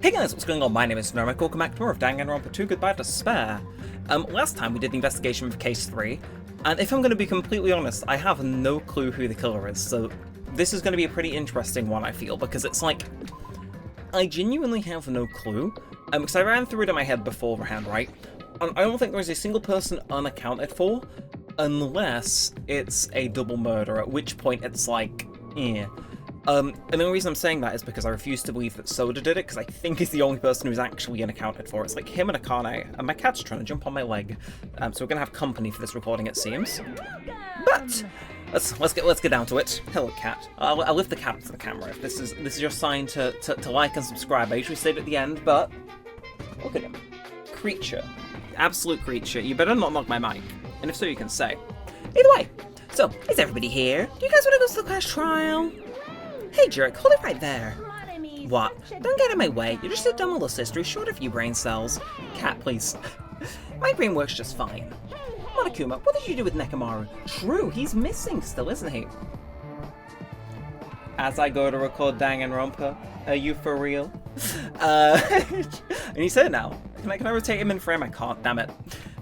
Hey guys, what's going on? My name is Neremik. Welcome back to more of Danganronpa 2 Goodbye Despair. Last time we did the investigation for Case 3, and if I'm going to be completely honest, I have no clue who the killer is, so this is going to be a pretty interesting one, I feel, because it's like, I genuinely have no clue, because I ran through it in my head beforehand, right? And I don't think there's a single person unaccounted for, unless it's a double murder, at which point it's like, eh. And the only reason I'm saying that is because I refuse to believe that Soda did it, because I think he's the only person who's actually unaccounted for. It's like him and Akane, and my cat's trying to jump on my leg. So we're gonna have company for this recording, it seems. But let's get down to it. Hello, cat. I'll lift the cat to the camera. If this is your sign to like and subscribe. I usually say it at the end, but look at him, creature, absolute creature. You better not knock my mic, and if so, you can say. Either way. So is everybody here? Do you guys want to go to the class trial? Hey jerk, hold it right there. What? Don't get in my way, you're just a dumb little sister who's short of a few brain cells. Cat, please. My brain works just fine. Monokuma, what did you do with Nekomaru? True, he's missing still, isn't he? As I go to record Danganronpa, are you for real? And he said it now. Can I rotate him in frame? I can't, damn it.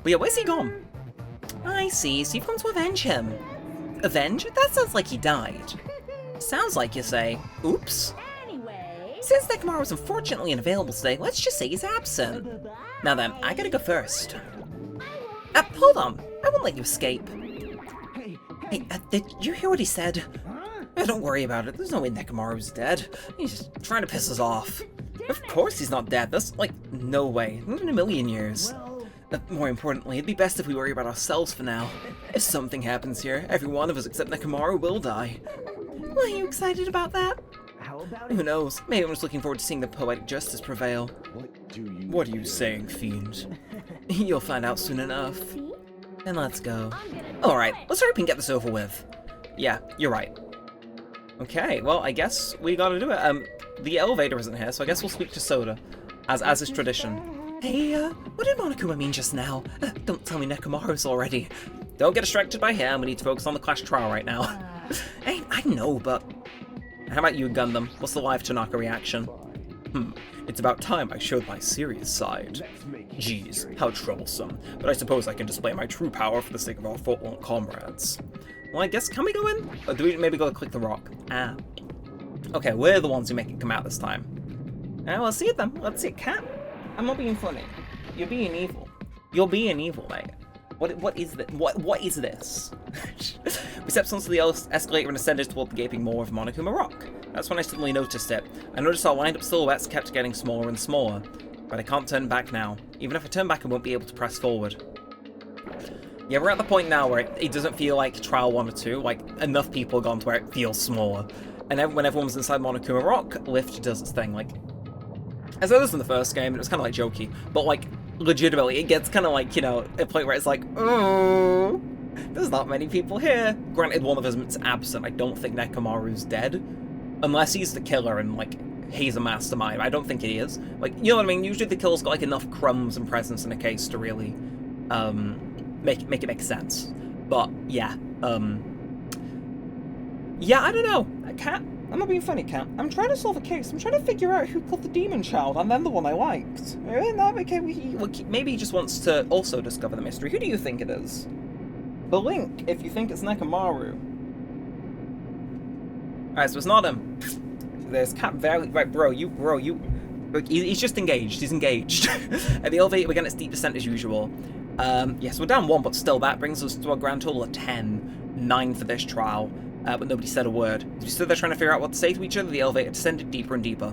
But yeah, where's he gone? I see, so you've come to avenge him. Avenge? That sounds like he died. Sounds like you say. Oops. Anyway. Since Nekomaru is unfortunately unavailable today, let's just say he's absent. Now then, I gotta go first. Hold on. I won't let you escape. Hey, did you hear what he said? Don't worry about it. There's no way Nekomaru's dead. He's just trying to piss us off. Of course he's not dead. That's, like, no way. Not in a million years. More importantly, it'd be best if we worry about ourselves for now. If something happens here, every one of us except Nekomaru will die. Well, are you excited about that? Who knows? Maybe I'm just looking forward to seeing the poetic justice prevail. What are you saying, fiend? You'll find out soon enough. Then let's go. Alright, let's hurry up and get this over with. Yeah, you're right. Okay, well, I guess we gotta do it. The elevator isn't here, so I guess we'll speak to Soda, as is tradition. Hey, what did Monokuma mean just now? Don't tell me Nekomaru's already. Don't get distracted by him, we need to focus on the clash trial right now. Hey, I know, but... How about you, Gundam? What's the live Tanaka reaction? It's about time I showed my serious side. Jeez, how troublesome. But I suppose I can display my true power for the sake of our fallen comrades. Well, I guess, can we go in? Or do we maybe go click the rock? Ah. Okay, we're the ones who make it come out this time. Let's see it then. Let's see it, cat. I'm not being funny. You're being evil. You're being evil, mate. What is this? What is this? We stepped onto the escalator and ascended toward the gaping maw of Monokuma Rock. That's when I suddenly noticed it. I noticed our lined up silhouettes kept getting smaller and smaller. But I can't turn back now. Even if I turn back, I won't be able to press forward. Yeah, we're at the point now where it doesn't feel like Trial 1 or 2. Like, enough people have gone to where it feels smaller. And when everyone's inside Monokuma Rock, Lift does its thing. Like, I said this in the first game, and it was kind of like jokey. But, like, legitimately, it gets kind of like, you know, a point where it's like, oh, there's not many people here. Granted, one of them is absent. I don't think Nekomaru's dead. Unless he's the killer and, like, he's a mastermind. I don't think he is. Like, you know what I mean? Usually the killer's got, like, enough crumbs and presence in a case to really, make it make sense. But, yeah, yeah, I don't know. Cat, I'm not being funny, Cat. I'm trying to solve a case. I'm trying to figure out who killed the demon child and then the one I liked. Maybe he just wants to also discover the mystery. Who do you think it is? Blink if you think it's Nekomaru. Alright, so it's not him. There's Cat very... Right, bro, you... Look, he's just engaged. He's engaged. At the elevator, we're getting its deep descent as usual. Yes, we're down 1, but still, that brings us to a grand total of 10. 9 for this trial. But nobody said a word. As we stood there trying to figure out what to say to each other, the elevator descended deeper and deeper.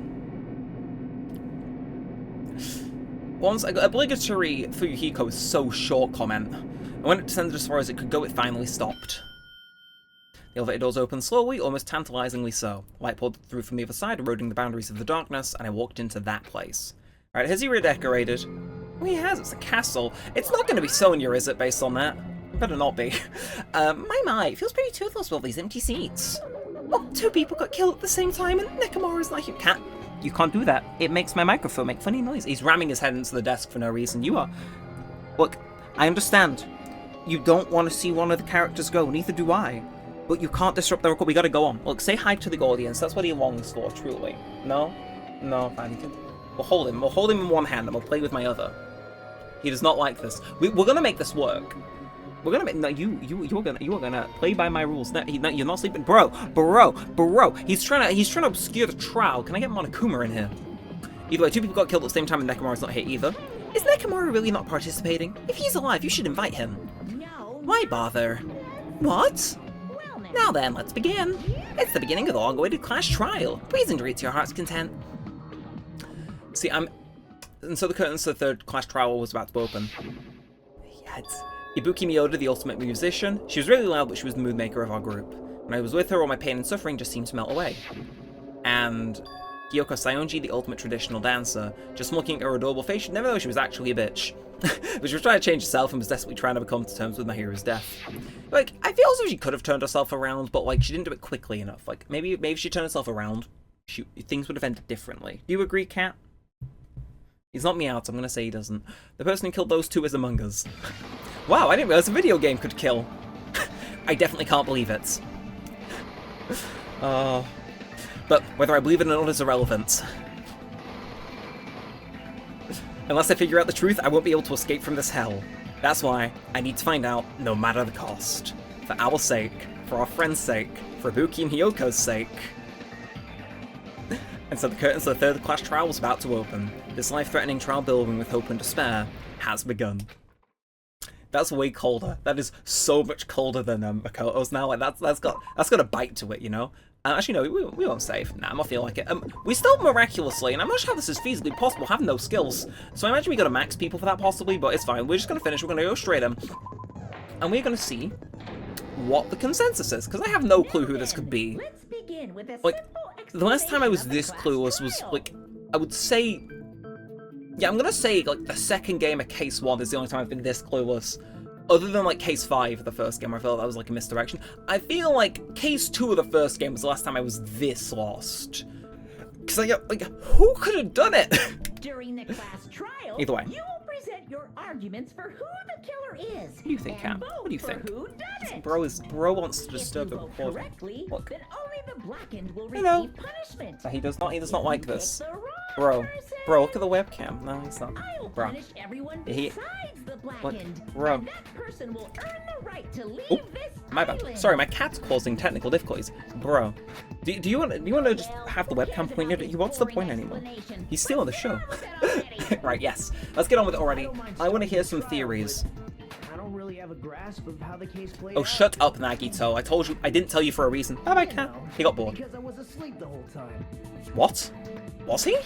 Once, an obligatory Fuyuhiko's so short comment, and when it descended as far as it could go, it finally stopped. The elevator doors opened slowly, almost tantalizingly so. Light poured through from the other side, eroding the boundaries of the darkness, and I walked into that place. Alright, has he redecorated? Oh, he has. It's a castle. It's not going to be Sonia, is it, based on that? Better not be. My, it feels pretty toothless with all these empty seats. Oh, 2 people got killed at the same time, and Nekomaru's like, you can't do that. It makes my microphone make funny noise. He's ramming his head into the desk for no reason. You are. Look, I understand. You don't want to see one of the characters go, neither do I. But you can't disrupt the record. We gotta go on. Look, say hi to the audience. That's what he longs for, truly. No? No, fine. We'll hold him. We'll hold him in one hand and we'll play with my other. He does not like this. We're gonna make this work. We're gonna make. No, you're gonna play by my rules. No, you're not sleeping, bro. He's trying to obscure the trial. Can I get Monokuma in here? Either way, 2 people got killed at the same time and Nekomaru's not here either. Is Nekomaru really not participating? If he's alive, you should invite him. No. Why bother? What? Well, Now then, let's begin. It's the beginning of the long-awaited Clash trial. Please enjoy it to your heart's content. See, and so the curtains to the 3rd Clash trial was about to open. Yes. Ibuki Miyoda, the ultimate musician. She was really loud, but she was the mood maker of our group. When I was with her, all my pain and suffering just seemed to melt away. And Kyoko Saionji, the ultimate traditional dancer. Just looking at her adorable face, you'd never know she was actually a bitch. But she was trying to change herself and was desperately trying to come to terms with my hero's death. Like, I feel as though she could have turned herself around, but like, she didn't do it quickly enough. Like, maybe if she turned herself around, things would have ended differently. Do you agree, Kat? He's not me out, I'm gonna say he doesn't. The person who killed those 2 is Among Us. Wow, I didn't realize a video game could kill. I definitely can't believe it. But whether I believe it or not is irrelevant. Unless I figure out the truth, I won't be able to escape from this hell. That's why I need to find out, no matter the cost. For our sake, for our friend's sake, for Ibuki and Hyoko's sake. And so the curtains of the 3rd Clash trial was about to open. This life-threatening trial building with hope and despair has begun. That's way colder. That is so much colder than Makoto's now. Like that's got a bite to it, you know. Actually, no, we won't save. Nah, I don't feel like it. We still miraculously, and I'm not sure how this is feasibly possible, have no skills. So I imagine we gotta max people for that possibly, but it's fine. We're just gonna finish. We're gonna go straight in, and we're gonna see what the consensus is, because I have no clue who this could be. Let's begin with a Like, simple the last time I was explanation this of the clueless class was trial. like, I would say, yeah, I'm gonna say like the 2nd game of Case 1 is the only time I've been this clueless. Other than like Case 5, the 1st game, where I felt that was like a misdirection. I feel like Case 2 of the 1st game was the last time I was this lost. Because like, who could have done it? During the class trial, Either way. you will present your arguments for who the killer is. What do you think, and Cam? What do you vote think? for who done it. Bro wants to disturb If the you vote recording. correctly, Look. then only the blackened will Hello. receive punishment. He does not like Pick this. the wrong Bro, person. look at the webcam. No, he's not. I'll Bro. punish everyone He- besides the blackened. bro. And that person will earn the right to leave Oh, this my bad. island. Sorry, my cat's causing technical difficulties. Bro, do you want to just have the webcam pointed? What's the point anymore? He's stealing the show. Right, yes. Let's get on with it already. I want to hear some theories. I don't really have a grasp of how the case played Oh, out. shut up, Nagito. I told you. I didn't tell you for a reason. Bye-bye, cat. He got bored. Because I was asleep the whole time. What? Was he?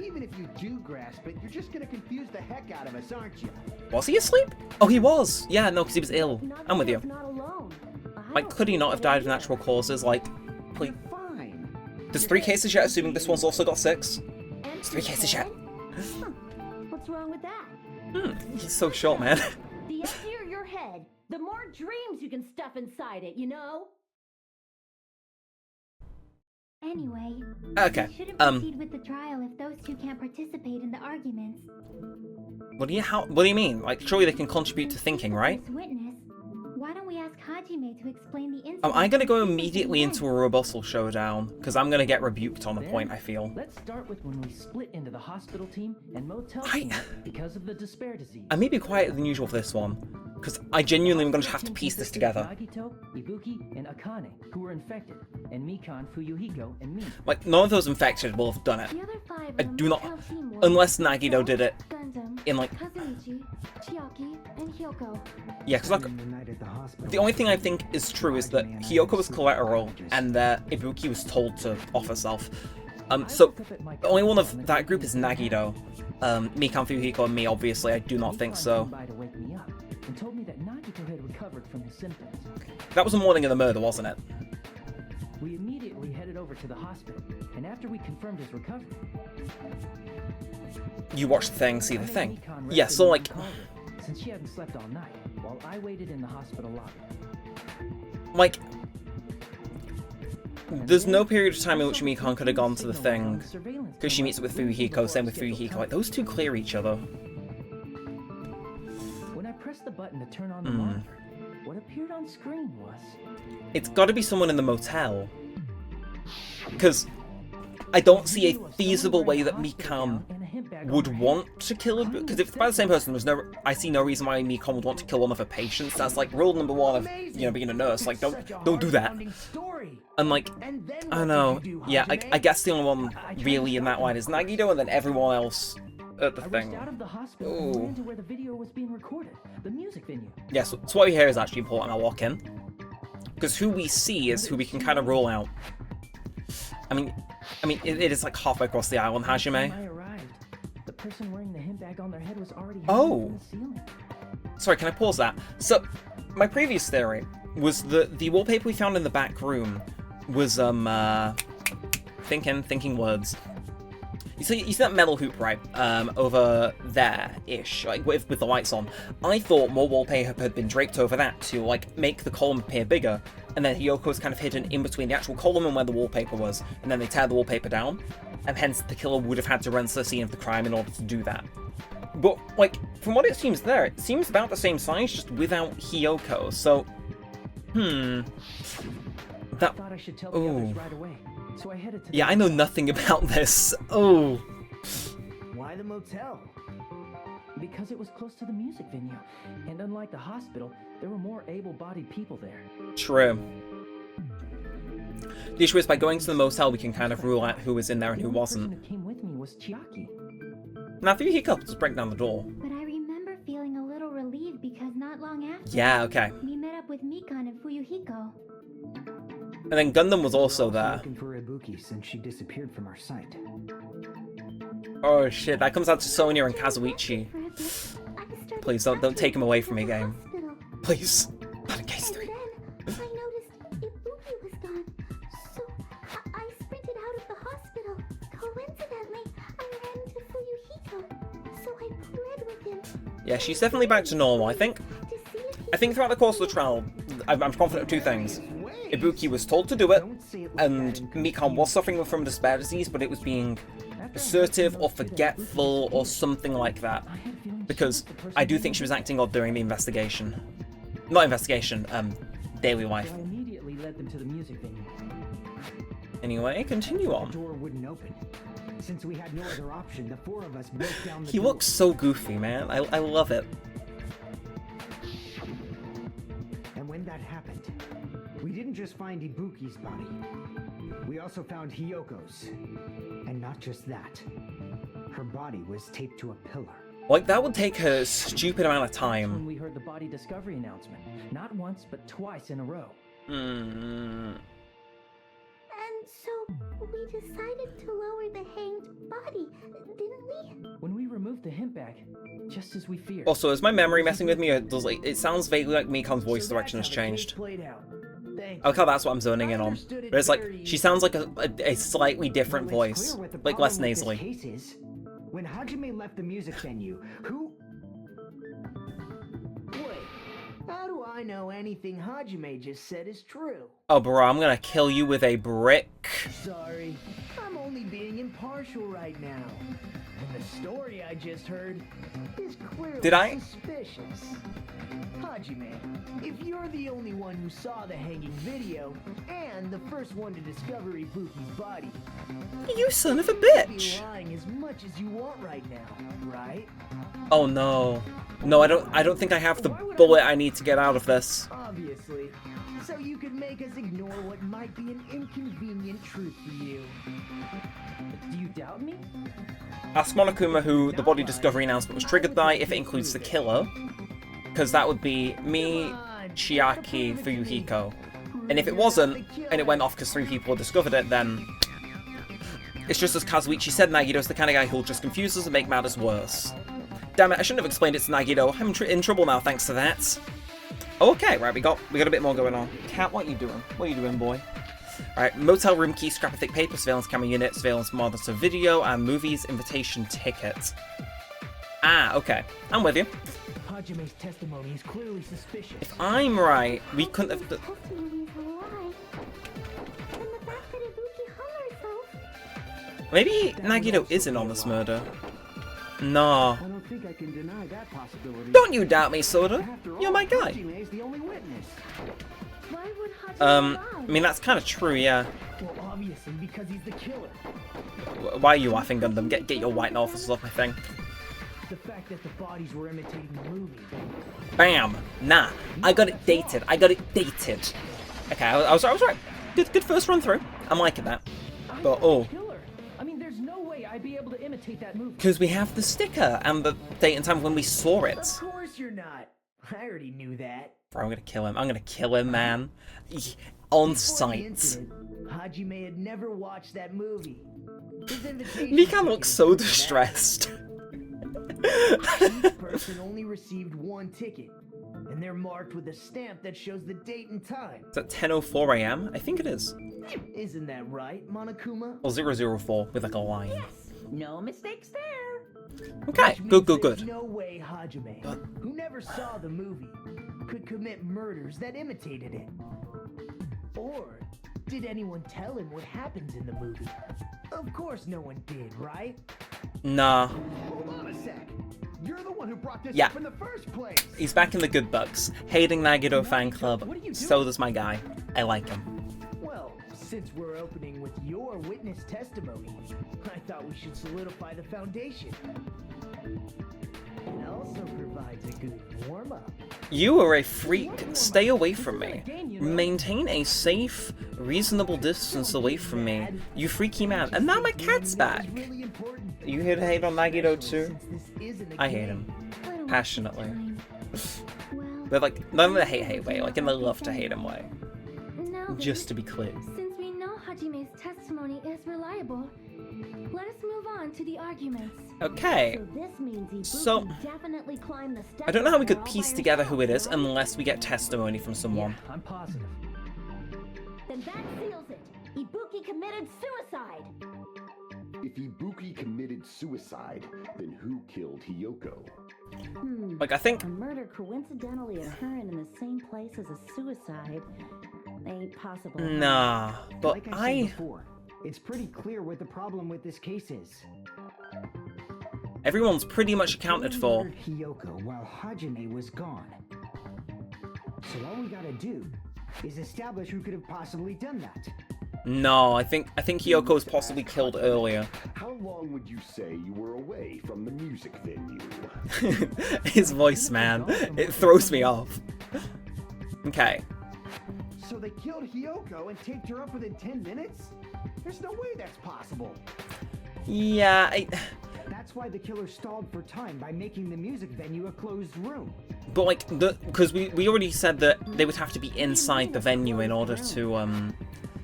Even if you do grasp it, you're just gonna confuse the heck out of us, aren't you? Was he asleep? Oh, he was. Yeah, no, because he was ill. I'm with you. Not alone. Like, could he not have died of natural causes? Like, please. You're fine. There's 3 cases yet, assuming this one's also got 6. It's 3 cases yet. What's wrong with that? He's so short, man. The emptier your head, the more dreams you can stuff inside it, you know? Anyway, Okay, we shouldn't proceed with the trial if those 2 can't participate in the arguments. what do you mean? Like, surely they can contribute to thinking, right? This witness, why don't we ask Hajime to explain the incident? Am I gonna go immediately into a rebuttal showdown? Because I'm gonna get rebuked on a point, I feel. Let's start with when we split into the hospital team and motel I- team because of the despair disease. I may be quieter than usual for this one, because I genuinely am gonna have to Team piece this consisted together. of Nagito, Ibuki, and Akane, who were infected, and Mikan, Fuyuhiko, and me. Like, none of those infected will have done it. The other 5 I in the do not- motel team were Unless Nagito did it Gundam, in, like... Kazumichi, Chiaki, and Hyoko. Yeah, because like, The night at the hospital, the only thing I think is true is that Hyoko was collateral, and that Ibuki was told to off herself. So, the only one of that group is Nagito. Mikan, Fuyuhiko, and me, obviously, I do not think so. Mikan came by to wake me up and told me that Nagito had recovered from his symptoms. That was the morning of the murder, wasn't it? We immediately headed over to the hospital, and after we confirmed his recovery, You watched the thing, see the I made thing. Mikan Yeah, rest so in like... the corridor, since she hadn't slept all night, while I waited in the hospital lobby. Like... There's no period of time in which Mikan could have gone to the thing, because she meets up with Fuyuhiko, same with Fuyuhiko. Like, those two clear each other. When I pressed the button to turn on the monitor, what appeared on screen was... It's gotta be someone in the motel. Because I don't see a feasible way that Mikan would want to kill her, because if it's by the same person, I see no reason why Mikan would want to kill one of her patients. That's like rule number one of, you know, being a nurse. Like, don't do that. And like, I don't know. Yeah, I guess the only one really in that line is Nagito, and then everyone else at the thing. Out of the hospital and went into where the video was being recorded, the music venue. Yeah, so what we hear is actually important. I'll walk in, because who we see is who we can kind of rule out. I mean, it is like halfway across the island, Hajime. I arrived. The person wearing the hemp bag on their head was already Oh. in the ceiling. Sorry, can I pause that? So, my previous theory was that the wallpaper we found in the back room was, thinking words. You see that metal hoop, right? Over there-ish, like with the lights on. I thought more wallpaper had been draped over that to, like, make the column appear bigger, and then Hiyoko's kind of hidden in between the actual column and where the wallpaper was, and then they tear the wallpaper down, and hence the killer would have had to render the scene of the crime in order to do that. But, like, from what it seems there, it seems about the same size, just without Hiyoko, so... I thought I should tell the others right away, so I headed to Yeah, I know nothing about this. Oh. Why the motel? because it was close to the music venue, and unlike the hospital, there were more able-bodied people there. True. The issue is, by going to the motel, we can kind of rule out who was in there and who wasn't. The person who came with me was Chiaki. Now, if you hiccup, just break down the door. But I remember feeling a little relieved because not long after, Yeah, okay. we met up with Mikan and Fuyuhiko. And then Gundam was also there. Looking for Ibuki since she disappeared from our sight. Oh shit, that comes out to Sonia and Kazuichi. Please don't take him away from me, game. Please. Not in case 3. Then I noticed Ibuki was gone, so I sprinted out of the hospital. Coincidentally, I ran into Fuyuhiko, so I pled with him. Yeah, she's definitely back to normal, I think. To see if he I think throughout the course of the trial, I'm confident of 2 things. Ibuki was told to do it, and Mikan was suffering from despair disease, but it was being assertive or forgetful or something like that. Because I do think she was acting odd during the investigation. Not investigation, daily life. I immediately led them to the music venue. Anyway, continue The on. door wouldn't open. Since we had no other option, the 4 of us broke down the He door. looks so goofy, man. I love it. And when that happened, we didn't just find Ibuki's body. We also found Hiyoko's. And not just that. Her body was taped to a pillar. Like, that would take her a stupid amount of When time. we heard the body discovery announcement, not once but twice in a row. And so we decided to lower the hanged body, didn't we? When we removed the hemp bag, just as we feared. Also, is my memory messing with me, or does, like, it sounds vaguely like Mikan's voice direction has changed. Okay, that's what I'm zoning in on. But it's like, she sounds like a slightly different Well, it's voice. clear what the Like, less problem with this nasally. case is. When Hajime left the music venue, who... Wait, how do I know anything Hajime just said is true? Oh, bro, I'm gonna kill you with a brick. Sorry, I'm only being impartial right now. And the story I just heard is clearly Did I? suspicious. Hajime, if you're the only one who saw the hanging video and the first one to discover Ibuki's body, You son of a you'd be bitch! lying as much as you want right now, right? Oh no. No, I don't think I have the bullet I need to get out of this. Obviously. So you could make us ignore what might be an inconvenient truth for you. Do you doubt me? Ask Monokuma who the body discovery announcement was triggered by, if it includes the killer. Because that would be me, Chiaki, Fuyuhiko. And if it wasn't, and it went off because 3 people discovered it, then... It's just as Kazuichi said, Nagito's the kind of guy who'll just confuse us and make matters worse. Damn it, I shouldn't have explained it to Nagito. I'm in trouble now thanks to that. Okay, right, we got a bit more going on. Cat, what are you doing? What are you doing, boy? Alright, motel room key, scrap of thick paper, surveillance camera unit, surveillance monitor video, and movies invitation ticket. Ah, okay. I'm with you. Hajime's testimony is clearly suspicious. If I'm right, we couldn't have... Testimony is a lie. And the fact that Ibuki hung herself. Maybe Nagito isn't on this murder. Nah. I don't think I can deny that possibility. Don't you doubt me, Soda. After all, You're my guy. Hajime is the only witness. Why would Hajime I lie? mean, that's kind of true, yeah. Well, obviously, because he's the killer. Why are you laughing, Gundam? Get your white officers off my thing. The fact that the bodies were imitating the movie. Bam! Nah, I got it dated. Okay, I was right. Good first run through. I'm liking that. But, oh. Killer. I mean, there's no way I'd be able to imitate that movie. Because we have the sticker and the date and time when we saw it. Of course you're not. I already knew that. Bro, I'm gonna kill him, man. On Before the sight. incident, Hajime had never watched that movie. His invitation Mikan looks tickets so were distressed. Each person only received one ticket, and they're marked with a stamp that shows the date and time. It's at 10:04 a.m. I think it is. Isn't that right, Monokuma? Or 004 with like a line. Yes, no mistakes there. Okay, Which means good. there's no way Hajime, who never saw the movie, could commit murders that imitated it. Or did anyone tell him what happens in the movie? Of course no one did, right? Nah. Hold on a sec. You're the one who brought this Yeah. up in the first place. He's back in the good books. Hating Nagito fan club. So does my guy. I like him. Well, since we're opening with your witness testimony, I thought we should solidify the foundation. It also provides a good warm-up. You are a freak. Stay away from me. Maintain a safe, reasonable distance away from me. You freaky man. And now my cat's back. It's really important. You here to hate on Nagito too? Since this isn't a I hate game. him. I don't have Passionately. time. Well, But like, not in the hate way, like in the love to hate him way. now then, Just to be clear. since we know Hajime's testimony is reliable, let us move on to the arguments. Okay. So this means Ibuki So, definitely climbed the steps I don't know how we there could all piece by together who it herself, is right? unless we get testimony from someone. Yeah, I'm positive. Then that seals it. Ibuki committed suicide. If Ibuki committed suicide, then who killed Hiyoko? Like, I think A murder coincidentally occurring in the same place as a suicide ain't possible. nah, but Like I said before, it's pretty clear what the problem with this case is. everyone's pretty much accounted They for. murdered Hiyoko while Hajime was gone. So all we gotta do is establish who could have possibly done that. No, I think Hiyoko was possibly killed earlier. How long would you say you were away from the music venue? His voice, man, it throws me off. Okay. So they killed Hiyoko and taped her up within 10 minutes? There's no way that's possible. Yeah, That's why the killer stalled for time by making the music venue a closed room. but like, because we already said that they would have to be inside the venue in order to,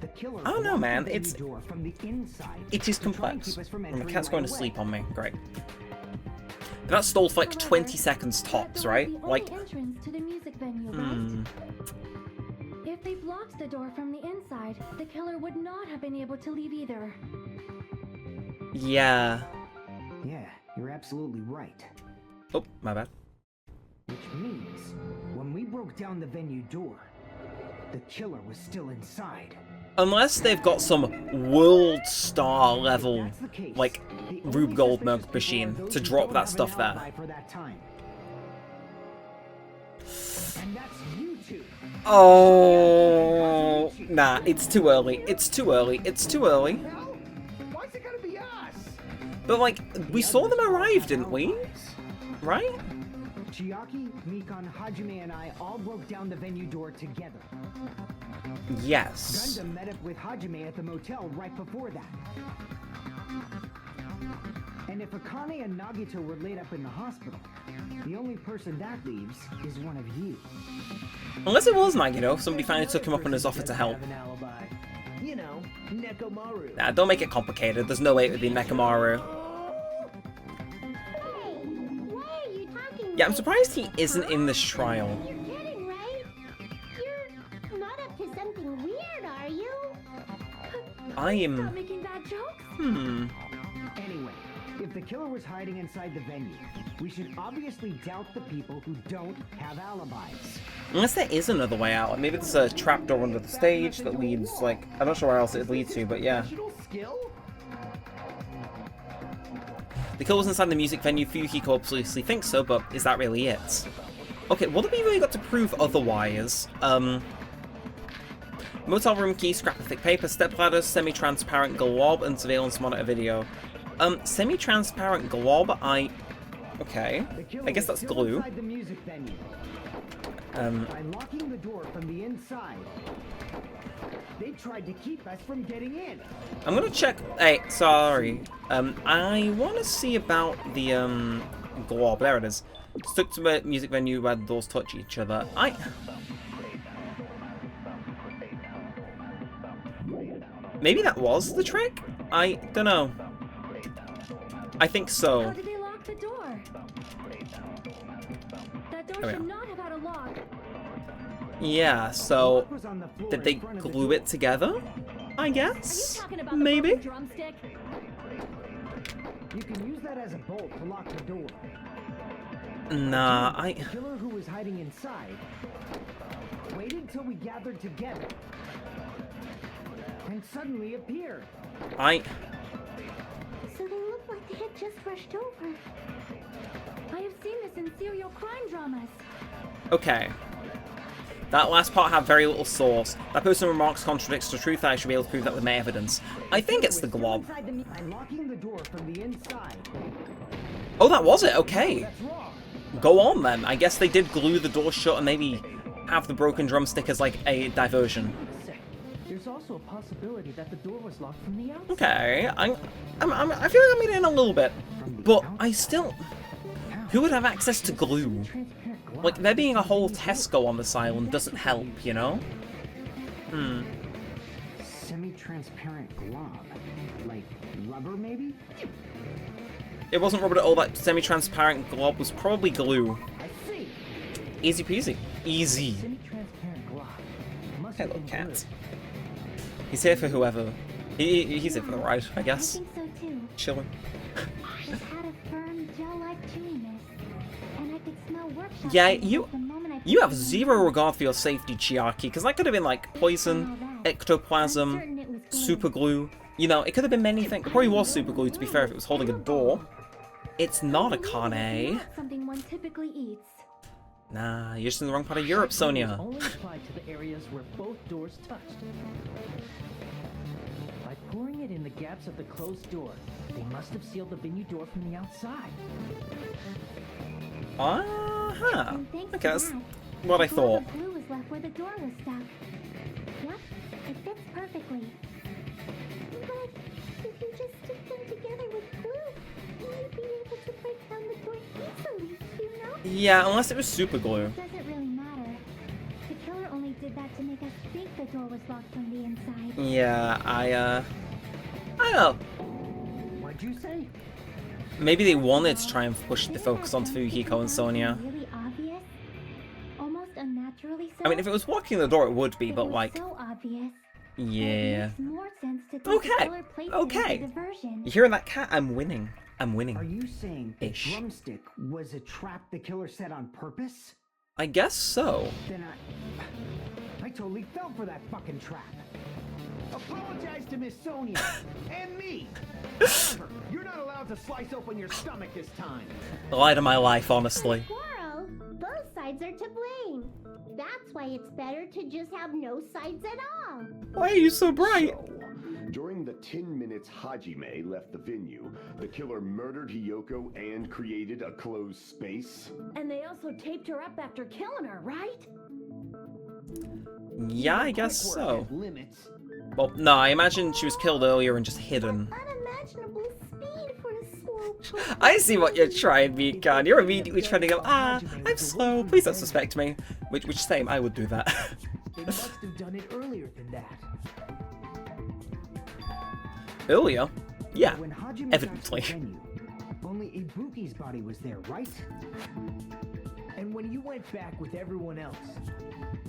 The killer I don't know, blocked man, the venue it's- door from the inside it is to try and complex. keep us from And the entering cat's going right to away. sleep on me, great. But that stalled for like 20 seconds That tops, door right? is the only Like, entrance to the music venue, hmm. right? If they blocked the door from the inside, the killer would not have been able to leave either. Yeah. Yeah, you're absolutely right. Oh, my bad. Which means, when we broke down the venue door, the killer was still inside. Unless they've got some world star level, That's the case. like, The Rube only Goldberg suspicious people machine are those to who drop don't that have an stuff there. alibi for that time. And that's you two. Oh, nah, it's too early. It's too early. It's too early. Hell, why's it gotta be us? But like, we saw them arrive, didn't we? Right? Chiaki, Mikan, Hajime, and I all broke down the venue door together. Yes. Gundam met up with Hajime at the motel right before that. And if Akane and Nagito were laid up in the hospital, the only person that leaves is one of you. Unless it was Nagito, somebody finally took him up on his offer to help. Have an alibi. You know, Nekomaru. Nah, don't make it complicated. There's no way it would be Nekomaru. Why are you talking? Yeah, I'm surprised he isn't in this trial. You're kidding, right? You're not up to something weird, are you? I am... Stop making bad jokes. Anyway, if the killer was hiding inside the venue, we should obviously doubt the people who don't have alibis. Unless there is another way out. Maybe there's a trapdoor under the stage that leads, like... I'm not sure where else it would lead to, but yeah. Professional skill? The killer was inside the music venue. Fuyuhiko obviously thinks so, but is that really it? Okay, what have we really got to prove otherwise? Motel room key, scrap of thick paper, stepladder, semi-transparent glob, and surveillance monitor video. Semi-transparent glob, okay. I guess that's glue. The music venue. By locking the door from the inside, they tried to keep us from getting in. I'm gonna check. Hey, sorry. I want to see about the glob. There it is. Stuck to a music venue where the doors touch each other. Maybe that was the trick? I don't know. I think so. How did they lock the door? That door should not have had a lock. Yeah, so did they glue it together? I guess? Maybe? Drumstick? You can use that as a bolt to lock the door. Nah, The killer who was hiding inside waited till we gathered together and suddenly appeared. So they looked like they had just rushed over. I have seen this in serial crime dramas. Okay. That last part had very little source. That person's remarks contradicts the truth. I should be able to prove that with my evidence. I think it's the glob. I'm locking the door from the inside. Oh, that was it. Okay. That's wrong. Go on then. I guess they did glue the door shut and maybe have the broken drumstick as like a diversion. There's also a possibility that the door was locked from the outside. Okay. I feel like I'm getting in a little bit, but I still. Who would have access to glue? Like, there being a whole Tesco on this island doesn't help, you know? Semi-transparent glob. Like rubber, maybe? It wasn't rubber at all. That semi-transparent glob was probably glue. I see. Easy peasy. Easy. Semi-transparent glob. Must have Hello, been cat. glue. He's here for whoever. He's here for the ride, I I guess. think so too. Chilling. It had a firm gel-like chewiness, and I could smell workshop. Yeah, fumes the moment I you put have it in my zero mouth. regard for your safety, Chiaki, because that could have been like poison, ectoplasm, super glue. You know, it could have been many things. It probably was super glue, to be fair, if it was holding a door. It's not a carne. Not something one typically eats. Nah, you're just in the wrong part of Europe, Sonia. Only applied to the areas where both doors touched. By pouring it in the gaps of the closed door, they must have sealed the venue door from the outside. Uh-huh. And thanks Okay, to that's that, what I the glob thought. of glue was left where the door was stuck. Yep, it fits perfectly. But if you just stick them together with glue, you'd be able to break down the door easily, you know? Yeah, unless it was super glue. It doesn't really matter. The killer only did that to make us think the door was locked from the inside. Yeah, I don't know. What'd you say? Maybe they wanted to try and push the focus onto Fujiko and Sonia. Really obvious? Almost unnaturally so? I mean, if it was blocking the door, it would be, It but was like, so obvious. yeah. It makes more sense to think the Okay, killer placed it as a okay. diversion. You hearing that, cat? I'm winning. I'm Are winning. you saying the Ish. drumstick was a trap the killer set on purpose? I guess so. Then I totally fell for that fucking trap. Apologize to Miss Sonia and me. However, you're not allowed to slice open your stomach this time. The light of my life, honestly. Squirrel, both sides are to blame. That's why it's better to just have no sides at all. Why are you so bright? So, during the 10 minutes Hajime left the venue, the killer murdered Hiyoko and created a closed space. And they also taped her up after killing her, right? Yeah, I guess so. Limits. Well, no, I imagine she was killed earlier and just hidden. Unimaginable speed for a slow I see what you're trying, Mikan. You're immediately trying to go, I'm slow, please don't suspect me. Which same, I would do that. They must have done it earlier than that. Earlier? Yeah, When Hajime evidently. got to the venue, only Ibuki's body was there, right? And when you went back with everyone else,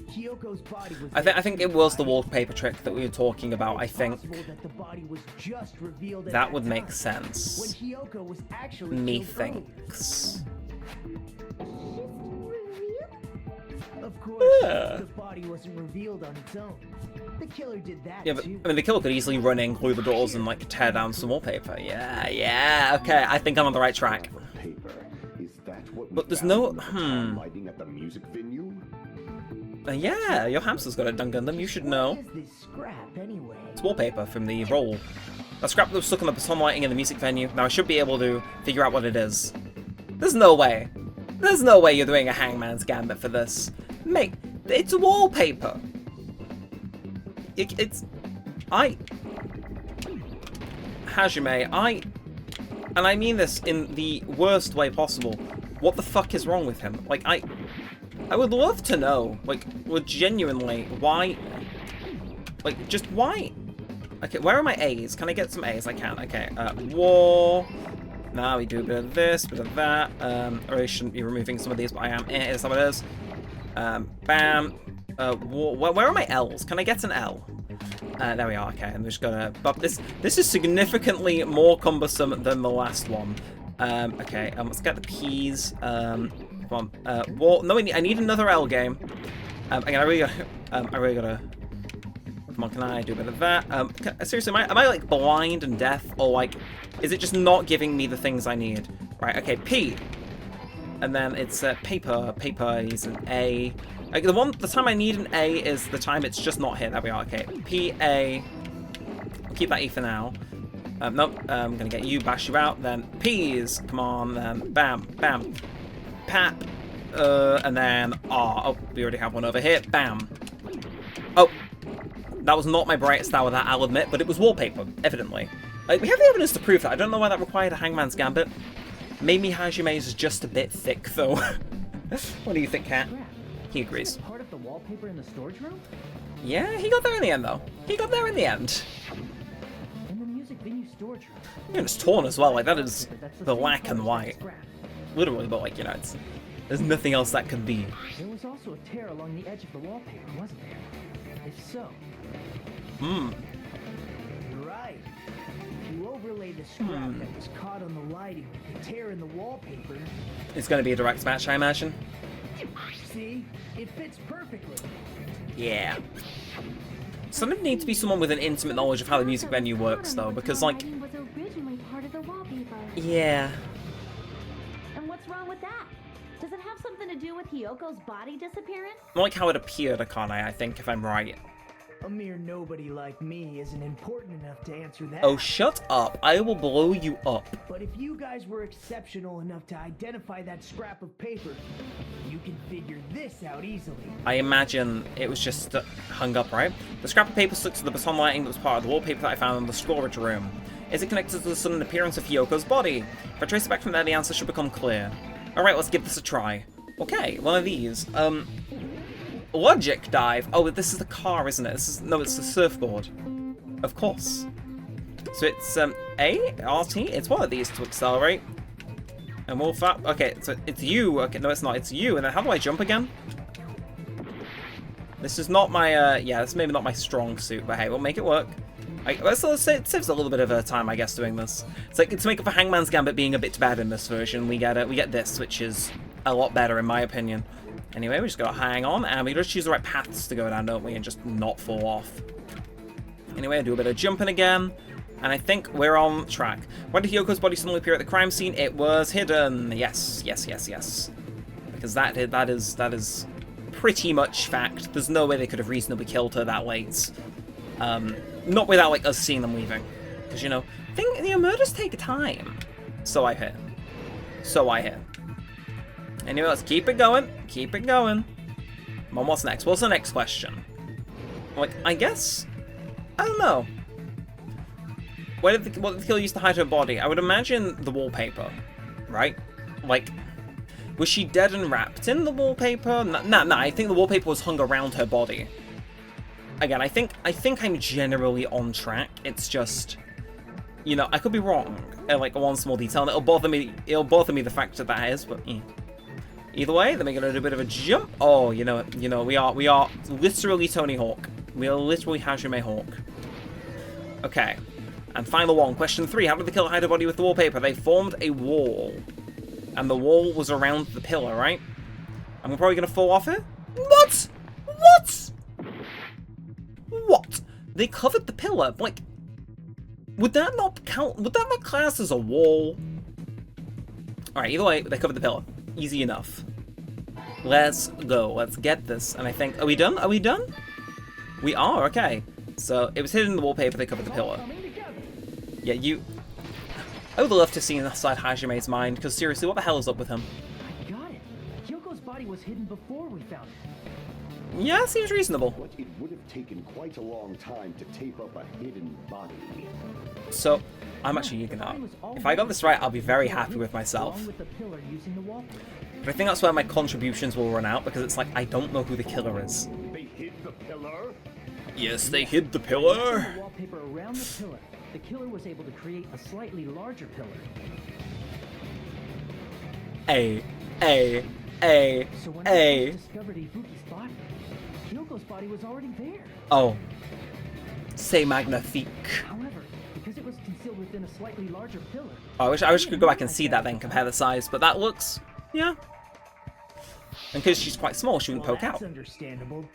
Hiyoko's body was I think it was the wallpaper trick that we were talking about, I think. That the body was just revealed at That would time, make when sense. Hiyoko was actually Me killed earlier. thinks. Of course, Yeah. the body wasn't revealed on its own. The killer did that Yeah, but too. I mean, the killer could easily run in, glue the doors, and like tear down some wallpaper. Yeah, okay, I think I'm on the right track. Paper. Is that what we But there's found no- in the lighting at the music venue? Yeah, your hamster's got a Danganronpa, you should know. What is this scrap anyway? It's wallpaper from the roll. A scrap that was stuck on the baton lighting in the music venue. Now I should be able to figure out what it is. There's no way. There's no way you're doing a Hangman's Gambit for this. Mate, it's wallpaper. Hajime, and I mean this in the worst way possible. What the fuck is wrong with him? Like, I would love to know, like, genuinely, why, like, just why? Okay, where are my A's? Can I get some A's? I can, okay, wall. Now we do a bit of this, bit of that. Or I shouldn't be removing some of these, but I am. Is that what it is? Bam. Where are my L's? Can I get an L? There we are, okay, I'm just gonna bump this. This is significantly more cumbersome than the last one. Okay, let's get the P's. Come on, no, I need another L game. Again, I really gotta, come on, can I do a bit of that? Seriously, am I like blind and deaf, or like, is it just not giving me the things I need? Right, okay, P. And then it's paper is an A. Like, the time I need an A is the time it's just not here. There we are, okay. P-A. I'll keep that E for now. Nope, I'm gonna get you, bash you out, then P's, come on, then bam, bam, pap, and then R. Oh, we already have one over here, bam. Oh, that was not my brightest hour, that I'll admit, but it was wallpaper, evidently. Like, we have the evidence to prove that. I don't know why that required a Hangman's Gambit. Maybe Hajime's is just a bit thick, though. What do you think, Kat? He agrees. Part of the wallpaper in the storage room? Yeah, he got there in the end, though. He got there in the end. In the music venue storage room. And it's torn as well, like, that is black and white. Literally, but, like, you know, there's nothing else that could be. There was also a tear along the edge of the wallpaper, wasn't there? If so... Right. If you overlay the scrap that was caught on the lighting with the tear in the wallpaper... It's gonna be a direct match, I imagine. See? It fits perfectly. Yeah. So there need to be someone with an intimate knowledge of how the music venue works, though, because, like... Was originally part of the wallpaper. Yeah. And what's wrong with that? Does it have something to do with Hyoko's body disappearance? I like how it appeared, Akane, I think, if I'm right. A mere nobody like me isn't important enough to answer that. Oh, shut up. I will blow you up. But if you guys were exceptional enough to identify that scrap of paper, you can figure this out easily. I imagine it was just hung up, right? The scrap of paper stuck to the baton lighting that was part of the wallpaper that I found in the storage room. Is it connected to the sudden appearance of Hyoko's body? If I trace it back from there, the answer should become clear. Alright, let's give this a try. Okay, one of these. Logic dive. Oh, this is the car, isn't it? No, it's the surfboard. Of course. So it's A, RT. It's one of these to accelerate. And we'll okay, so it's you. Okay, no, it's not. It's you. And then how do I jump again? This is not my. Yeah, this is maybe not my strong suit, but hey, we'll make it work. Let's say it saves a little bit of time, I guess, doing this. It's like to make up for Hangman's Gambit being a bit bad in this version. We get this, which is a lot better in my opinion. Anyway, we just gotta hang on, and we just choose the right paths to go down, don't we? And just not fall off. Anyway, I do a bit of jumping again, and I think we're on track. Why did Hyoko's body suddenly appear at the crime scene? It was hidden. Yes. Because that is pretty much fact. There's no way they could have reasonably killed her that late. Not without like us seeing them leaving. Because you know, murders take time. So I hear. Anyway, let's keep it going. Come on, what's next? What's the next question? Like, I guess... I don't know. What did the killer use to hide her body? I would imagine the wallpaper, right? Like, was she dead and wrapped in the wallpaper? Nah, I think the wallpaper was hung around her body. Again, I think I'm generally on track. It's just... You know, I could be wrong. Like, one small detail, and it'll bother me the fact that is, but... Yeah. Either way, then we're gonna do a bit of a jump. Oh, you know, we are literally Tony Hawk. We are literally Hajime Hawk. Okay. And final one, question 3. How did the killer hide her body with the wallpaper? They formed a wall. And the wall was around the pillar, right? And we're probably gonna fall off it? What? They covered the pillar. Like, would that not count? Would that not class as a wall? Alright, either way, they covered the pillar. Easy enough. Let's go. Let's get this. And I think... Are we done? Are we done? We are, okay. So, it was hidden in the wallpaper, they covered the pillar. Yeah, you... I would love to see inside Hajime's mind, because seriously, what the hell is up with him? I got it. Hyoko's body was hidden before we found it. Yeah, seems reasonable. But it would have taken quite a long time to tape up a hidden body. So, I'm actually eager now. If I got this right, I'll be very happy with myself. Along with the pillar using the wallpaper. But I think that's where my contributions will run out, because it's like, I don't know who the killer is. They hid the pillar? Yes, they hid the pillar. The wallpaper around the pillar. The killer was able to create a slightly larger pillar. So when I discovered Ibuki's body, Hyoko's body was already there. Oh. C'est magnifique. However, because it was concealed within a slightly larger pillar. Oh, I wish I could go back and see that then, compare the size, but that looks, yeah. And because she's quite small, she wouldn't poke out. That's understandable.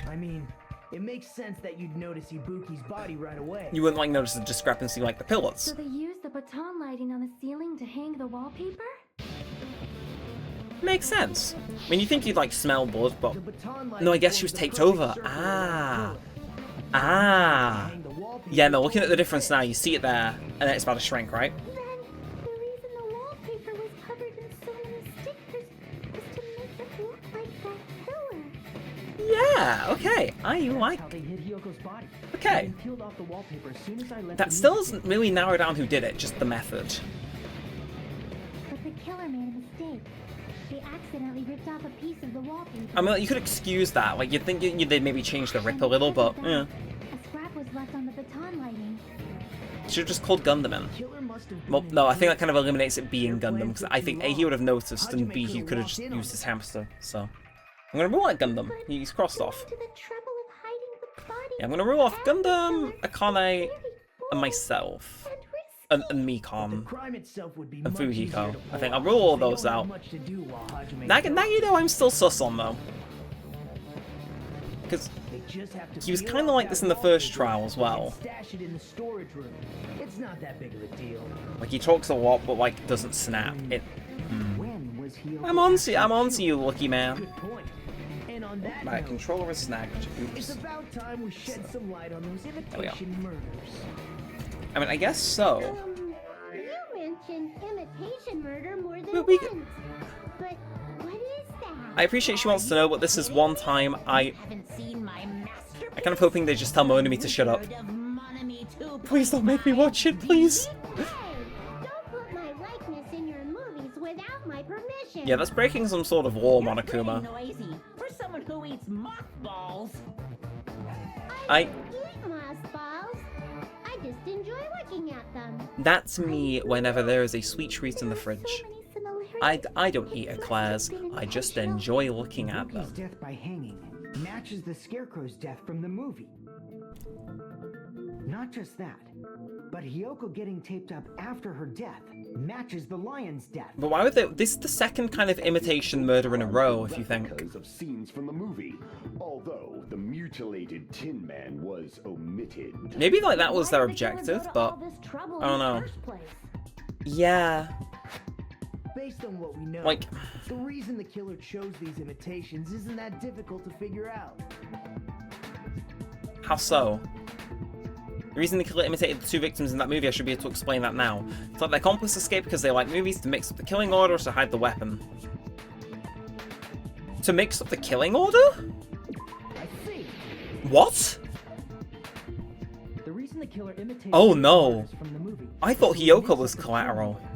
I mean, it makes sense that you'd notice Ibuki's body right away. You wouldn't like notice the discrepancy like the pillars. So they used the baton lighting on the ceiling to hang the wallpaper? Makes sense. I mean, you think you'd like smell blood, but The baton light no, I guess she forms was the taped perfect over. circle around the pillar. Ah. Hang the wallpaper Yeah, no, looking at the difference now, you see it there, and then it's about to shrink, right? Then the reason the wallpaper was covered in so many stickers was to make it look like that pillar. Yeah, okay. I like... How they hid Hyoko's body. Okay. They peeled off the wallpaper as soon as I left That the still music doesn't really narrow down who did it, just the method. But the killer made a mistake. They accidentally ripped off a piece of the wallpaper. I mean, like, you could excuse that. Like, you'd think they'd maybe change the rip a little, but, yeah. A scrap was left on the baton lighting. Should have just called Gundam. Killer must have been Well, an no, I think that idiot. kind of eliminates it being Their Gundam, plan because took I too think A, he long. would have noticed, and Hajime B, he could've could have walked just in on used his it. hamster, so. I'm gonna rule out Gundam. He's crossed off. To the trouble of hiding the body Yeah, I'm gonna rule off and the Gundam, killer. Akane, Very and bold myself. and risky. And The Mikan. crime itself would be And much easier Fujiko. to I think pull I'll rule all off. They those don't have out. much to do while Hajime Nagito, I'm still sus on, though. Because They just have to he was peel kinda off like that this in the first wallpaper trial as well. and stash it in the storage room. It's not that big of a deal. like, he talks a lot, but, like, doesn't snap. It. When was he? I'm on to you, lucky man. Good point. And on that My note, controller is snagged. it's Oops. about time we shed some light on those we go. imitation murders. I mean, I guess so. You mentioned imitation murder more than But we- once. But what is that? I appreciate she wants to know, but this is one time I Haven't seen my masterpiece. kind of hoping they just tell Monami to shut up. Wizard of Monami 2. Please don't make me watch it, please. Hey, don't put my likeness in your movies without my permission. Yeah, that's breaking some sort of law, You're Monokuma. pretty noisy for someone who eats mothballs. I. Eat mothballs. I just enjoy looking at them. That's me whenever there is a sweet treat in the fridge. So many similarities. I don't eat eclairs, I just enjoy looking at Ibuki's them. death by hanging matches the Scarecrow's death from the movie. Not just that, but Hyoko getting taped up after her death matches the lion's death. But why would they? This is the second kind of imitation murder in a row, if you think. Because of scenes from the movie, although the mutilated Tin Man was omitted. Maybe like that was Why their did the killer objective, go to but all this trouble I don't in the know. first place? Yeah, Based on what we know, like the reason the killer chose these imitations isn't that difficult to figure out. how so? The reason the killer imitated the two victims in that movie, I should be able to explain that now. It's like their accomplice escaped because they like movies, to mix up the killing order or to hide the weapon. To mix up the killing order? I see. What? The reason the killer imitated Oh, the no. murders from the movie I thought was to Hyoko mix was up the collateral. killing order.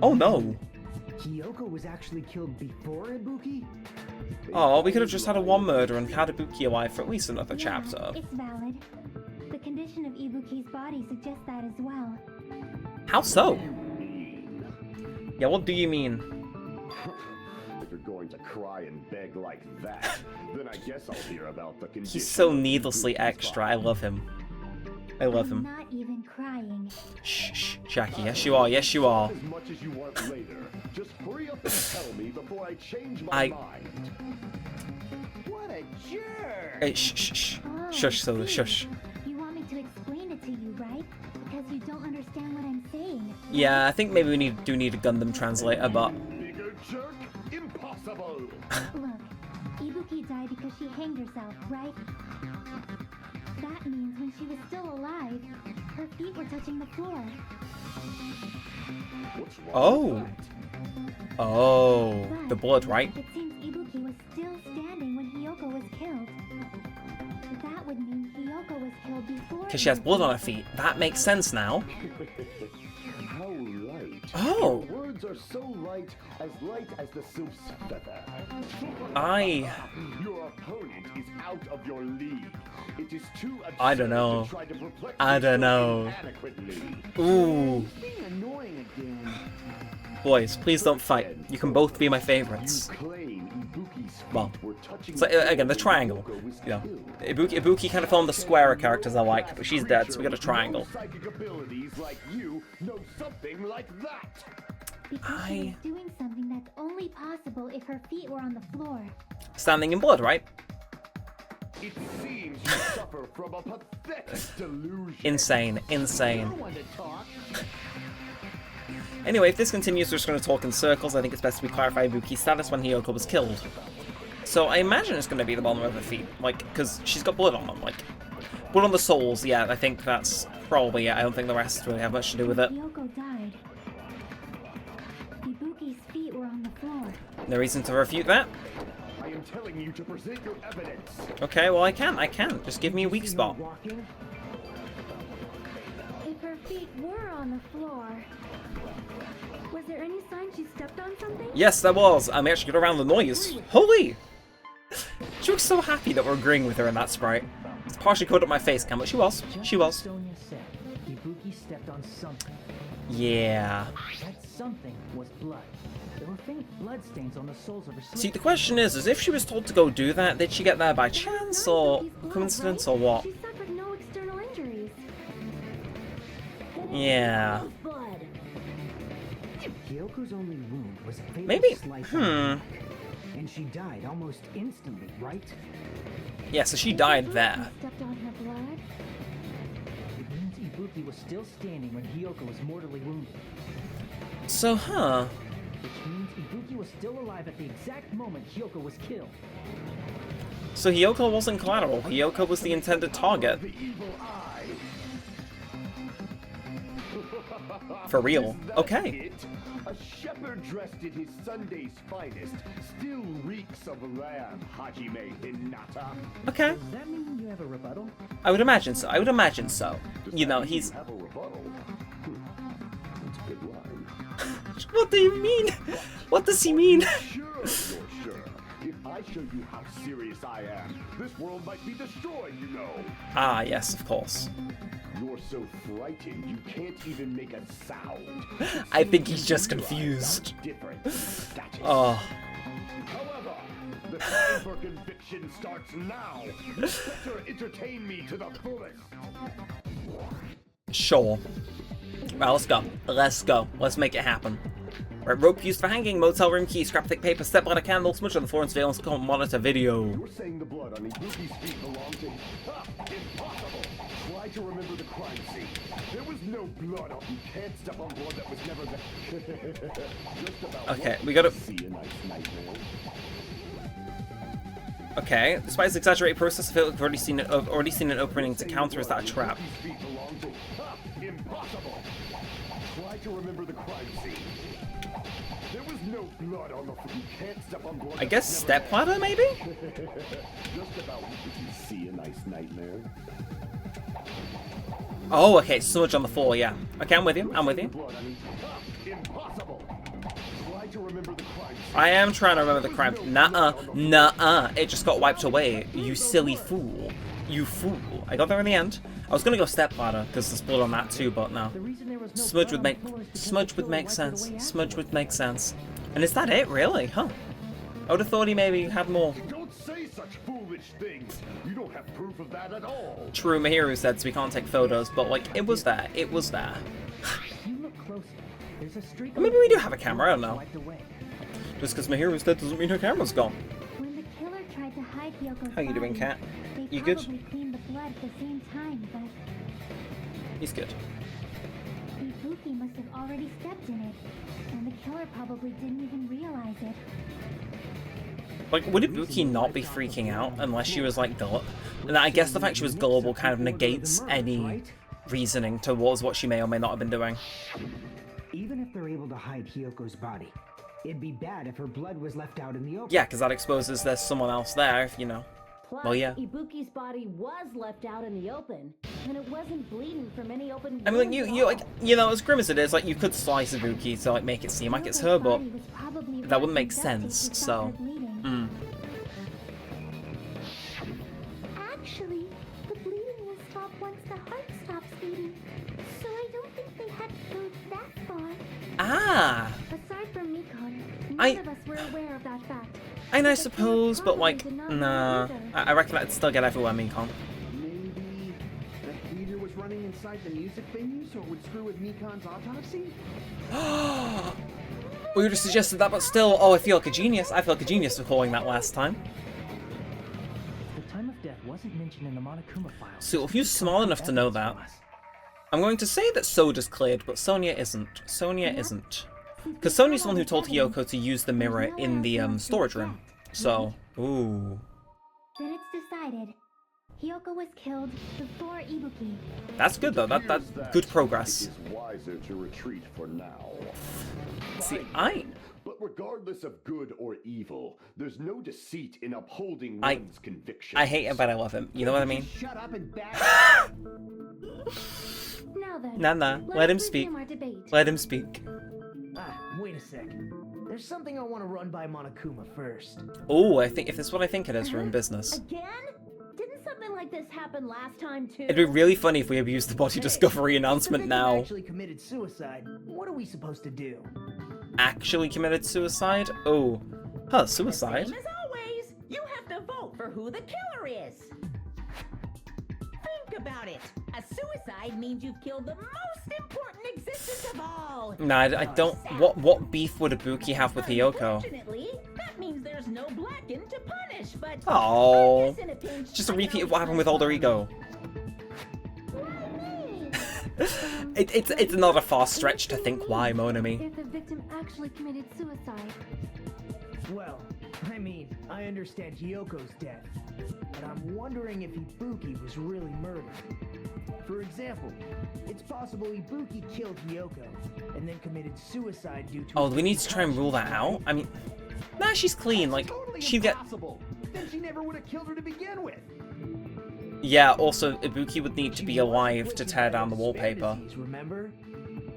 Oh no. Hyoko was actually killed before Ibuki? Oh, we could have just had a one murder and had Ibuki alive for at least another chapter. It's valid. The condition of Ibuki's body suggests that as well. How so? Yeah, what do you mean? If you're going to cry and beg like that, then I guess I'll hear about the condition. He's so of needlessly Ibuki's extra. body. I love him. I love I'm him. not even crying. Shh, shh, Jackie. Yes, you are. Yes, you are. As much as you want later. Just hurry up and tell me before I change my I- mind. What a jerk! Hey, shh, shh, shh. Oh, Shush, I Soda, see. shush. You want me to explain it to you, right? Because you don't understand understand what I'm saying. Yeah, I think maybe we do need a Gundam translator, but Bigger jerk? Impossible! Look, Ibuki died because she hanged herself, right? That means when she was still alive, her feet were touching the floor. What's wrong Oh. with that? oh, But the blood, right? it seems Ibuki was still standing when Hiyoko was killed. That would mean Hiyoko was killed before. Because she has blood on her feet. That makes sense now. How light. Oh. Your words are so light as the sylph's feather. Your opponent is out of your league. It is too absurd I don't know. to try to perplex I don't yourself know. inadequately. Ooh. Being annoying again. Boys, please don't fight. You can both be my You favorites. claim Ibuki's feet Well, were touching so again, the floor triangle. when Hiyoko was You know, killed. Ibuki kind of formed the square of characters I like, but she's dead, so we got a triangle. No psychic abilities like you know something like that. Because she was doing something that's only possible if her feet were on the floor. Standing in blood, right? It seems you suffer from a pathetic delusion. Insane, insane. I want to talk. Anyway, if this continues, we're just going to talk in circles. I think it's best we clarify Ibuki's status when Hiyoko was killed. So I imagine it's going to be the bottom of her feet, like, because she's got blood on them, like, blood on the soles. Yeah, I think that's probably it. I don't think the rest really have much to do with it. Hiyoko died. Ibuki's feet were on the floor. No reason to refute that. I am telling you to present your evidence. Okay, well I can. Just give me a weak spot. Walking. If her feet were on the floor, was there any sign she stepped on something? Yes, there was. I actually got around the noise. Holy! She looks so happy that we're agreeing with her in that sprite. It's partially covered up my face cam, but she was. Just She like was. Sonia said, Ibuki stepped on something. Yeah. That something was blood. There were faint blood stains on the soles of her slippers. See, the question is if she was told to go do that, did she get there by chance or coincidence or what? She suffered no external injuries. Yeah. Blood. Hyoko's only wound was a fatal Maybe. slice on her back, and she died almost instantly, right? Yeah, so she died there. Stepped on her blood. It means Ibuki was still standing when Hiyoko was mortally wounded. So, huh. Which means Ibuki was still alive at the exact moment Hiyoko was killed. So Hiyoko wasn't collateral. Hiyoko was the intended target. The evil eye. For real. Is that Okay. it? A shepherd dressed in his Sunday's finest still reeks of lamb, Hajime Hinata. Okay. Does that mean you have a rebuttal? I would imagine so. I would imagine so. Does You that know, mean he's... you have a rebuttal? That's a good line. What do you mean? What does he mean? Sure, you're sure. If I show you how serious I am, this world might be destroyed, you know. Ah, yes, of course. You're so frightened you can't even make a sound. I think he's You just realize confused. how different that is. Oh. However, the time for conviction starts now. Better entertain me to the fullest. Sure. Well, let's go. Let's go. Let's make it happen. Right, rope used for hanging, motel room key, scrap thick paper, stepladder candle, smudge on the floor, and surveillance monitor video. You're saying the blood on Ibuki's feet belonged to... Impossible! Try to remember the crime scene. There was no blood on... You can't step on blood that was never there. Just about Okay, what we gotta... see a nice nightmare. Okay, despite this exaggerated process, I feel like I've already seen an opening to counter. Is that a trap? Ibuki's feet belonged to... Impossible! Try to remember the crime scene. There was no blood on the... You can't step on blood... I guess stepladder, maybe? Just about what you see a nice nightmare. Oh, okay, smudge on the floor, yeah. Okay, I'm with you. I'm with you. Blood, I mean, impossible. Try to remember the crime scene. I am trying to remember the crime. Nuh-uh. Nuh-uh. It just got wiped away. You silly fool. You fool. I got there in the end. I was gonna go stepladder, because there's blood on that too, but no. The reason there was no Smudge blood would on make... the floor is because Smudge the would killer make wiped it sense. away Smudge afterwards. would make sense. And is that it, really? Huh. I would have thought he maybe had more. Don't say such foolish things. You don't have proof of that at all. True, Mahiru said, so we can't take photos, but, like, it was there. It was there. If you look closer, there's a streak Or maybe of we do blood have a camera, I don't know. wiped away. Just because Mahiru's dead doesn't mean her camera's gone. When the killer tried to hide Hyoko's How you doing, body, cat? They You good? probably cleaned the blood at the same time, but He's good. already stepped in it, and the killer probably didn't even realize it. Like, would Ibuki not be freaking out unless she was, like, gullible? And I guess the fact she was gullible kind of negates any reasoning towards what she may or may not have been doing. Even if they're able to hide Hiyoko's body, it'd be bad if her blood was left out in the open. Yeah, because that exposes there's someone else there, if you know. Plus, Well, yeah. Ibuki's body was left out in the open, and it wasn't bleeding from any open I mean, like, wounds you at like, all. you know, as grim as it is, like, you could slice Ibuki to, like, make it seem like it's her, but Hiyoko's body was probably that wouldn't wrapped make in duct sense, tape to so... stop her bleeding. Actually, the bleeding will stop once the heart stops beating, so I don't think they had to go that far. Ah! Aside from Mikon, I- none of us were aware of that fact. And I But the suppose, but, like, probably did not nah. know either. I reckon that'd still get everywhere, Mikon. Maybe the heater was running inside the music venue so it would screw with Mikon's autopsy? We would have suggested that, but still, oh, I feel like a genius. I feel like a genius for calling that last time. The time of death wasn't mentioned in the Monokuma files. So if you're small enough to know that, I'm going to say that Soda's cleared, but Sonia isn't. Sonia isn't. Because Sonia's the one who told Hiyoko to use the mirror in the storage room. So, ooh. Then it's decided. Hiyoko was killed before Ibuki. That's good though, that's good progress. It is wiser to retreat for now. See, But regardless of good or evil, there's no deceit in upholding I- one's convictions. I hate him, but I love him. You know what I mean? Shut up and back. Now then, Nah, let him us speak. resume our debate. Let him speak. Wait a sec. There's something I want to run by Monokuma first. Oh, I think if it's what I think it is, we're in business. Again? Didn't something like this happen last time too? It'd be really funny if we abused the body Hey, discovery if the announcement victim now. actually committed suicide, what are we supposed to do? Actually committed suicide? Oh. Huh, suicide? Same as always, you have to vote for who the killer is. Think about it. A suicide means you've killed the most important existence of all. Nah, I don't. What beef would Ibuki have with Hiyoko? Unfortunately, that means there's no Blacken to punish, but Oh, I guess in a pinch, just a I repeat know of what happened with Alter Ego. It's not a far stretch to think why, Monami. If the victim actually committed suicide. Well, I mean, I understand Hiyoko's death, but I'm wondering if Ibuki was really murdered. For example, it's possible Ibuki killed Hiyoko and then committed suicide due to. Oh, do we need to try and rule that out? I mean, nah, she's clean. Like, Totally she'd get. impossible. Then she never would have killed her to begin with. Yeah. Also, Ibuki would need to be She was alive to inflicting tear down the Medusa's wallpaper. fantasies, remember?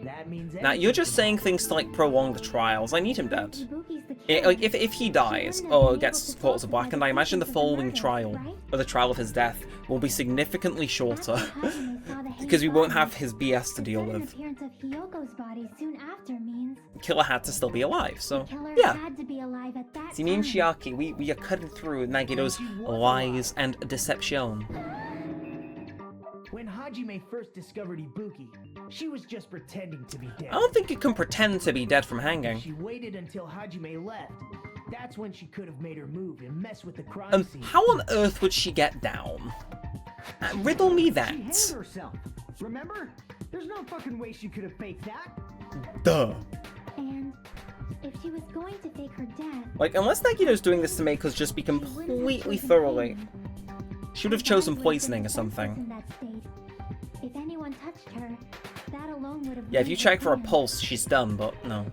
That means Now you're just saying things to like prolong the trials. I need him dead. Ibuki's the killer. Like if he dies or gets caught as blackened, I imagine the following trial, or the trial of his death, will be significantly shorter because we won't have his BS to deal with. The appearance of Hiyoko's body soon after means Killer had to still be alive, so killer yeah. had to be alive at that See, me and time. Shiaki, we are cutting through Nagido's lies and deception. When Hajime first discovered Ibuki, she was just pretending to be dead. I don't think you can pretend to be dead from hanging. She waited until Hajime left. That's when she could have made her move and mess with the crime scene. How on earth would she get down? Riddle me She that. hanged herself. Remember? There's no fucking way she could have faked that. Duh. And if she was going to fake her death, Like, unless Nagido's doing this to make us just be she wouldn't have completely chosen thoroughly. him. She would have Her chosen body would have poisoning been or something. in that state. If anyone touched her, that alone would have. Yeah, if you ruined check for a her plan. pulse, she's done, but no.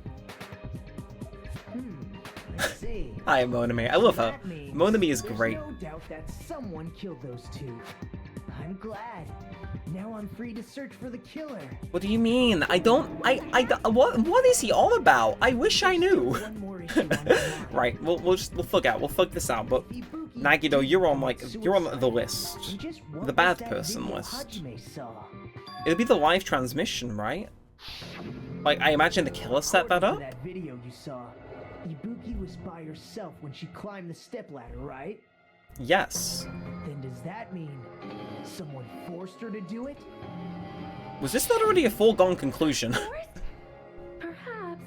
I see. Hi, Monami. I love her. That means Monami is there's great. no doubt that someone killed those two. I'm glad. Now I'm free to search for the killer. What do you mean? What is he on about? I wish I knew. One more issue on my mind. Right, we'll figure this out, but Ibuki Nagido, you're on committed you're on suicide. the list. And just what The bad was that person video list. Hajime saw? It'll be the live transmission, right? Like, I imagine the killer set that According up? to that video you saw, Ibuki was by herself when she climbed the stepladder, right? Yes. Then does that mean someone forced her to do it? Was this not already a foregone conclusion? Forced? Perhaps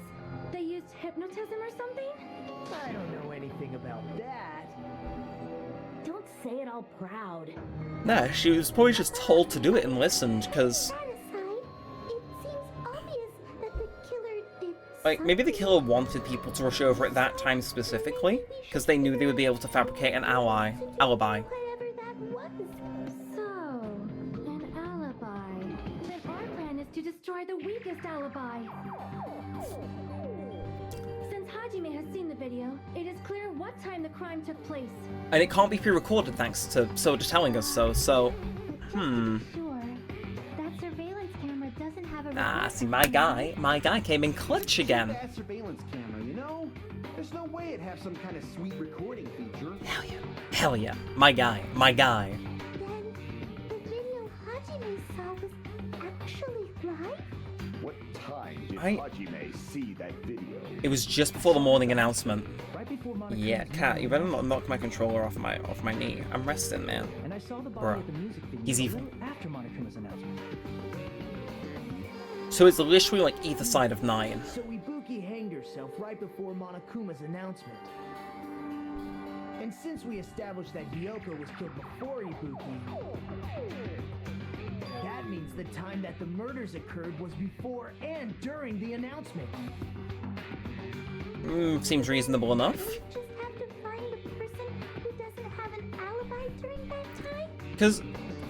they used hypnotism or something? I don't know anything about that. Don't say it all proud. Nah, she was probably just told to do it and listened, because... That aside, it seems obvious that the Like, maybe the killer wanted people to rush over at that time specifically, because they knew they would be able to fabricate an alibi. Whatever that was. So, an alibi. Then our plan is to destroy the weakest alibi. Since Hajime has seen the video, it is clear what time the crime took place. And it can't be pre-recorded thanks to Soda telling us so, Sure. That surveillance camera doesn't have a Ah, see, my guy came in clutch again. That surveillance camera, you know? There's no way it'd have some kind of sweet recording feature. Hell yeah, my guy. Then, the video Hajime saw was actually live? What time did I- Hajime see that video? It was just before the morning announcement. Right before Monaco's Yeah, Cat, you better not knock my controller off my knee. I'm resting, man. And I saw the body Bruh. at the music video He's evil. right after Monaco's announcement. So it's literally like either side of 9. So Ibuki hanged herself right before Monokuma's announcement. And since we established that Hyoko was killed before Ibuki, that means the time that the murders occurred was before and during the announcement. Seems reasonable enough. We just have to find the person who doesn't have an alibi during that time? Because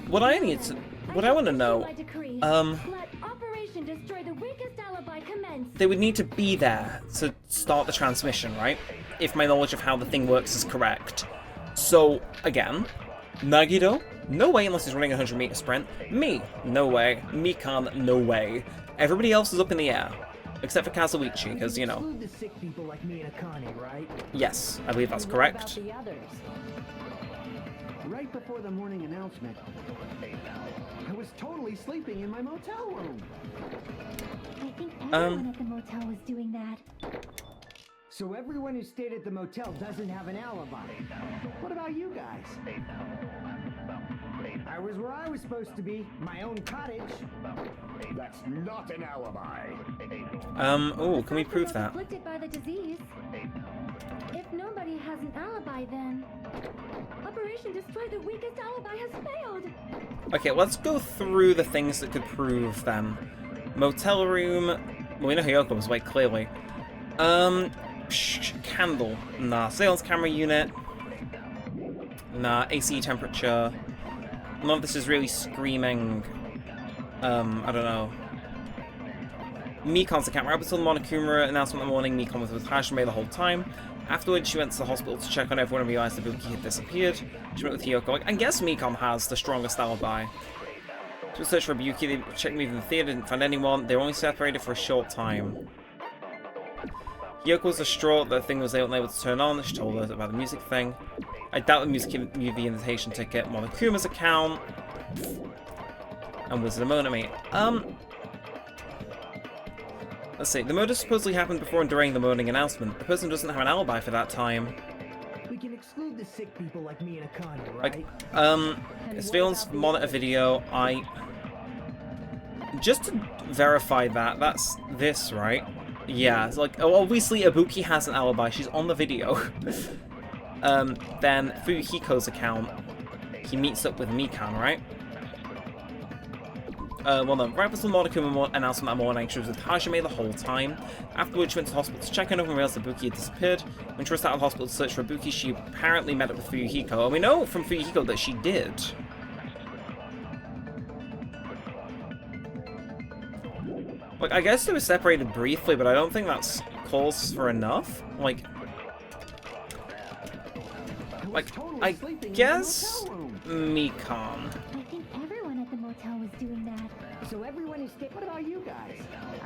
what I want to know, Let Operation Destroy the Weakest Alibi commence. they would need to be there to start the transmission, right? If my knowledge of how the thing works is correct. So, again, Nagido? No way unless he's running a 100-meter sprint. Me? No way. Mikan? No way. Everybody else is up in the air. Except for Kazuichi, because, you know. Exclude the sick people like me and Akane, right? Yes, I believe that's correct. The others. Right before the morning announcement, I was totally sleeping in my motel room. I think everyone at the motel was doing that. So everyone who stayed at the motel doesn't have an alibi. What about you guys? I was where I was supposed to be, my own cottage. That's not an alibi. Oh, can we prove Was that? afflicted by the disease. If nobody has an alibi, then Operation Destroy the Weakest Alibi has failed. Okay, let's go through the things that could prove them. Motel room. Well, we know Hyoko was white, clearly. Candle. Nah. Surveillance camera unit. Nah. AC temperature. None of this is really screaming. I don't know. Mikan's account. Right until the Monokuma announcement in the morning, Mikan was with Hajime the whole time. Afterwards, she went to the hospital to check on everyone and realized that Ibuki had disappeared. She went with Hyoko. I guess Mikan has the strongest alibi. To search for Ibuki, they checked me in the theater, didn't find anyone. They were only separated for a short time. Hyoko was distraught that the thing was unable to turn on. She told us about the music thing. I doubt the music movie invitation ticket. Monokuma's account. And Wizard of Monami. Let's see. The murder supposedly happened before and during the morning announcement. The person doesn't have an alibi for that time. We can exclude the sick people like me and Akane, Like, right? surveillance monitor video, just to verify that, that's this, right? Yeah, it's like, oh, obviously Ibuki has an alibi, she's on the video. Then Fuyuhiko's account, he meets up with Mikan, right? Well, no, right before the Monokuma announcement that morning, she was with Hajime the whole time. Afterwards, she went to the hospital to check on her and realized that Ibuki had disappeared. When she rushed out of the hospital to search for Ibuki, she apparently met up with Fuyuhiko, and we know from Fuyuhiko that she did. Like, I guess they were separated briefly, but I don't think that's calls for enough. Like, I guess Mikan. I think everyone at the motel was doing that. So everyone who stayed. What about you guys?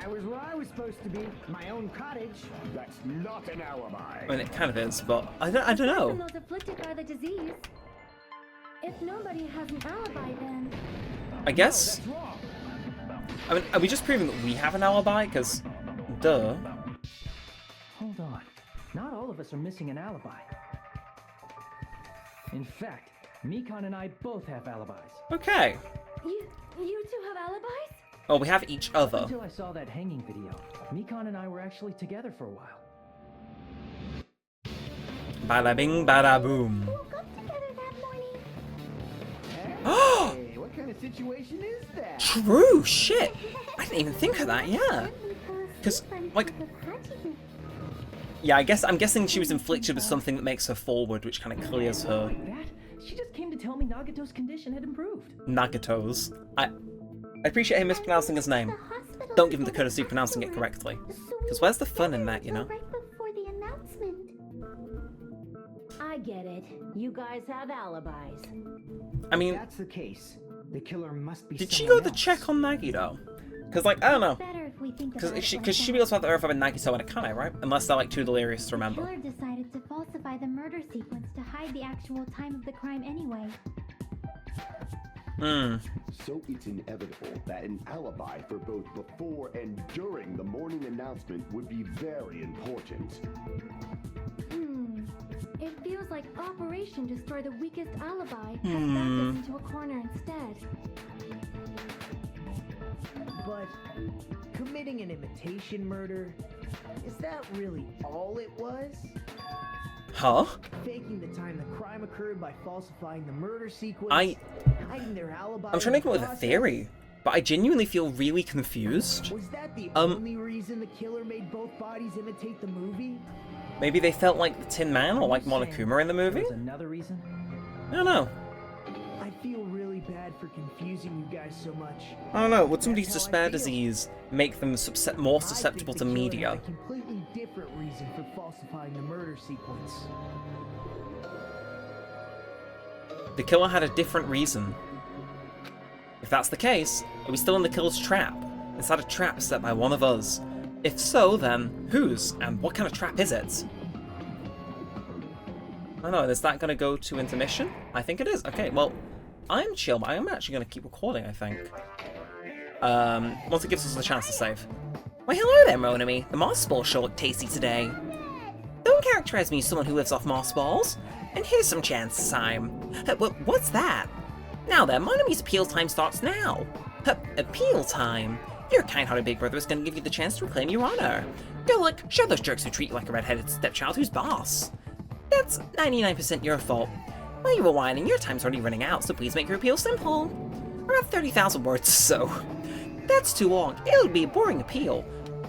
I was where I was supposed to be, my own cottage. That's not an alibi. I mean, it kind of is, but I don't From know. those afflicted by the disease. If nobody has an alibi, then I guess. I mean, are we just proving that we have an alibi? Because, duh. Hold on. Not all of us are missing an alibi. In fact, Mikan and I both have alibis. Okay. you two have alibis? Well, we have each other. Until I saw that hanging video, Mikan and I were actually together for a while. Bada bing, bada boom. Woke up together that morning. Hey, what kind of situation is that? True, shit. I didn't even think of that, yeah. Because Because, like... Yeah, I'm guessing she was inflicted with something that makes her forward, which kind of clears her. Like that? She just came to tell me Nagato's condition had improved. Nagato's. I appreciate him mispronouncing his name. Don't give him the courtesy of pronouncing it correctly. Because where's the fun in that, you know? Right before the announcement. I get it. You guys have alibis. I mean, If that's the case, the killer must be did she someone go to else. check on Nagito? Because, like, I don't know. Better if we think about Because it she feels about the Earth of Nagito and Akane, right? Unless they're, like, too delirious to The remember. killer decided to falsify the murder sequence to hide the actual time of the crime anyway. So it's inevitable that an alibi for both before and during the morning announcement would be very important. It feels like Operation Destroy the Weakest Alibi has backed us into a corner instead. But committing an imitation murder, is that really all it was? Huh? Faking the time the crime occurred by falsifying the murder sequence, hiding their alibi. I'm trying to in come the up with a process? theory, but I genuinely feel really confused. Was that the only reason the killer made both bodies imitate the movie? Maybe they felt like the Tin Man or like Monokuma in the movie? There's another reason? I don't know. I feel really bad for confusing you guys so much. I don't know. Would somebody's That's how despair I feel. disease make them more I think susceptible the to killer media? had a completely different reason for falsifying the murder sequence. The killer had a different reason. If that's the case, are we still in the killer's trap? Is that a trap set by one of us? If so, then whose? And what kind of trap is it? I don't know, is that going to go to intermission? I think it is. Okay, well, I'm chill, but I'm actually going to keep recording, I think. Once it gives us a chance to save. Why, hello there, Monami. The moss balls sure look tasty today. Don't characterize me as someone who lives off moss balls. And here's some chance time. What's that? Now then, Monami's appeal time starts now. Appeal time? Your kind-hearted big brother is going to give you the chance to reclaim your honor. Go look, show those jerks who treat you like a red-headed stepchild who's boss. That's 99% your fault. While you were whining, your time's already running out, so please make your appeal simple. Around 30,000 words or so. That's too long. It'll be a boring appeal.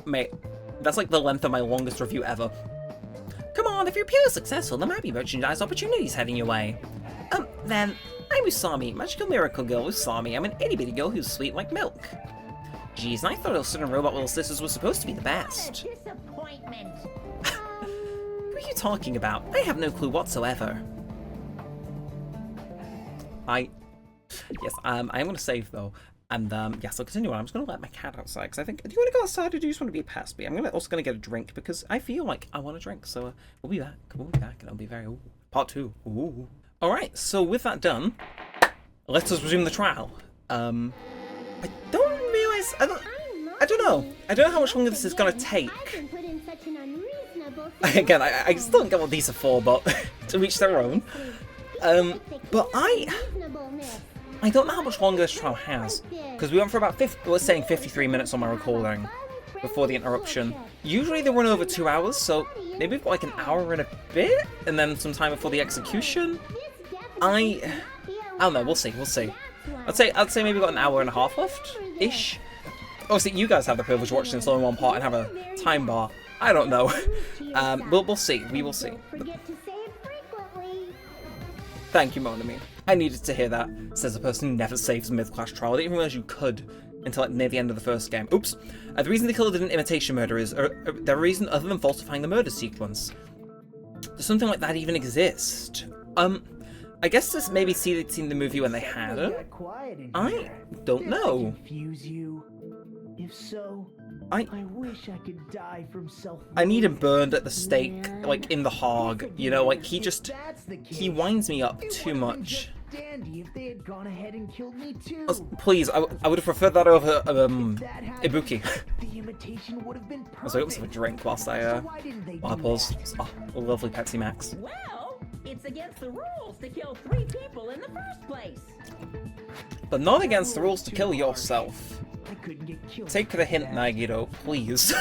Mate, that's like the length of my longest review ever. Come on, if your appeal is successful, there might be merchandise opportunities heading your way. Then, I'm Usami, magical miracle girl Usami. I'm an itty-bitty girl who's sweet like milk. Geez, and I thought those certain robot little sisters were supposed to be the best. Disappointment. What are you talking about? I have no clue whatsoever. Yes, I am going to save though. And yes, I'll continue on. I'm just going to let my cat outside because I think, do you want to go outside or do you just want to be a pest? I'm also going to get a drink because I feel like I want a drink. So we'll be back. We'll be back and it'll be very, part 2. Ooh. All right, so with that done, let us resume the trial. I don't realize, I don't know. I don't know how much longer this is going to take. Again, I still don't get what these are for, but to each their own. But I don't know how much longer this trial has, because we went for about 53 minutes on my recording before the interruption. Usually they run over 2 hours, so maybe we've got like an hour and a bit, and then some time before the execution. I don't know. We'll see. I'd say maybe we've got an hour and a half left, ish. Obviously, you guys have the privilege of watching this all in one part and have a time bar. I don't know. We'll see. We will see. Thank you, Monami. I needed to hear that, says a person who never saves a mid-class trial. I didn't even realize you could until like near the end of the first game. Oops. The reason the killer did an imitation murder is the reason other than falsifying the murder sequence. Does something like that even exist? I guess this maybe they'd seen the movie when they had it. I don't know. Confuse you? If so, I wish I could die from self. I need him burned at the stake, like in the hog. You know, like he winds me up too much. Dandy if they had gone ahead and killed me too. Please, I would have preferred that over Ibuki. The imitation would have been perfect. So I got some drink whilst I pause. Oh, a lovely Pepsi Max. Well, it's against the rules to kill 3 people in the first place. But not against the rules to kill yourself. I couldn't get killed. Take the hint, Nagito, please.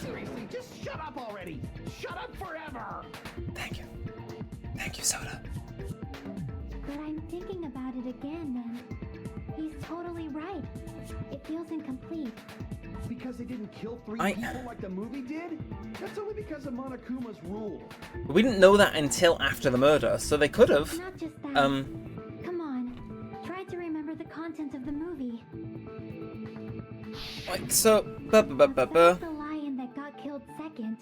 Seriously, just shut up already! Shut up forever! Thank you. Thank you, Soda. But I'm thinking about it again, and he's totally right. It feels incomplete. Because they didn't kill 3 people like the movie did? That's only because of Monokuma's rule. We didn't know that until after the murder, so they could have. Not just that. Come on. Try to remember the content of the movie. Like, so... That's the lion that got killed second.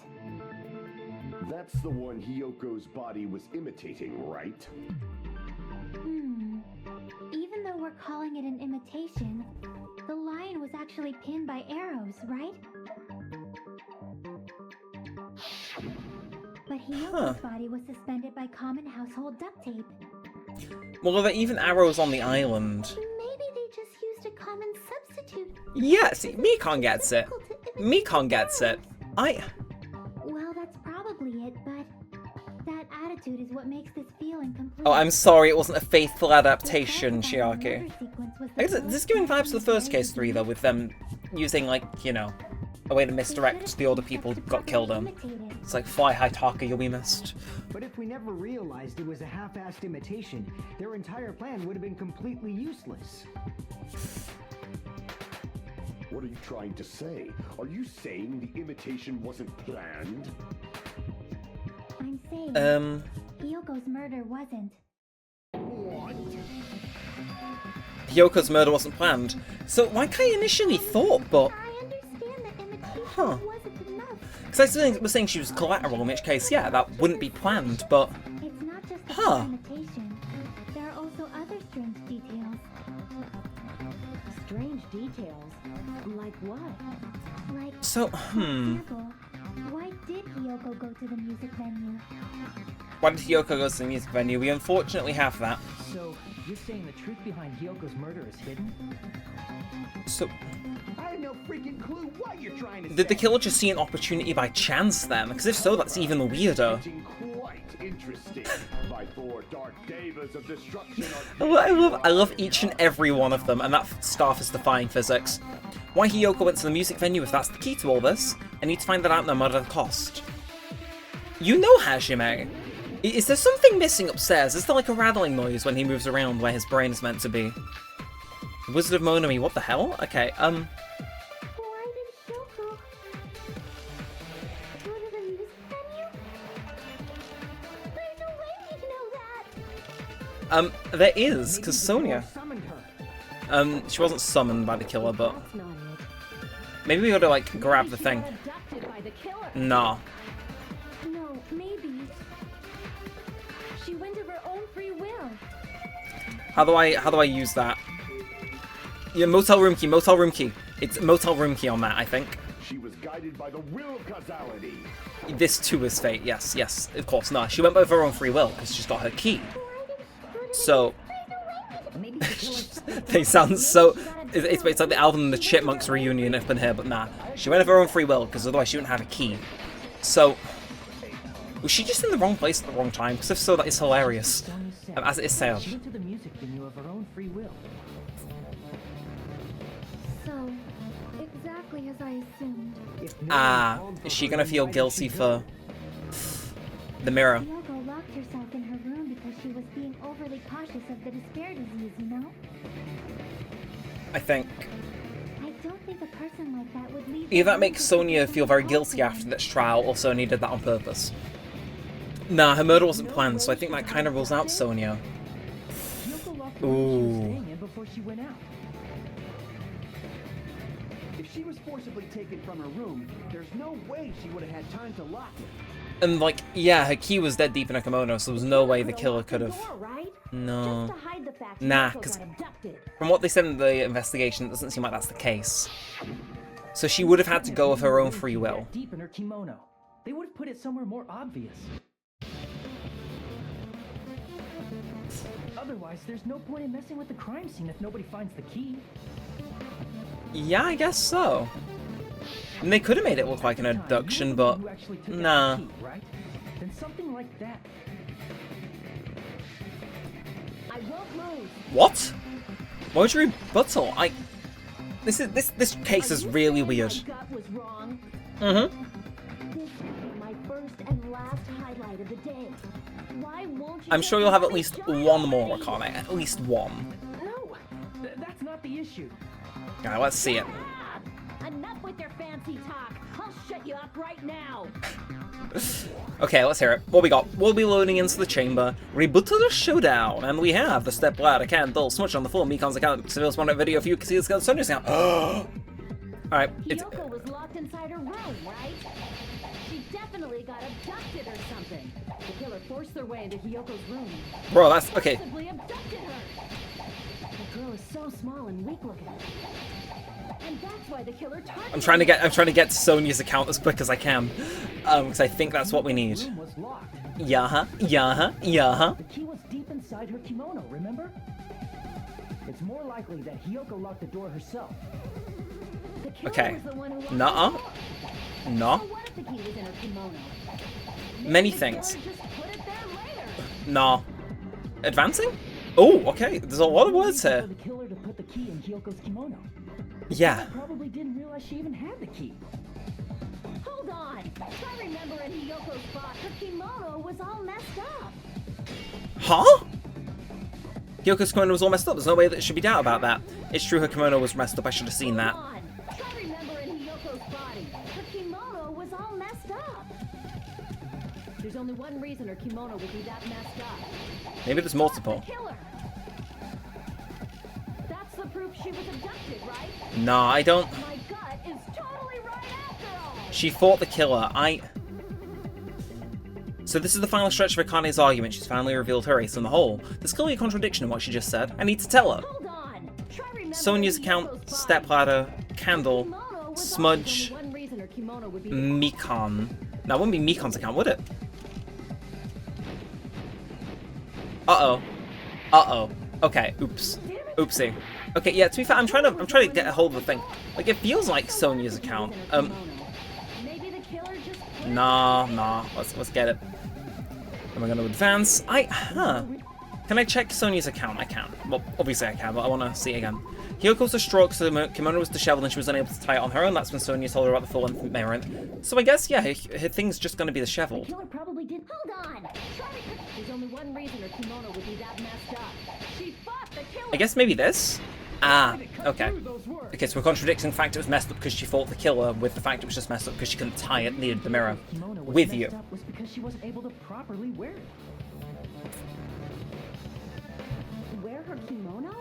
That's the one Hyoko's body was imitating, right? Even though we're calling it an imitation, the lion was actually pinned by arrows, right? But Hyoko's body was suspended by common household duct tape. Well, are there even arrows on the island? Maybe they just used a common substitute. Yeah, see, Mikon gets it. Mikon gets it. Well, that's probably it, but that attitude is what makes this feel incomplete. Oh, I'm sorry, it wasn't a faithful adaptation, Shiaki. I guess this is giving vibes to the first case 3, though, with them using, like, you know, a way to misdirect the older people got killed in. It's like, fly high Taka, you'll be missed. But if we never realized it was a half-assed imitation, their entire plan would have been completely useless. What are you trying to say? Are you saying the imitation wasn't planned? I'm saying Hyoko's murder wasn't. What? Hyoko's murder wasn't planned. So, like I initially thought, but... I understand that imitation wasn't enough. Because I still was saying she was collateral, in which case, yeah, that wouldn't be planned, but... It's not just the imitation. There are also other strange details. Strange details? Like what? Like, So, for example, why did Hyoko go to the music venue? Why did Hyoko go to the music venue? We unfortunately have that. So, you're saying the truth behind Hyoko's murder is hidden? So, I have no freaking clue what you're trying to say. did the killer just see an opportunity by chance then? Because if so, that's even weirder. Quite interesting. By 4 dark devas of destruction I love each and every one of them, and that scarf is defying physics. Why Hyoko went to the music venue if that's the key to all this? I need to find that out no matter the cost. You know Hajime. Is there something missing upstairs? Is there like a rattling noise when he moves around where his brain is meant to be? Wizard of Monami, what the hell? Okay, Why did Hyoko go to the music venue? There's no way he'd know that. There is, because Sonia... Summoned her. She wasn't summoned by the killer, but... That's not it. Maybe we ought to, like, grab the thing. Abducted by the killer. Nah. No, maybe. She went of her own free will. How do I use that? Yeah, motel room key. It's motel room key on that, I think. She was guided by the will of causality. This too is fate, yes, of course. No, she went by her own free will, because she's got her key. So... they sound so... It's like the album and the Chipmunks reunion up in here, but nah. She went of her own free will, because otherwise she wouldn't have a key. So... was she just in the wrong place at the wrong time? Because if so, that is hilarious. As it is sad. She went to the music venue of her own free will. So, exactly as I assumed. Is she gonna feel guilty for... the mirror? Hyoko locked herself in her room because she was being overly cautious of the despair disease, you know? I think. I don't think a person like that would leave... Either that makes Sonia feel very guilty after this trial, or Sonia did that on purpose. Nah, her murder wasn't planned, so I think that kind of rules out Sonia. Hyoko locked the room she was Ooh. staying in before she went out. If she was forcibly taken from her room, there's no way she would have had time to lock it. And like, yeah, her key was dead deep in her kimono, so there was no way the killer could have... Right? No. Just to hide the fact Nah, Hyoko because got abducted. from what they said in the investigation, it doesn't seem like that's the case. So she would have had to go of her own free will. Deep in her kimono. They would have put it somewhere more obvious. Otherwise, there's no point in messing with the crime scene if nobody finds the key. Yeah, I guess so. And they could have made it look like an abduction, but... You actually took out nah. the key, right? Then something like that. I won't move. What? Why would you rebuttal? This case is really weird. My gut was wrong. Mm-hmm. This will be my first and last highlight of the day. Why won't you I'm sure you'll have at least one more, Akane. At least one. No! That's not the issue. Alright, let's see it. Enough with your fancy talk. I'll shut you up right now. Okay, let's hear it. What we got? We'll be loading into the chamber. Reboot to the showdown. And we have the step ladder, candle, smudge on the floor, Mikon's account, Seville's one video, if you can see this Sonya's account. Alright, it's... Kyoko was locked inside her room, right? She definitely got abducted or something. The killer forced their way into Hyoko's room. Bro, that's... okay. Possibly abducted her. The girl is so small and weak looking. And that's why the killer targeted I'm trying to get to Sonya's account as quick as I can. Because I think that's what we need. The room was locked. Yeah. The key was deep inside her kimono, remember? It's more likely that Hyoko locked the door herself. The killer Okay. was the one who locked Nuh-uh. the door. No. So what if the key was in her kimono? Many The things. killer just put it there later. No. Advancing? Oh, okay. There's a lot of words For here. the killer to put the key in Hyoko's kimono. Yeah. Probably didn't realize she even had the key. Hold on. Try remembering Hyoko's spot. Her kimono was all messed up. Huh? Hyoko's kimono was all messed up. There's no way that it should be doubt about that. It's true her kimono was messed up. I should have seen that. Hold on. Try remembering Hyoko's body. Her kimono was all messed up. There's only one reason her kimono would be that messed up. Maybe there's multiple. The killer. That's the proof she was abducted, right? No, I don't. My gut is totally right after all. She fought the killer. So this is the final stretch of Akane's argument. She's finally revealed her ace in the hole. There's clearly a contradiction in what she just said. I need to tell her. Hold on. Try remembering Sonya's account, Hyoko's body. stepladder, Her candle, kimono was smudge, also the one reason her kimono would be Mikon. Now, it wouldn't be Mikon's account, would it? Uh-oh. Okay, oops. Oopsie. Okay, yeah, to be fair, I'm trying to get a hold of the thing. Like, it feels like Sonya's account. Maybe the killer just put Nah. Let's get it. Am I gonna advance? Can I check Sonya's account? I can. Well, obviously I can, but I wanna see it again. Hyoko's distraught because the kimono was disheveled and she was unable to tie it on her own. That's when Sonya told her about the full-length mirror. So I guess, yeah, her thing's just gonna be disheveled. killer probably did. Hold on. There's only one reason her kimono would be that messed up. She fought the killer. I guess maybe this? Okay. Okay, so we're contradicting the fact it was messed up because she fought the killer with the fact it was just messed up because she couldn't tie it near the mirror Kimono was with messed you. up was because she wasn't able to properly wear it. Wear her kimono?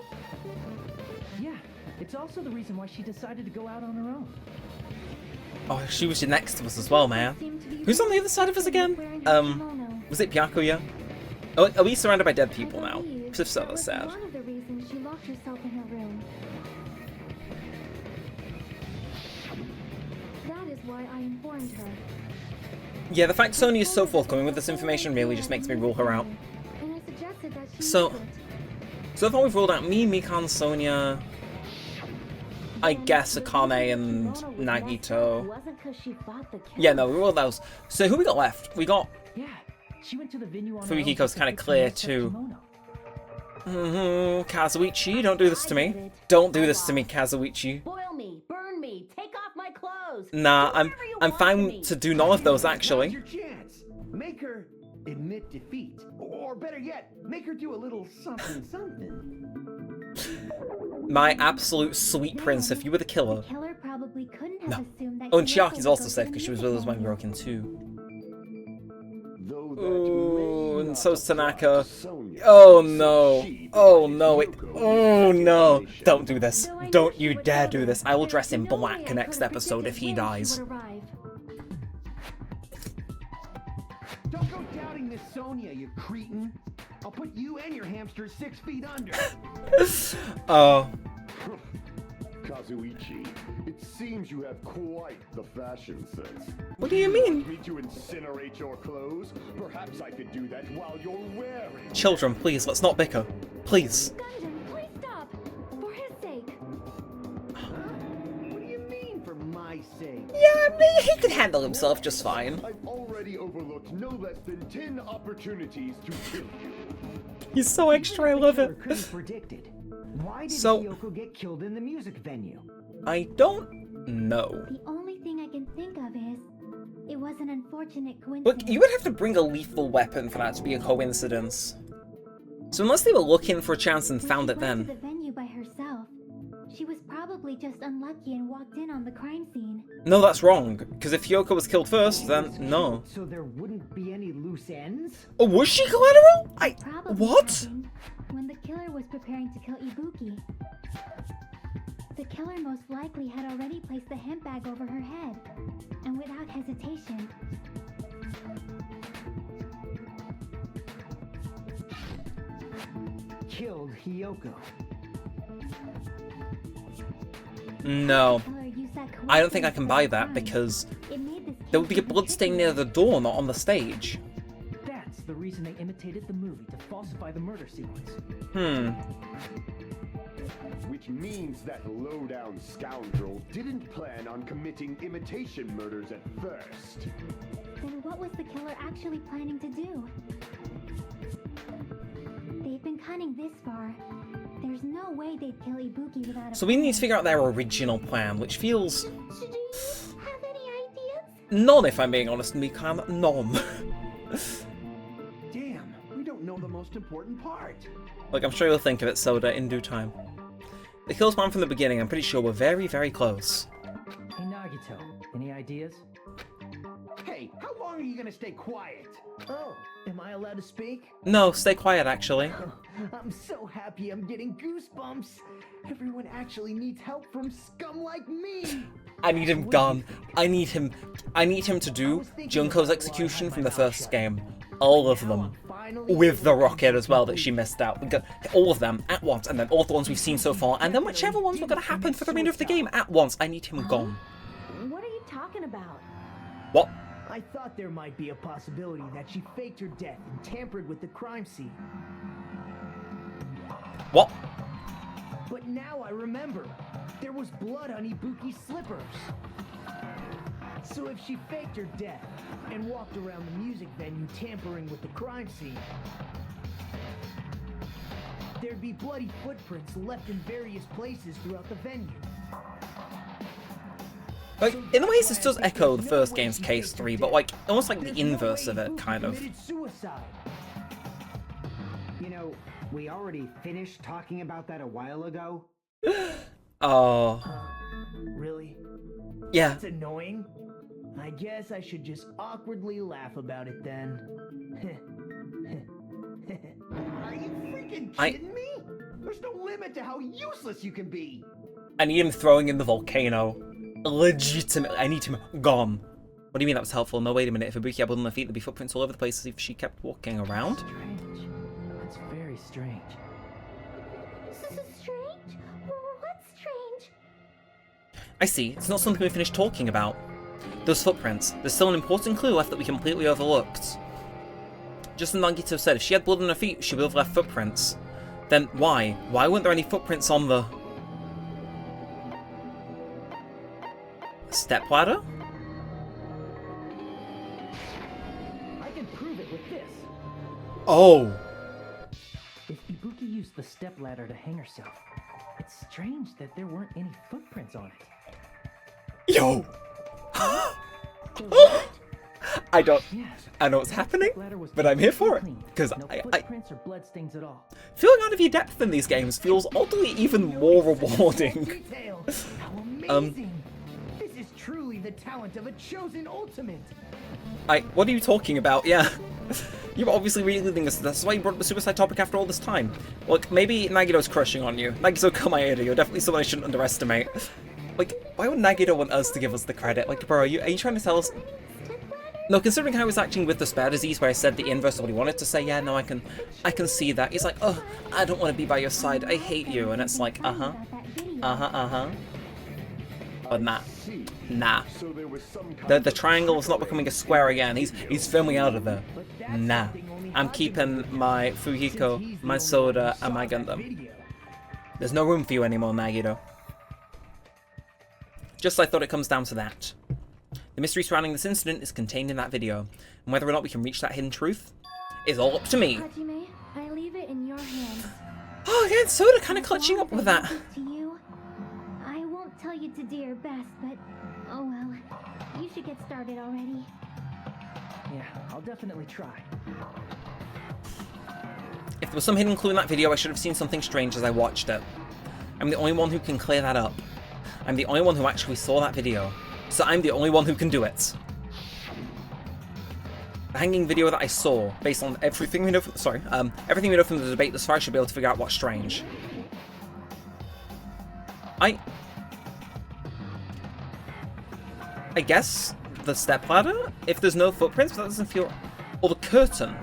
Yeah, it's also the reason why she decided to go out on her own. Oh, she was next to us as well, man. Who's on the other side of us again? Was it Byakuya? Oh, are we surrounded by dead people now? Because if so, that's sad. One of the reasons she locked herself in her room. That is why I informed her. Yeah, the fact Sonya is so forthcoming with this information really just makes me rule her out. And I suggested that she So use it. So far we've ruled out me, Mikan, Sonya, I guess Akane and Nagito. Wasn't 'cause she fought the killer. Yeah, no, we ruled those. So who we got left? We got Yeah, she went to the venue on her own Fumihiko's just to kind of fix the clear messed up too. kimono. Kazuichi, don't do this to me. Don't do this to me, Kazuichi. Boil me, burn me, take off my clothes. Nah, Do I'm whatever you I'm want fine with me. to do none of those Now's actually. your chance. Make her admit defeat. Or better yet, make her do a little something. My absolute sweet prince, if you were the killer. Killer probably couldn't have No. assumed that Oh, and Hiyoko Chiaki's would also go safe to because the she was music with us when we venue. broke in too. Though that Ooh, may and not so's apply Tanaka. to Sonya, Oh since no. she Oh provided no. Hyoko Oh with no. information. Don't do this. Though I knew Don't she you would dare go do there, this. I will there dress was in no way black I could next have episode if he predicted when she dies. would arrive. Don't go doubting Miss Sonya, you cretin. I'll put you and your hamster 6 feet under. Oh. Kazuichi, it seems you have quite the fashion sense. What do you mean? Want me to incinerate your clothes? Perhaps I could do that while you're wearing. Children, please, let's not bicker. Please. Gundam, please stop! For his sake. What do you mean, for my sake? Yeah, I mean, he could handle himself just fine. I've already overlooked no less than 10 opportunities to kill you. He's so extra, I love Killer it. couldn't have predicted. Why did So- Hiyoko get killed in the music venue? I don't know. The only thing I can think of is it was an unfortunate coincidence. Look, you would have to bring a lethal weapon for that to be a coincidence. So unless they were looking for a chance and When found she it went then. to the venue by herself. She was probably just unlucky and walked in on the crime scene. No, that's wrong. Because if Hiyoko was killed first, then no. So there wouldn't be any loose ends? Oh, was she collateral? Probably What? happened when the killer was preparing to kill Ibuki. The killer most likely had already placed the hemp bag over her head, and without hesitation. Killed Hiyoko. No. Killer used that I don't think I coincidence can for buy the that crime. because It made this there would be a case blood stain near the door, not on the stage. That's the reason they imitated the movie to falsify the murder sequence. Which means that low-down scoundrel didn't plan on committing imitation murders at first. Then what was the killer actually planning to do? They've been cunning this far. There's no way they'd kill Ibuki without a So we need to plan. figure out their original plan, which feels Do you have any ideas? none, if I'm being honest, Mikan. None. Damn, we don't know the most important part. Like, I'm sure you'll think of it, Soda, in due time. The kills plan from the beginning, I'm pretty sure we're very, very close. Hey Nagito, any ideas? Hey, how long are you gonna stay quiet? Oh, am I allowed to speak? No, stay quiet, actually. I'm so happy I'm getting goosebumps. Everyone actually needs help from scum like me. I need him gone. I need him to do Junko's execution from the first game. All of them. With the rocket as well that she missed out. We got all of them at once, and then all the ones we've seen so far, and then whichever ones were going to happen for the remainder of the game at once. I need him gone. What are you talking about? What? I thought there might be a possibility that she faked her death and tampered with the crime scene. What? But now I remember. There was blood on Ibuki's slippers. So if she faked her death and walked around the music venue tampering with the crime scene, there'd be bloody footprints left in various places throughout the venue. Like, in ways, this does echo the first game's Case 3, but like, almost like the inverse of it, kind of. Suicide. You know, we already finished talking about that a while ago. Oh. Really? Yeah. That's annoying. I guess I should just awkwardly laugh about it then. Are you freaking kidding me? There's no limit to how useless you can be. I need him throwing in the volcano. Legitimately, I need him gone. What do you mean that was helpful? No, wait a minute. If Ibuki had blood on her feet, there'd be footprints all over the place if she kept walking around. Strange. That's very strange. Strange? What's strange? I see. It's not something we finished talking about. Those footprints. There's still an important clue left that we completely overlooked. Just as Nagito said, if she had blood on her feet, she would have left footprints. Then why? Why weren't there any footprints on the stepladder? I can prove it with this. Oh. If Ibuki used the stepladder to hang herself, it's strange that there weren't any footprints on it. Yo. I don't. Yes. I know what's happening, Stepladder was but I'm here for it clean. because No I footprints or bloodstains at all. feeling out of your depth in these games feels oddly even more rewarding. Detail. How amazing. This is truly the talent of a chosen ultimate. What are you talking about? Yeah. You're obviously reliving this. That's why you brought up the suicide topic after all this time. Look, maybe Nagito's crushing on you. Nagito Kamaeda, you're definitely someone I shouldn't underestimate. Like, why would Nagito want us to give us the credit? Like, bro, are you trying to tell us? No, considering how he was acting with the spare disease, where I said the inverse of what he wanted to say, yeah, no, I can see that. He's like, oh, I don't want to be by your side. I hate you. And it's like, But nah. So there was some kind The triangle is not becoming a square again. He's firmly out of there. Nah. I'm keeping my Fujiko, my Soda, and my Gundam. There's no room for you anymore, Nagito. Just I thought it comes down to that. The mystery surrounding this incident is contained in that video, and whether or not we can reach that hidden truth is all up to me. Hajime, I leave it in your hands. Oh, again, Soda kind of clutching up with that. To you, I won't tell you to do your best, but oh well. You should get started already. Yeah, I'll definitely try. If there was some hidden clue in that video, I should have seen something strange as I watched it. I'm the only one who can clear that up. I'm the only one who actually saw that video. So I'm the only one who can do it. The hanging video that I saw, based on everything we know from, everything we know from the debate thus far, I should be able to figure out what's strange. I guess the stepladder, if there's no footprints, but that doesn't feel... Or the curtain.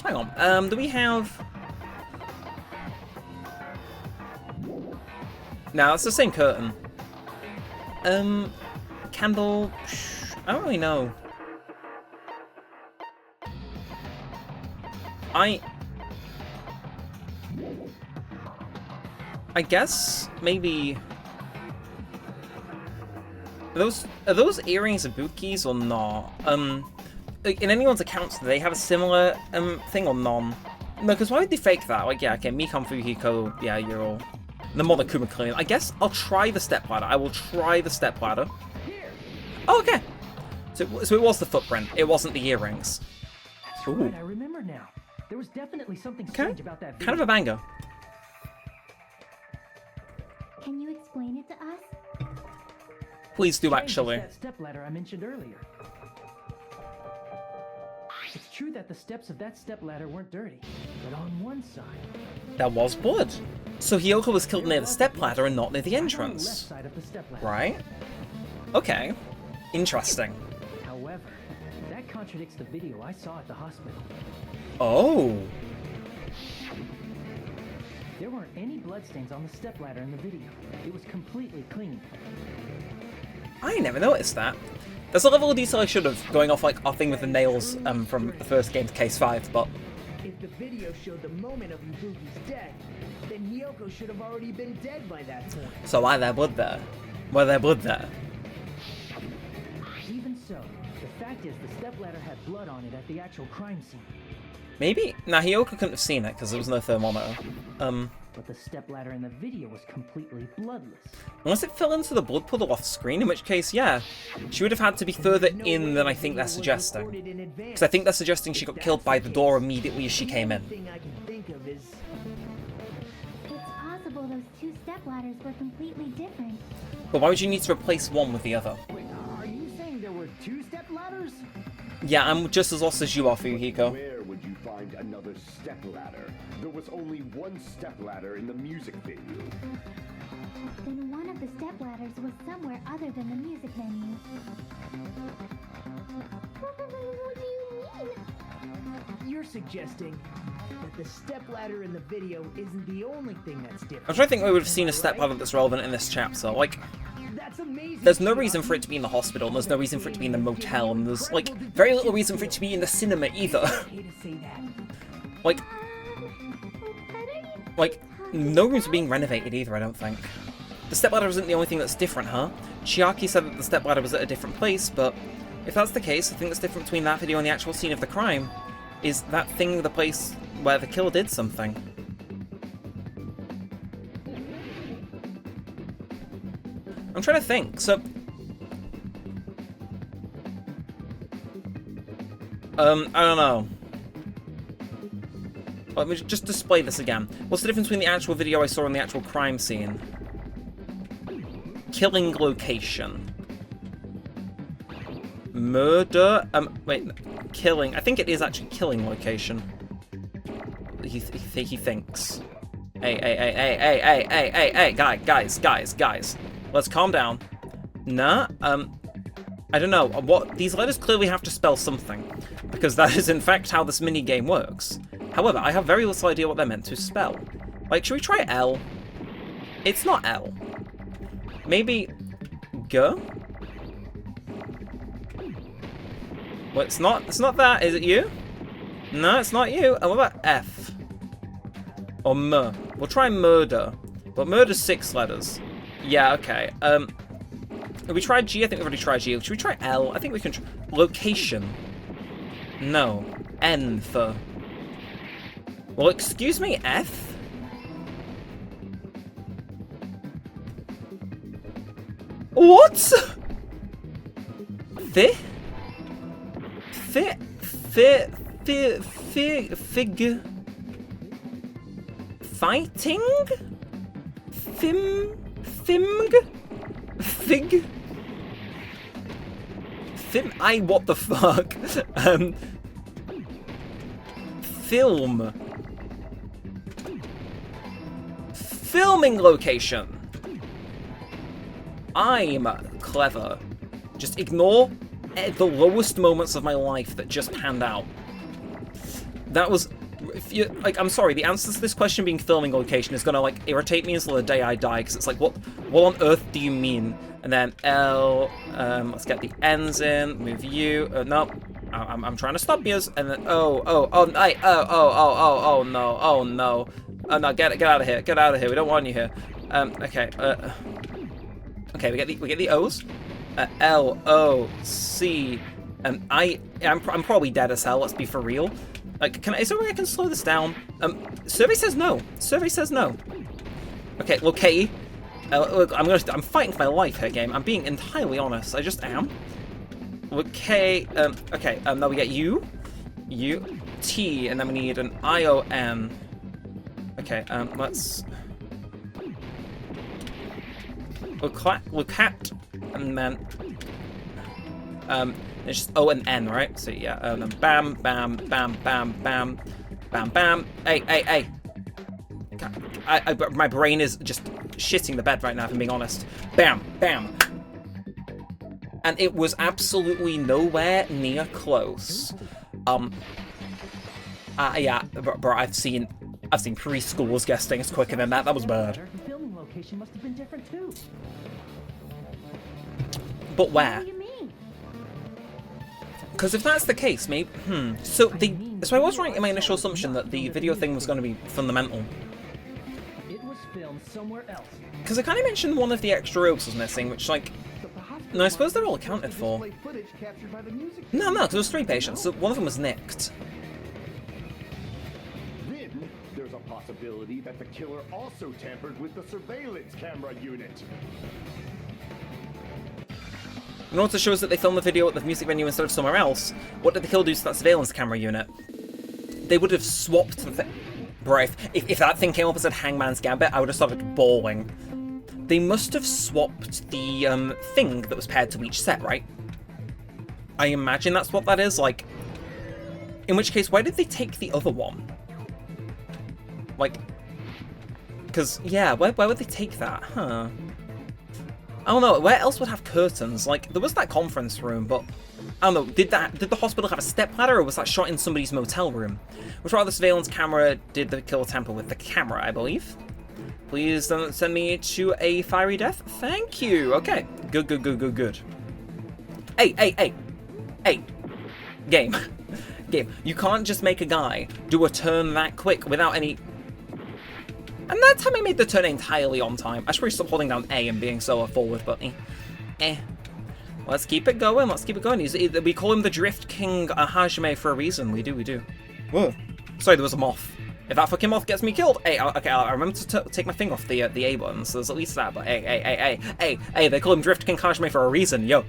Hang on, do we have... No, it's the same curtain. Candle... I don't really know. I guess maybe are those earrings Ibukis or not? In anyone's accounts, do they have a similar thing or none? No, because why would they fake that? Like, yeah, okay, Mikan Fuhiko, yeah, you're all the Monokuma clean. I guess I'll try the stepladder. I will try the stepladder. Oh, okay. So it was the footprint. It wasn't the earrings. That's right, I remember now. There was definitely something strange about that video. Kind of a banger. Can you explain it to us? Please do, Strange actually. is that stepladder I mentioned earlier. It's true that the steps of that stepladder weren't dirty, but on one side... There was blood. So Hiyoko was killed near the stepladder and not near the On the left entrance. side of the stepladder. Right? Okay. Interesting. However, that contradicts the video I saw at the hospital. Oh. There weren't any bloodstains on the stepladder in the video. It was completely clean. I never noticed that. There's a level of detail I should have, going off like our thing with the nails from the first game to Case 5, but... If the video showed the moment of Ibuki's death, then Hiyoko should have already been dead by that point. So why there blood there? Why there blood there? Even so, the fact is the stepladder had blood on it at the actual crime scene. Maybe? Nah, Hiyoko couldn't have seen it because there was no thermometer. But the stepladder in the video was completely bloodless. Unless it fell into the blood puddle off screen, in which case, yeah. She would have had to be further in than I think they're suggesting. Because I think they're suggesting she got killed by the door immediately as she came in. Thing I can think of is It's possible those two stepladders were completely different. But why would you need to replace one with the other? wait, are you saying there were two step ladders? Yeah, I'm just as lost as you are, Fuhiko. Where would you find another stepladder? There was only one stepladder in the music venue. Then one of the stepladders was somewhere other than the music venue. What do you mean? You're suggesting that the stepladder in the video isn't the only thing that's different. I'm trying to think we would have seen a stepladder that's relevant in this chapter. Like, That's amazing. there's no reason for it to be in the hospital, and there's no reason for it to be in the motel, and there's, like, very little reason for it to be in the cinema either. I hate to say that. Like, no rooms are being renovated either, I don't think. The stepladder isn't the only thing that's different, huh? Chiaki said that the stepladder was at a different place, but if that's the case, the thing that's different between that video and the actual scene of the crime is that thing, the place where the killer did something. I'm trying to think, so... I don't know. Let me just display this again. What's the difference between the actual video I saw and the actual crime scene? Killing location. Murder? Wait, killing. I think it is actually killing location. He thinks. Hey, guys. Let's calm down. Nah, I don't know. What these letters clearly have to spell something, because that is in fact how this mini game works. However, I have very little idea what they're meant to spell. Like, should we try L? It's not L. Maybe G? Well, it's not that. Is it you? No, it's not you. And what about F? Or M? We'll try murder. But murder's 6 letters. Yeah, okay. Have we tried G? I think we've already tried G. Should we try L? I think we can try... Location. No. N for... Well, excuse me, F? What? Fig? Fighting? Fimg? think... what the fuck? Film. Filming location. I'm clever. Just ignore the lowest moments of my life that just panned out. That was... If you, like, I'm sorry, the answer to this question being filming location is gonna, like, irritate me until the day I die, because it's like, what on earth do you mean? And then L, let's get the N's in, move you, no, I'm trying to stop you, and then, no, no, get out of here, we don't want you here. Okay, okay, we get the O's, L, O, C, and I'm probably dead as hell, let's be for real. Like, is there a way I can slow this down? Survey says no. Survey says no. Okay, look, Katie. Look, I'm fighting for my life here, game. I'm being entirely honest. I just am. Okay, okay, now we get U, T, and then we need an I-O-N. Okay, let's... Look at, and then... It's just O and N, right? So yeah, and then bam, bam, bam, bam, bam, bam, bam. Hey. My brain is just shitting the bed right now, if I'm being honest. Bam, bam. And it was absolutely nowhere near close. Yeah, bro, I've seen preschoolers guess things quicker than that. That was bad. The filming location must have been different too. But where? What do you mean? Because if that's the case, maybe... So I was right in my initial assumption that the video thing was going to be fundamental. It was filmed somewhere else. Because I kind of mentioned one of the extra ropes was missing, which, like... No, I suppose they're all accounted for. No, because there was 3 patients, so one of them was nicked. Then there's a possibility that the killer also tampered with the surveillance camera unit. In order to show us that they filmed the video at the music venue instead of somewhere else, what did the killer do to that surveillance camera unit? They would have swapped the thing. Bro, if that thing came up and said Hangman's Gambit, I would have started bawling. They must have swapped the thing that was paired to each set, right? I imagine that's what that is, like... In which case, why did they take the other one? Like... Because, yeah, where would they take that? Huh. I don't know, where else would have curtains? Like, there was that conference room, but... I don't know, did the hospital have a stepladder, or was that shot in somebody's motel room? Which part of the surveillance camera did the killer tamper with? The camera, I believe. Please don't send me to a fiery death. Thank you. Okay. Good. Hey. Game. Game. You can't just make a guy do a turn that quick without any... And that time I made the turn entirely on time. I should probably stop holding down A and being so forward, but Let's keep it going. We call him the Drift King Hajime for a reason. We do. Whoa. Sorry, there was a moth. If that fucking moth gets me killed, okay, I remember to take my finger off the A button, so there's at least that, but hey, they call him Drift King Hajime for a reason. Yo.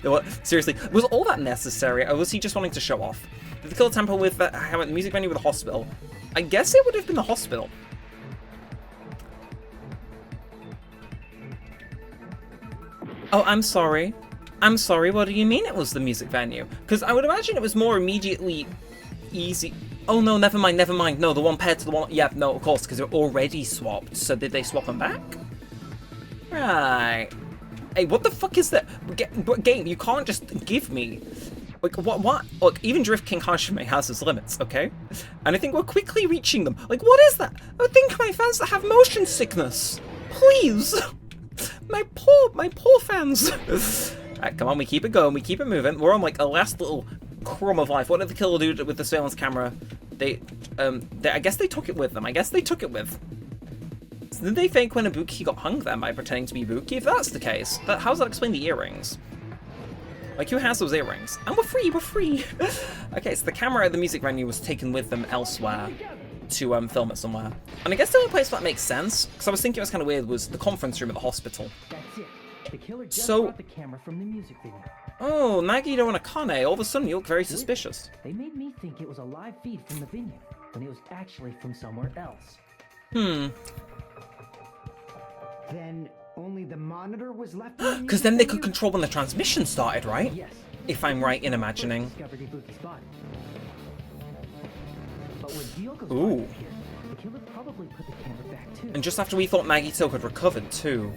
What? Seriously, was all that necessary, or was he just wanting to show off? Did the killer tamper with the music venue with the hospital? I guess it would have been the hospital. Oh, I'm sorry, what do you mean it was the music venue? Because I would imagine it was more immediately easy... Oh no, never mind. No, the one paired to the one... Yeah, no, of course, because they're already swapped. So did they swap them back? Right. Hey, what the fuck is that? Game, you can't just give me... Like, what? Look, even Drift King Hajime has his limits, okay? And I think we're quickly reaching them. Like, what is that? I think my fans that have motion sickness. Please. My poor fans. Alright, come on, we keep it going, we keep it moving. We're on, like, a last little... crumb of life. What did the killer do with the surveillance camera? I guess they took it with them. So did they fake when Ibuki got hung then by pretending to be Ibuki? If that's the case, how does that explain the earrings? Like, who has those earrings? And we're free! Okay, so the camera at the music venue was taken with them elsewhere to film it somewhere. And I guess the only place that makes sense, because I was thinking it was kind of weird, was the conference room at the hospital. That's it. The killer just brought the camera from the music video. Oh, Nagito and Akane, all of a sudden you look very suspicious. They made me think it was a live feed from the venue, when it was actually from somewhere else. Then, Only the monitor was left. Because then they could control when the transmission started, right? Yes. If I'm right in imagining. Discovered Ibuki's body. But when Hyoko's Ooh. body appeared, the killer probably put the camera back too. And just after we thought Nagito had recovered too.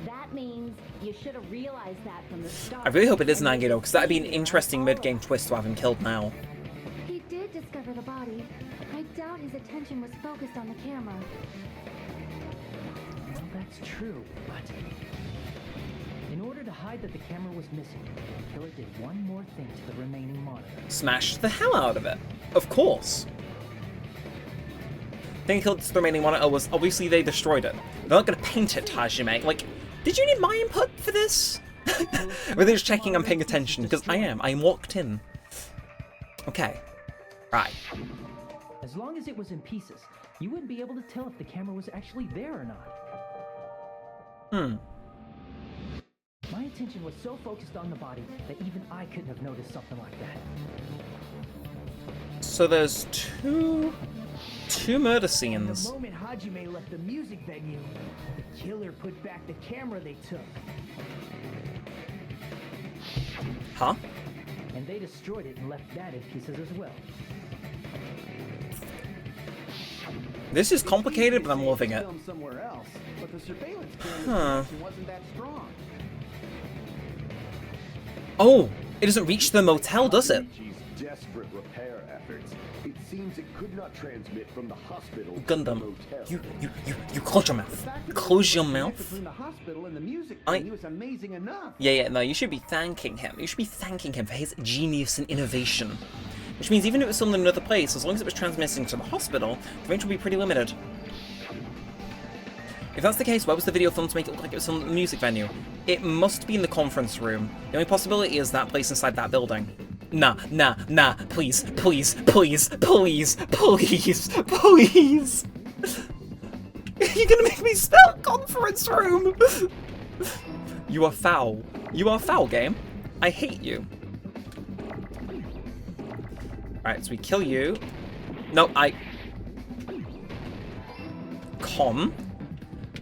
That means you should have realized that from the start. I really hope it is Nagito, because that'd be an interesting mid-game twist to have him killed now. He did discover the body. I doubt his attention was focused on the camera. Well, that's true, but in order to hide that the camera was missing, the killer did one more thing to the remaining monitor. Smash the hell out of it. Of course. The thing that killed the remaining monitor was obviously they destroyed it. They're not going to paint it, Hajime. Like, did you need my input for this? Or they're just checking I'm paying attention? Because I am. I'm locked in. Okay. Right. As long as it was in pieces, you wouldn't be able to tell if the camera was actually there or not. My attention was so focused on the body that even I couldn't have noticed something like that. So there's two murder The scenes. moment Hajime left the music venue, the killer put back the camera they took. Huh? And they destroyed it and left that in pieces as well. This is complicated, but I'm loving it. Filmed somewhere else, but the surveillance camera Huh. connection wasn't that strong. Oh, it doesn't reach the motel, does it? Ichi's desperate repair efforts. It seems it could not transmit from the hospital to the Gundam, motel. you close your mouth. Close your mouth. Between the hospital and the music I- venue is amazing enough. Yeah, no, you should be thanking him. You should be thanking him for his genius and innovation. Which means even if it was filmed in another place, as long as it was transmitting to the hospital, the range would be pretty limited. If that's the case, why was the video filmed to make it look like it was filmed at the music venue? It must be in the conference room. The only possibility is that place inside that building. Nah, please. You're gonna make me spell conference room! You are foul. You are foul, game. I hate you. Alright, so we kill you. No, Con.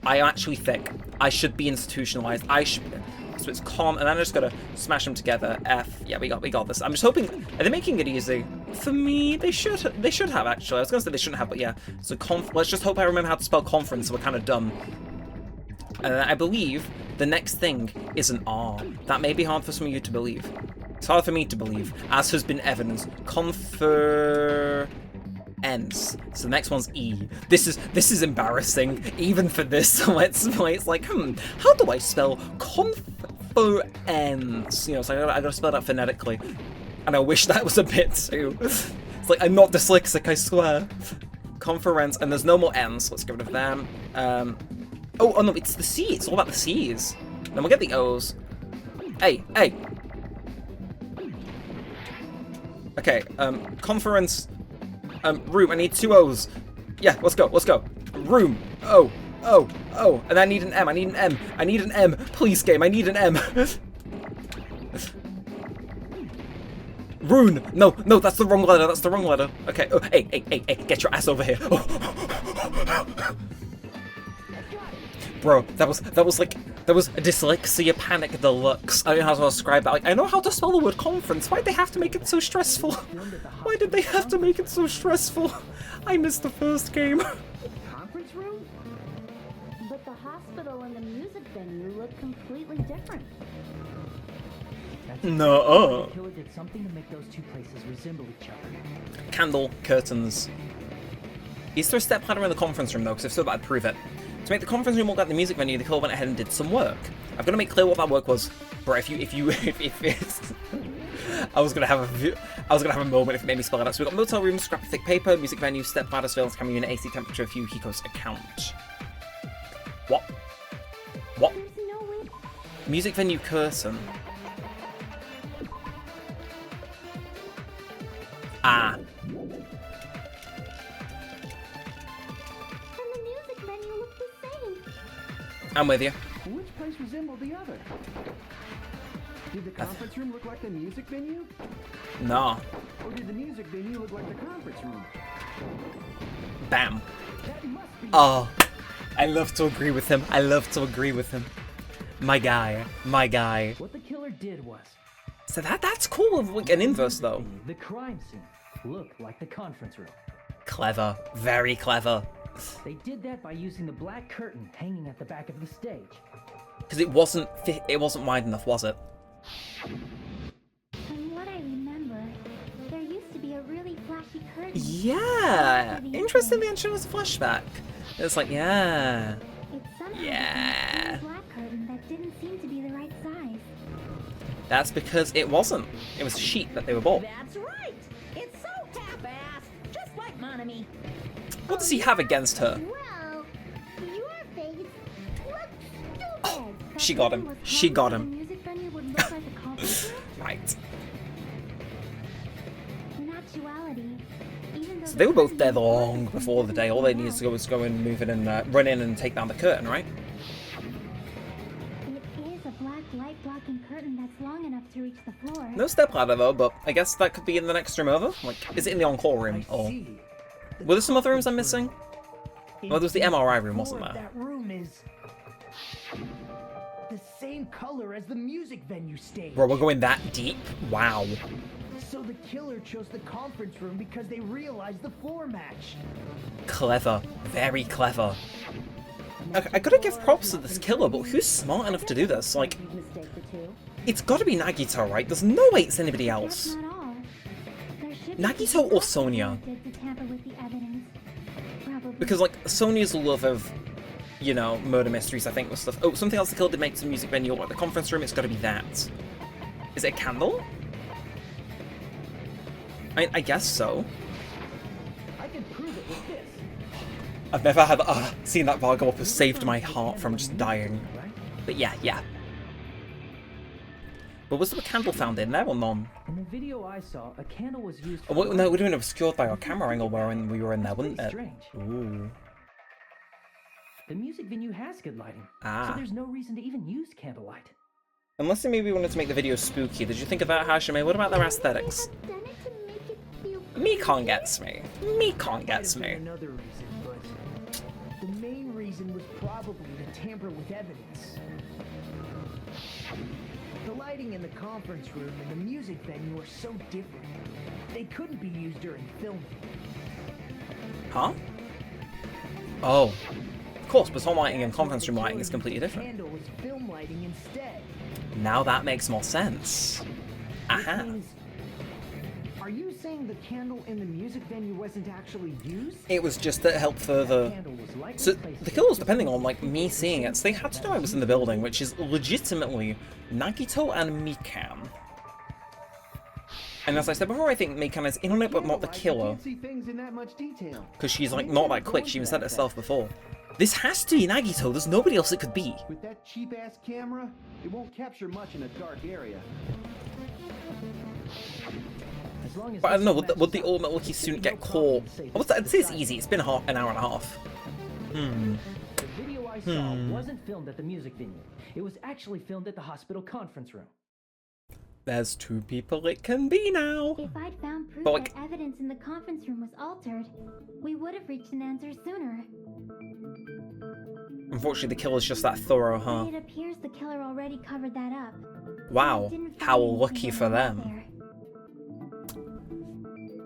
I am actually thick. I should be institutionalized. So it's con, and then I just gotta smash them together. F. Yeah, we got this. I'm just hoping. Are they making it easy? For me, they should have actually. I was gonna say they shouldn't have, but yeah. So let's just hope I remember how to spell conference, so we're kind of done. And I believe the next thing is an R. That may be hard for some of you to believe. It's hard for me to believe, as has been evidenced. Ends. So the next one's E. This is embarrassing, even for this. It's like, how do I spell conference? You know, so I gotta spell that phonetically. And I wish that was a bit too. It's like, I'm not dyslexic, I swear. Conference, and there's no more N's. Let's get rid of them. Oh no, it's the C. It's all about the C's. Then we'll get the O's. Hey. Okay, conference. Room, I need 2 O's. Yeah, let's go. Room. Oh. And I need an M. I need an M. Please, game, I need an M. Rune. No, that's the wrong letter. Okay. Oh, hey, get your ass over here. Oh. Bro, that was dyslexia panic deluxe. I don't know how to describe that. Like, I know how to spell the word conference. Why'd they have to make it so stressful? Why did they have to make it so stressful? I missed the first game. Conference room? But the hospital and the music venue look completely different. No. The killer did something to make those two places resemble each other. Candle, curtains. Is there a step ladder in the conference room though? Because if so, that'd prove it. To make the conference room look like the music venue, the killer went ahead and did some work. I've got to make clear what that work was. Bro, if it's... I was gonna have a moment if it made me spell it out. So we've got motel room, scrap of thick paper, music venue, step ladder, surveillance camera unit, AC temperature, view, Hiko's account. What? There's no way. Music venue curtain. Ah. And the music venue looked the same. I'm with you. Which place resembled the other? Did the conference room look like the music venue? Nah. Or did the music venue look like the conference room? Bam. That must be. Oh. I love to agree with him. I love to agree with him. My guy. My guy. What the killer did was... So that's cool of like an inverse though. The crime scene looked like the conference room. Clever. Very clever. They did that by using the black curtain hanging at the back of the stage. Because it wasn't wide enough, was it? From what I remember, there used to be a really flashy curtain. Yeah. Interesting. The intro was a flashback. It's like, yeah. It somehow Yeah. became a black curtain that didn't seem to be the right size. That's because it wasn't. It was a sheet that they were bought. That's right. It's so half-assed, just like Monami. What does he have against her? Well, your face looks stupid. She got him. She got him. The music venue would look like a conference room? Right. In actuality, even though So they were both dead long before the day. All they needed to go was go and move in and run in and take down the curtain, right? it is a black light blocking curtain that's long enough to reach the floor. No stepladder though, but I guess that could be in the next room over. Like, is it in the encore room? I Or see. were there some other rooms I'm missing? Well, there was the MRI room, wasn't Floor of there? That room is the same color as the music venue stage. Bro, we're going that deep? Wow. So the killer chose the conference room because they realized the floor matched. Clever. Very clever. I gotta give props to this killer, but who's smart enough to do this? Like, Mistake the two. it's gotta be Nagito, right? There's no way it's anybody That's else. not all. There should be Nagito something or else Sonia? connected to tamper with the evidence. Probably. Because, like, Sonia's love of, you know, murder mysteries, I think, was stuff. Oh, something else the killer did make to the music venue, like the conference room, it's gotta be that. Is it a candle? I guess so. I can prove it with this. I've never had seen that bar go up has saved my heart from just dying. But yeah. But was there a candle found in there or none? In the video I saw, a candle was used Oh, no, it would have been obscured by our camera angle when we were in there, wouldn't it? Strange. Ooh. The music venue has good lighting, Ah. so there's no reason to even use candlelight. Unless they maybe wanted to make the video spooky. Did you think of that, Hashime? What about their aesthetics? Done it to make it feel Mikon gets me. Mikon Might gets have been me. another reason, but the main reason was probably to tamper with evidence. The lighting in the conference room and the music venue are so different. They couldn't be used during filming. Huh? Oh. Of course, but home lighting and conference room lighting is completely different. Candle was film lighting instead. Now that makes more sense. Aha. Means, are you saying the candle in the music venue wasn't actually used? It was just to help further. Candle was likely So placed the kill was depending on like me seeing it, so they had to know I was in the building, which is legitimately Nagito and Mikan. And as I said before, I think Mikan is in on it, but not the killer, See things in that much detail. because she's like not that quick. She even said it herself before. This has to be Nagito. There's nobody else it could be. With that cheap-ass camera, it won't capture much in a dark area. As long as But I don't know. Would this the matches ultimate up, lucky there student should be get no caught? problem to I would save say it's society. easy. It's been an hour and a half. The video I saw wasn't filmed at the music venue. It was actually filmed at the hospital conference room. There's two people it can be now. If I'd found proof But, like- that evidence in the conference room was altered, we would have reached an answer sooner. Unfortunately, the killer's just that thorough, huh? But it appears the killer already covered that up. Wow. Didn't find How anything lucky that for was out them. there.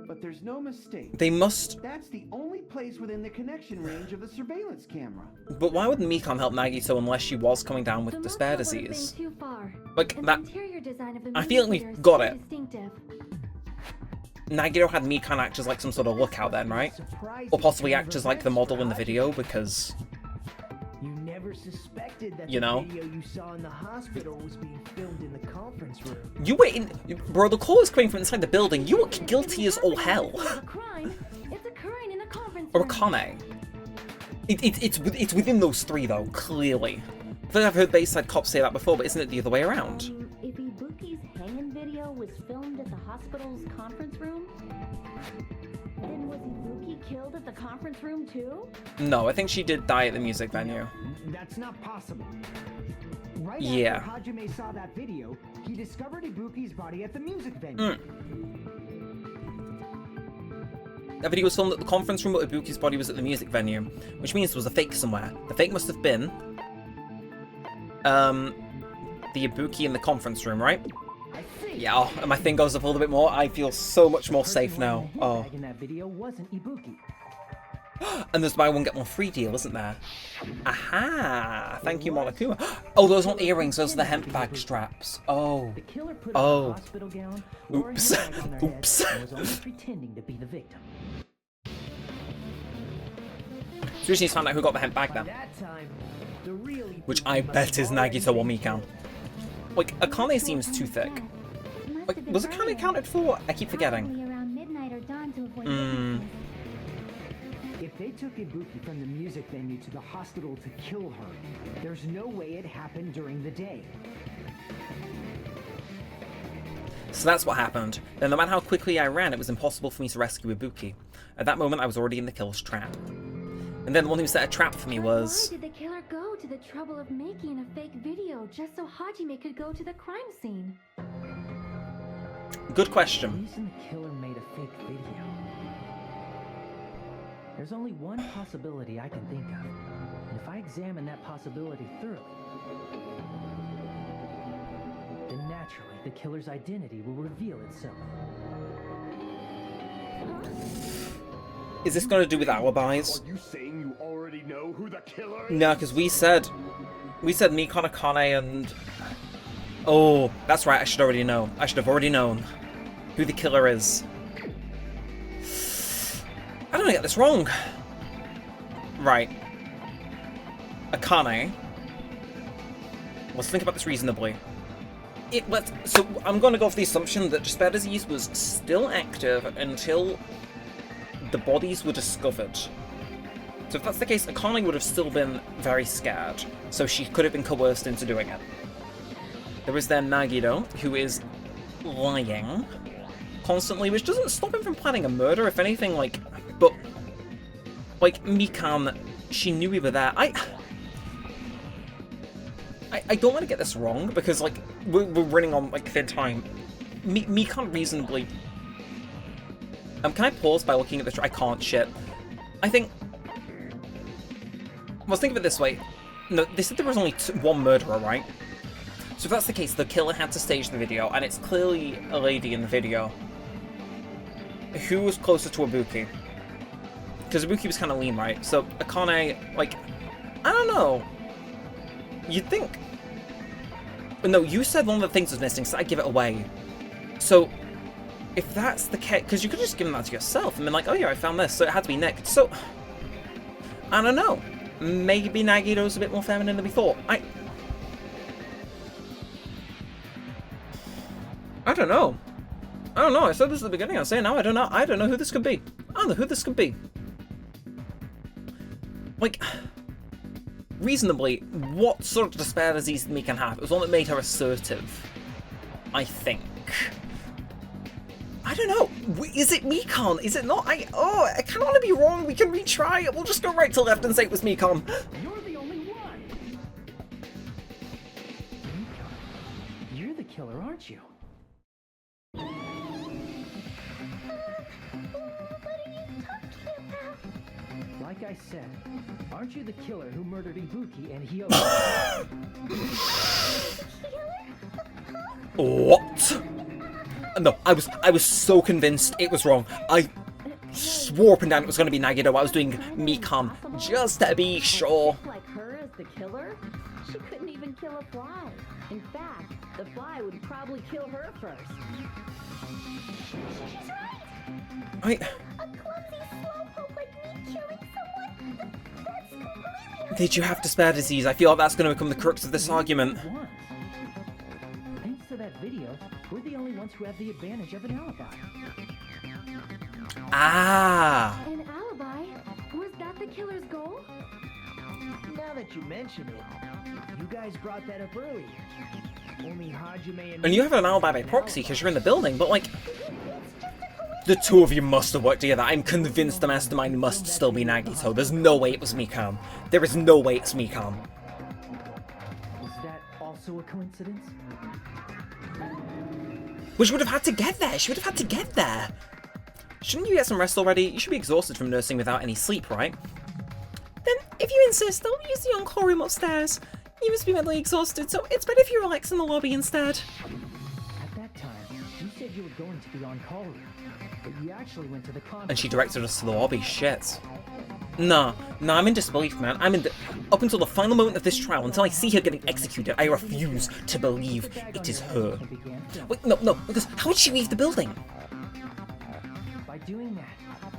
But there's no mistake. They must. That's the only place within the connection range of the surveillance camera. But why would Mikan help Nagito unless she was coming down with The despair movement would have disease? been too far. Like, And that. the interior design of the I movie feel like theater we've is got so it. distinctive. Nagito had Mikan act as like some sort of lookout then, right? Surprising Or possibly turn act of as like the events model for in the video Hajime. because, You never suspected that You the know? video you saw in the hospital was being filmed in the conference room. you were in. Bro, the call is coming from inside the building. You were guilty as all hell. It's not a crime. It's occurring in the conference Or room. Akane. It's within those three though, clearly. I think I've heard Bayside cops say that before, but isn't it the other way around? If Ibuki's hanging video was filmed at the hospital's conference room, Then was Ibuki killed at the conference room too? No, I think she did die at the music venue. That's not possible. Right Yeah. after Hajime saw that video, he discovered Ibuki's body at the music venue. That video was filmed at the conference room, but Ibuki's body was at the music venue, which means there was a fake somewhere. The fake must have been the Ibuki in the conference room, right? Yeah, oh, and my thing goes up a little bit more. I feel so much more safe now. Oh. In that video wasn't Ibuki. And there's buy one get one free deal, isn't there? Aha! Thank you, Monokuma. Oh, those aren't earrings, those are the hemp bag straps. Oh. The killer put on a hospital gown, wore a Oops. head on their Oops. head, and was only pretending to be the victim. So we just need to find out who got the hemp bag then. That time, the real Which I bet is Nagito or Mikan. Like, Akane seems too thick. Like, was Akane counted for? I keep forgetting. Probably around midnight or dawn to avoid Hmm. witnesses. If they took Ibuki from the music venue to the hospital to kill her, there's no way it happened during the day. So that's what happened. Then no matter how quickly I ran, it was impossible for me to rescue Ibuki. At that moment, I was already in the killer's trap. And then the one who set a trap for me But was... why did the killer go to the trouble of making a fake video just so Hajime could go to the crime scene? Good The question. reason the killer made a fake video. There's only one possibility I can think of. And if I examine that possibility thoroughly, then naturally the killer's identity will reveal itself. Is this going to do with alibis? Are you saying you already know who the killer is? No, because we said Mikan, Akane, and... Oh, that's right, I should already know. I should have already known who the killer is. I don't want to get this wrong. Right. Akane. Let's think about this reasonably. So I'm going to go for the assumption that Despair Disease was still active until the bodies were discovered. So if that's the case, Akane would have still been very scared, so she could have been coerced into doing it. There is then Nagito, who is lying constantly, which doesn't stop him from planning a murder, if anything, like... But, like, Mikan, she knew we were there. I don't want to get this wrong, because, like, we're running on, like, thin time. Mikan reasonably... can I pause by looking at this? I can't, shit. I think... Let's think of it this way. No, they said there was only one murderer, right? So if that's the case, the killer had to stage the video, and it's clearly a lady in the video. Who was closer to Ibuki? Because Ibuki was kind of lean, right? So Akane, like, I don't know. You'd think... No, you said one of the things was missing, so I give it away. So, if that's the case... Because you could have just given that to yourself and been like, oh yeah, I found this, so it had to be nicked. So, I don't know. Maybe Nagito's a bit more feminine than we thought. I don't know. I don't know. I said this at the beginning. I'll say it now. I don't know. I don't know who this could be. I don't know who this could be. Like, reasonably, what sort of despair disease did Mikan have? It was one that made her assertive. I think. I don't know. Is it Mikan? Is it not? I kind of want to be wrong. We can retry it. We'll just go right to left and say it was Mikan. You're the only one! You're the killer, aren't you? What are you talking about? Like I said, aren't you the killer who murdered Ibuki and Hyogo? What? No, I was so convinced it was wrong. I swore up and down it was going to be Nagito. I was doing Mikan just to be sure. Like her as the killer? She couldn't even kill a fly. In fact, the fly would probably kill her first. She's right! A clumsy slowpoke like me killing someone? That's completely... Did you have despair disease? I feel like that's going to become the crux of this argument. Thanks to that video, we're the only ones who have the advantage of an alibi. Ah. An alibi? Was that the killer's goal? Now that you mention it, you guys brought that up earlier. Only Hajime And you have an alibi by proxy because you're in the building, but like... The two of you must have worked together. I'm convinced the mastermind must still be Nagito. There's no way it was Mikan. There is no way it's Mikan. Is that also a coincidence? Which would have had to get there. She would have had to get there. Shouldn't you get some rest already? You should be exhausted from nursing without any sleep, right? Then, if you insist, I'll use the encore room upstairs. You must be mentally exhausted, so it's better if you relax in the lobby instead. At that time, you said you were going to the on-call room, but you actually went to the conference. And she directed us to the lobby. Shit. Nah, I'm in disbelief, man. Up until the final moment of this trial, until I see her getting executed, I refuse to believe it is her. Wait, no, because how would she leave the building? By doing that,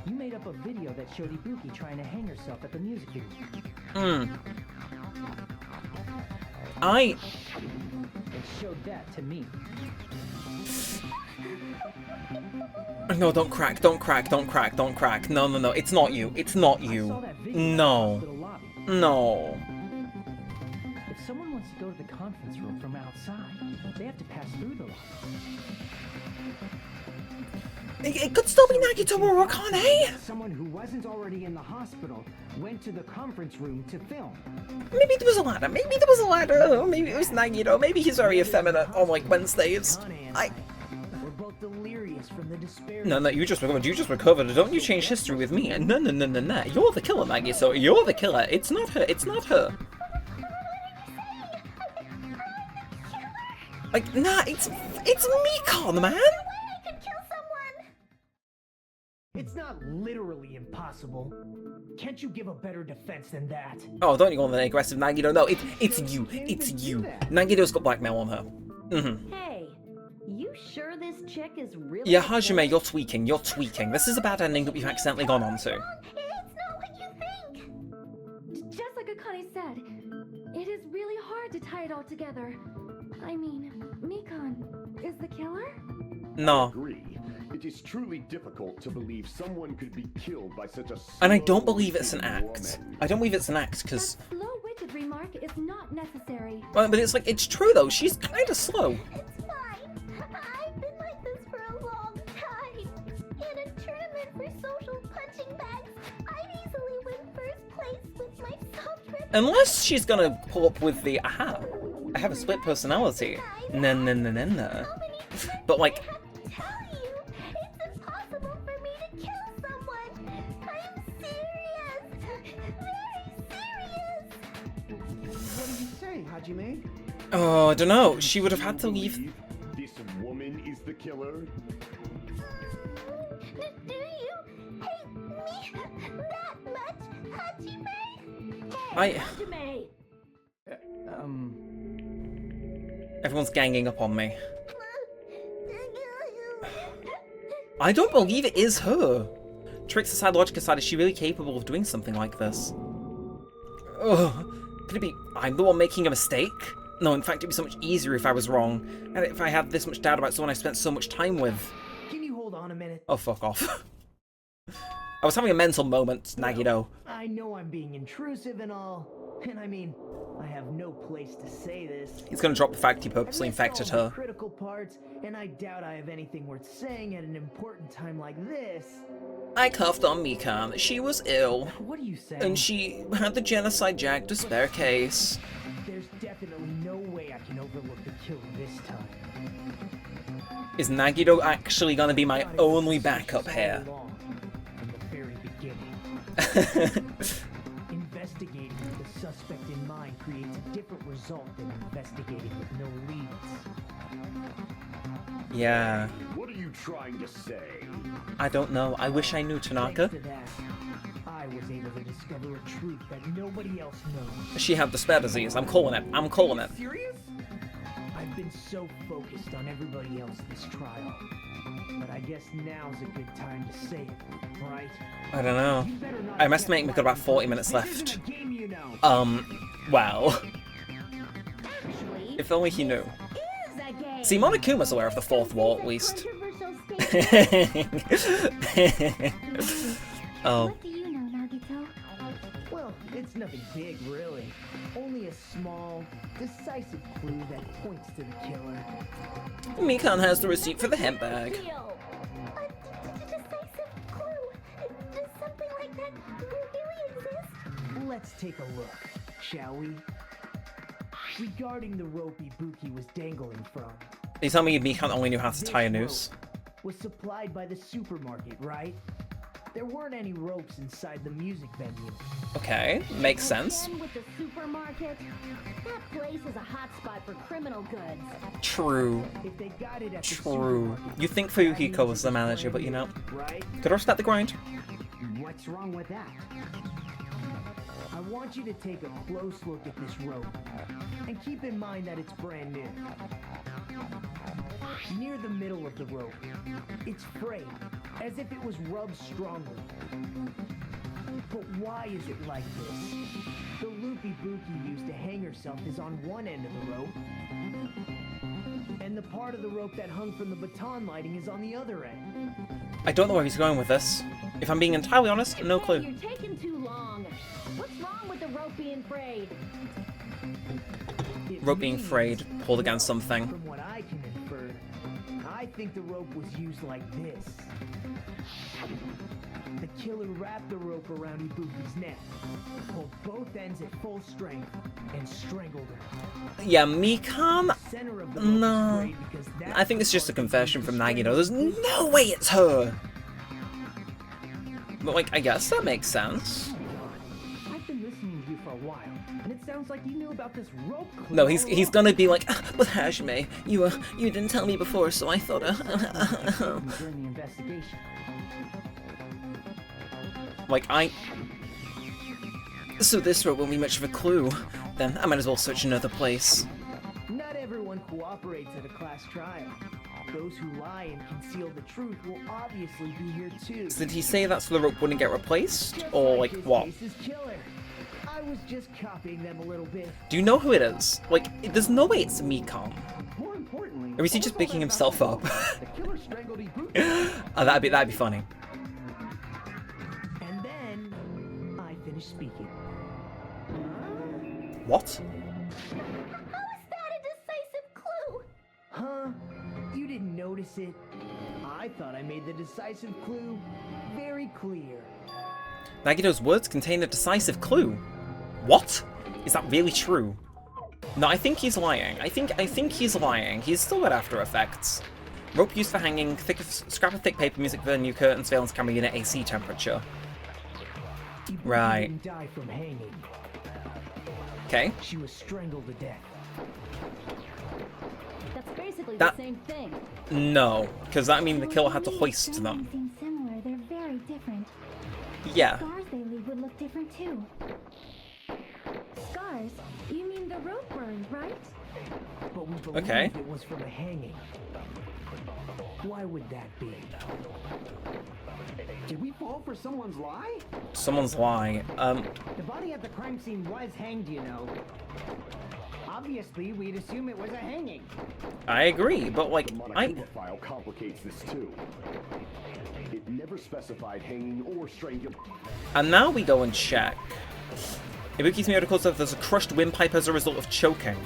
you made up a video that showed Ibuki trying to hang herself at the music video. It showed that to me. No, don't crack. No, it's not you. No. If someone wants to go to the conference room from outside, they have to pass through the lobby. It could still be Nagito or Akane. Someone who wasn't already in the hospital went to the conference room to film. Maybe there was a ladder. Maybe it was Nagito. Maybe he's very effeminate on like Wednesdays. We're both delirious from the despair. No, you just recovered. Don't you change history with me? No. You're the killer, Nagito. You're the killer. It's not her. Like, nah, it's Mikon, man. It's not literally impossible. Can't you give a better defense than that? Oh, don't you want an aggressive Nagito? No, it's you. Nagito's got blackmail on her. Hey, you sure this chick is really... Yeah, Hajime, you're tweaking. This is a bad ending that we've accidentally gone on to. It's not what you think. Just like Akane said, it is really hard to tie it all together. I mean, Mikon is the killer? No. Agree. It is truly difficult to believe someone could be killed by such a And I don't believe it's an act. I don't believe it's an act, because... That slow-witted remark is not necessary. Well, but it's true, though. She's kind of slow. It's fine. I've been like this for a long time. In a tournament for social punching bags, I'd easily win first place with my soft rep. Unless she's gonna pull up with the, aha, I have a split personality. No. But, like... Hajime? Oh, I don't know. She would have had to leave. This woman is the killer? Do you hate me that much, Hajime? Hajime! Everyone's ganging up on me. I don't believe it is her. Tricks aside, logic aside, is she really capable of doing something like this? Ugh. Could it be I'm the one making a mistake? No, in fact, it'd be so much easier if I was wrong. And if I had this much doubt about someone I spent so much time with. Can you hold on a minute? Oh, fuck off. I was having a mental moment, Nagito. I know I'm being intrusive and all, and I mean, I have no place to say this. He's gonna drop the fact he purposely infected her. Critical parts, and I doubt I have anything worth saying at an important time like this. I cuffed on Mikon. She was ill. What are you saying? And she had the genocide jag to spare case. There's definitely no way I can overlook the killer this time. Is Nagito actually gonna be my only backup here? From the very beginning. Investigating with the suspect in mind creates a different result than investigating with no leads. Yeah. What are you trying to say? I don't know. I wish I knew, Tanaka. Thanks to that, I was able to discover a truth that nobody else knows. She had the spare disease. I'm calling it. Serious? I've been so focused on everybody else this trial. But I guess now's a good time to say it, right? I don't know. I'm estimating we've got about 40 minutes left. Well. If only he knew. See, Monokuma's aware of the fourth wall, at least. Oh. What do you know, Nagito? Well, it's nothing big, really. Only a small, decisive clue that points to the killer. Mikon has the receipt for the hemp bag. A decisive clue. Does something like that really exist? Let's take a look, shall we? Regarding the rope Ibuki was dangling from. They tell me Mikon only knew how to tie a noose. was supplied by the supermarket, right? There weren't any ropes inside the music venue. Okay, makes sense. Again with the supermarket? That place is a hotspot for criminal goods. True. If they got it at the True. supermarket, You think Fuyuhiko was the manager, but you know, right? could respect the grind. What's wrong with that? I want you to take a close look at this rope. And keep in mind that it's brand new. Near the middle of the rope, it's frayed, as if it was rubbed strongly. But why is it like this? The loopy Buki used to hang herself is on one end of the rope, and the part of the rope that hung from the baton lighting is on the other end. I don't know where he's going with this. If I'm being entirely honest, no Hey, clue. you're taking too long. What's wrong with the rope being frayed? It Rope being means- frayed, pulled against something. From what I can infer, I think the rope was used like this. The killer wrapped the rope around Ibuki's neck, pulled both ends at full strength, and strangled her. Yeah, Mikan? The center of the rope No. was frayed because that's I think it's the just a part that confession used from to Nagito. There's strangle no way it's her! But, like, I guess that makes sense. I've been listening to you for a while, and it sounds like you knew about this rope clue. No, all he's along. gonna be like, "Ah, but Hajime, you didn't tell me before, so I thought, During the investigation. Like, So this rope won't be much of a clue. Then I might as well search another place. Not everyone cooperates at a class trial. Those who lie and conceal the truth will obviously be here too. So did he say that's so the rope wouldn't get replaced? Just Or, like, his what? case's killer. I was just copying them a little bit. Do you know who it is? Like, there's no way it's Mikan. More importantly, Or is he just picking himself up? the killer strangled Ibuki. Oh, that'd be funny. And then I finished speaking. What? How is that a decisive clue? Huh? You didn't notice it? I thought I made the decisive clue very clear. Nagito's words contain a decisive clue. What? Is that really true? No, I think he's lying. I think he's lying. He's still got after effects. Rope used for hanging, scrap of thick paper, music venue, curtains, surveillance camera unit, AC temperature. Ibuki Right. didn't die from hanging. Okay. She was strangled to death. That's basically That- the same thing. No, because that means the killer had to These hoist strands them. seem similar. They're very different. Yeah. Scars they leave would look different too. Scars? You mean the rope burn, right? But we believe Okay. it was from a hanging. Why would that be? Did we fall for someone's lie? Someone's lie. The body at the crime scene was hanged, you know. Obviously, we'd assume it was a hanging. I agree, but like, The I... Monokuma file complicates this too. It never specified hanging or strangulation. And now we go and check. Ibuki's miracle says there's a crushed windpipe as a result of choking.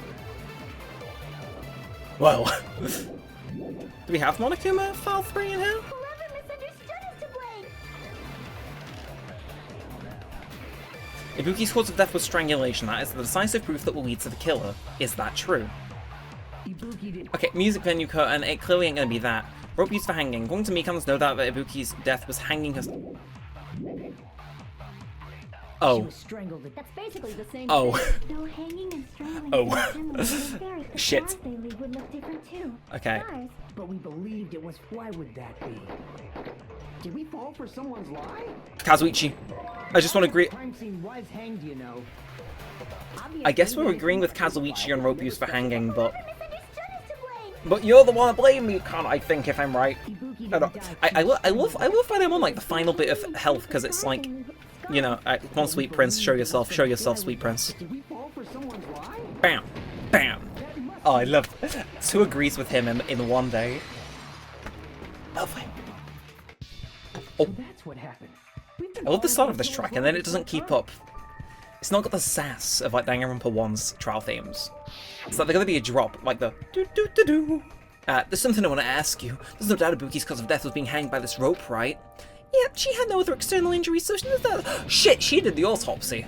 Well, do we have Monokuma File 3 in here? Whoever misunderstood is to blame. Ibuki's cause of death was strangulation. That is the decisive proof that will lead to the killer. Is that true? Ibuki did. Okay, music venue curtain. It clearly ain't gonna be that. Rope used for hanging. According to Mikan, there's no doubt that Ibuki's death was hanging her. She Oh. was strangled to death. That's basically the same Oh. thing. Though hanging and strangling Oh. seem similar, they're very Shit. Scars they leave would look different too. Okay. Scars? But we believed it was. Why would that be? Did we fall for someone's lie? Kazuichi. I just want to agree. The crime scene was hanged, you know. I guess we're agreeing with Kazuichi on rope use for hanging, but Whoever misunderstood is to blame. but you're the one to blame, Mikan. I think if I'm right. Ibuki I, didn't don't, die. I love when I'm on like the final bit of health because it's like, you know, come on, sweet prince, show yourself, sweet prince. Did we fall for someone's lie? Bam, bam. Oh, I love. Who agrees with him in one day? Lovely. So that's what happened. We've been I love the start of following this the track, killer's and then it rope doesn't the keep whole up. It's not got the sass of like Danganronpa 1's trial themes. It's like there's gonna be a drop, like the do do do do. There's something I want to ask you. There's no doubt Ibuki's cause of death was being hanged by this rope, right? Yep, she had no other external injuries, so she did that. Shit, she did the autopsy.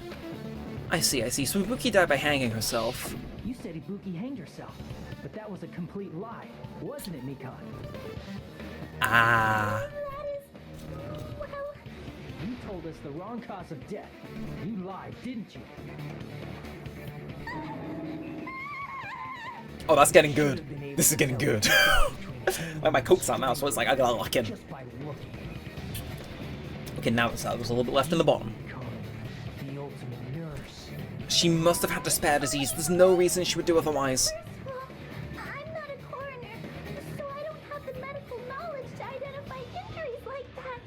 I see. So Ibuki died by hanging herself. time. You said Ibuki hanged herself, but that was a complete lie, wasn't it, Mikan? Ah. That is... well... You told us the wrong cause of death. You lied, didn't you? Oh, that's getting good. This is getting good. Like my coke's out now, so it's like I gotta lock in. Just by looking. Okay, now there's a little bit left in the bottom. The ultimate nurse. She must have had a spare disease. There's no reason she would do otherwise. Well, I'm not a coroner, so I don't have the medical knowledge to identify injuries like that.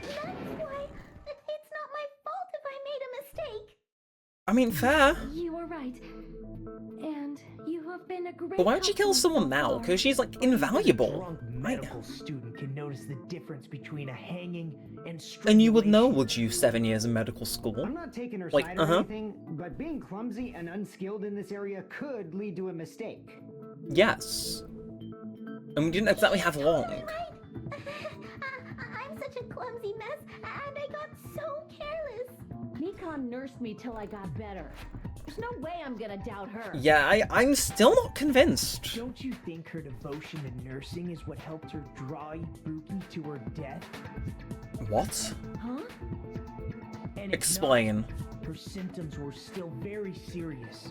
That's why it's not my fault if I made a mistake. I mean, fair. You were right. And you have been a great But why'd she kill help someone so now? far. Because she's like A invaluable. drunk medical student can notice the difference between a hanging and And you would know, strangulation. would you, 7 years in medical school? I'm not taking her Like, side or anything, but being clumsy and unskilled in this area could lead to a mistake. Yes. And we didn't exactly have long. I'm such a clumsy mess, and I got so careless. Nikon nursed me till I got better. There's no way I'm gonna doubt her. Yeah, I'm still not convinced. Don't you think her devotion to nursing is what helped her draw Ibuki to her death? What? Huh? And if Explain. not, her symptoms were still very serious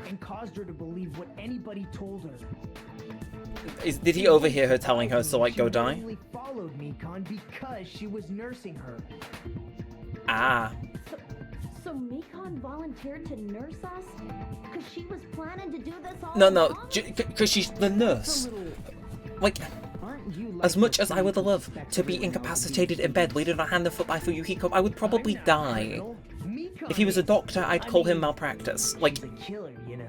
and caused her to believe what anybody told her. Did he overhear her telling her to, like, go She die? only followed Mikon because she was nursing her. Ah. So Mikon volunteered to nurse us? Because she was planning to do this all No, along? because she's the nurse. Like, Aren't you as like much to as I would please love respect to be everyone incapacitated else's in bed, waiting on hand and foot by for Yuhiko, I would probably die. Mikon If he was a is. doctor, I'd I call him mean, malpractice. Like, she's a killer, you know.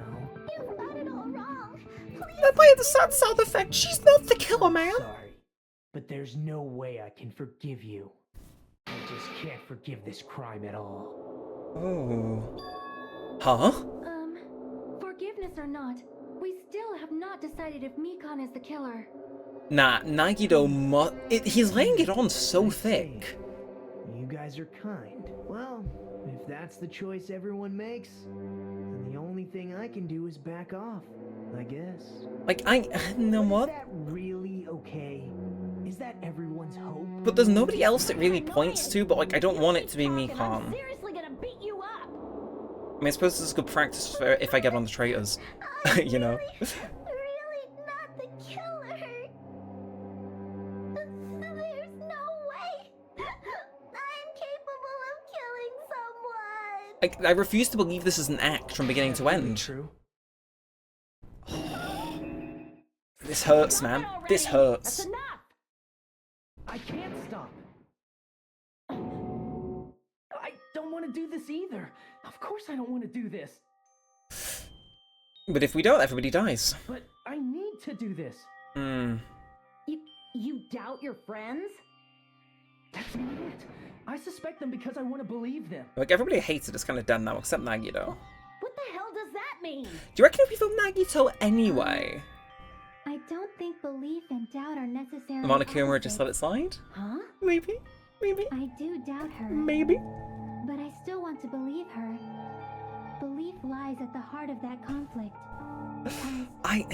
You've got it all wrong. Please. that by the sad sound effect, she's not the killer, man. Sorry, but there's no way I can forgive you. I just can't forgive this crime at all. Oh. Huh? Forgiveness or not, we still have not decided if Mikon is the killer. Nah, Nagido he's laying it on so I see. thick. You guys are kind. Well, if that's the choice everyone makes, then the only thing I can do is back off, I guess. Like, you know But what? is that really okay? Is that everyone's hope? But there's nobody else it really points to, but like, I don't want it to be I'm Mikon. seriously gonna beat you up. I mean, I suppose this is good practice for if I get on the traitors. You know? Really not the killer. There's no way. I'm capable of killing someone. I refuse to believe this is an act from beginning to end. True. This hurts, man. This That's hurts. enough. I can't stop. I don't want to do this either. Of course I don't want to do this. But if we don't, everybody dies. But I need to do this. Hmm. You doubt your friends? That's not it. I suspect them because I want to believe them. Like, everybody hates it, it's kind of done now, except Nagito. What the hell does that mean? Do you reckon we vote Nagito anyway? I don't think belief and doubt are necessarily Monokuma just let opposites. it slide? Huh? Maybe? Maybe? I do doubt her, Maybe? but I still want to believe her. Belief lies at the heart of that conflict. Because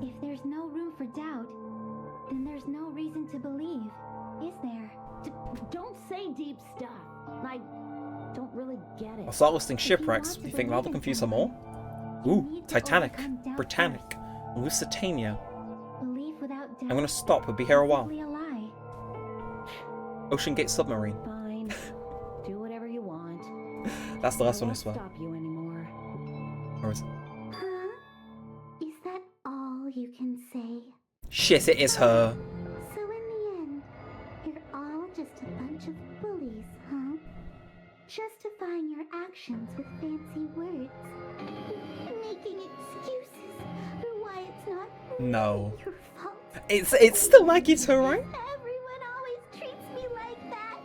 if there's no room for doubt, then there's no reason to believe, is there? Don't say deep stuff. I don't really get I'll it. start listing If you shipwrecks. want Do you to think that'll believe in confuse her more? someone, you Ooh, need to Titanic, overcome doubt Britannic, Lusitania. first. Belief without doubt I'm gonna stop, we'll be here a is while. simply a lie. Ocean Gate Submarine. Fine. Do whatever you want. That's the last I one, I won't swear. stop you anymore. Or is it? Huh? Is that all you can say? Shit, it is her. So in the end, you're all just a bunch of bullies, huh? Justifying your actions with fancy words. Making excuses for why it's not No. your fault. It's still Nagito, right? Everyone always treats me like that.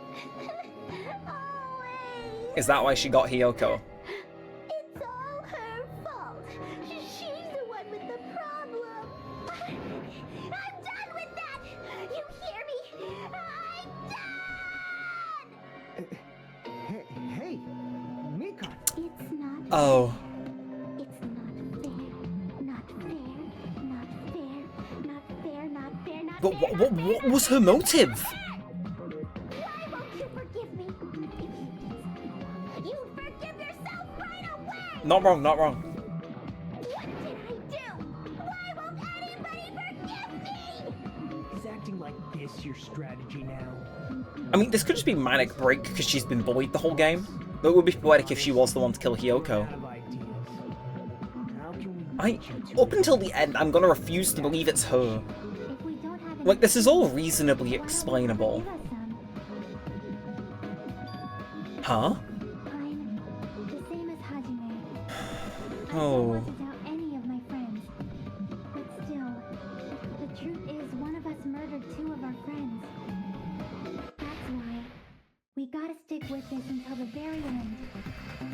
Always. Is that why she got Hiyoko? It's all her fault. She's the one with the problem. I'm done with that. You hear me? I'm done. Hey, Mikon. It's not. Oh. It's not fair. Not fair. Not fair. Not fair. Not fair. Not But what was her motive? Why won't you forgive me? You forgive yourself right away! Not wrong, not wrong. What did I do? Why won't anybody forgive me? Is acting like this your strategy now? I mean, this could just be manic break because she's been bullied the whole game. But it would be poetic if she was the one to kill Hiyoko. Out of ideas. How can we Up until the end, I'm gonna refuse to believe it's her. If we don't have Like, this is all reasonably explainable. give us some. Huh? I'm the same as Hajime. I Oh. don't want to doubt any of my friends. But still, the truth is one of us murdered two of our friends. That's why we gotta stick with this until the very end.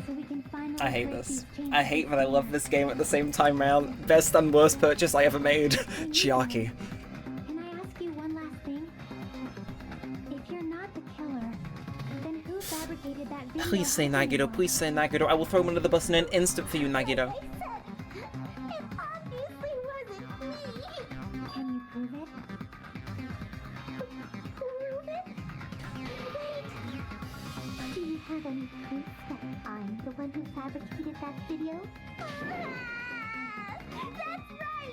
So we can finally I hate break this. these chains I hate of that I love this game at the same time round. Best and worst purchase I ever made. Chiaki. Can I ask you one last thing? If you're not the killer, then who fabricated that video? Please say Hajime Nagito, was? please say Nagito. I will throw him under the bus in an instant for you, Nagito. It obviously wasn't me. Can you prove it? Prove it? Wait. Do you have any proof that I'm the one who fabricated that video? That's right.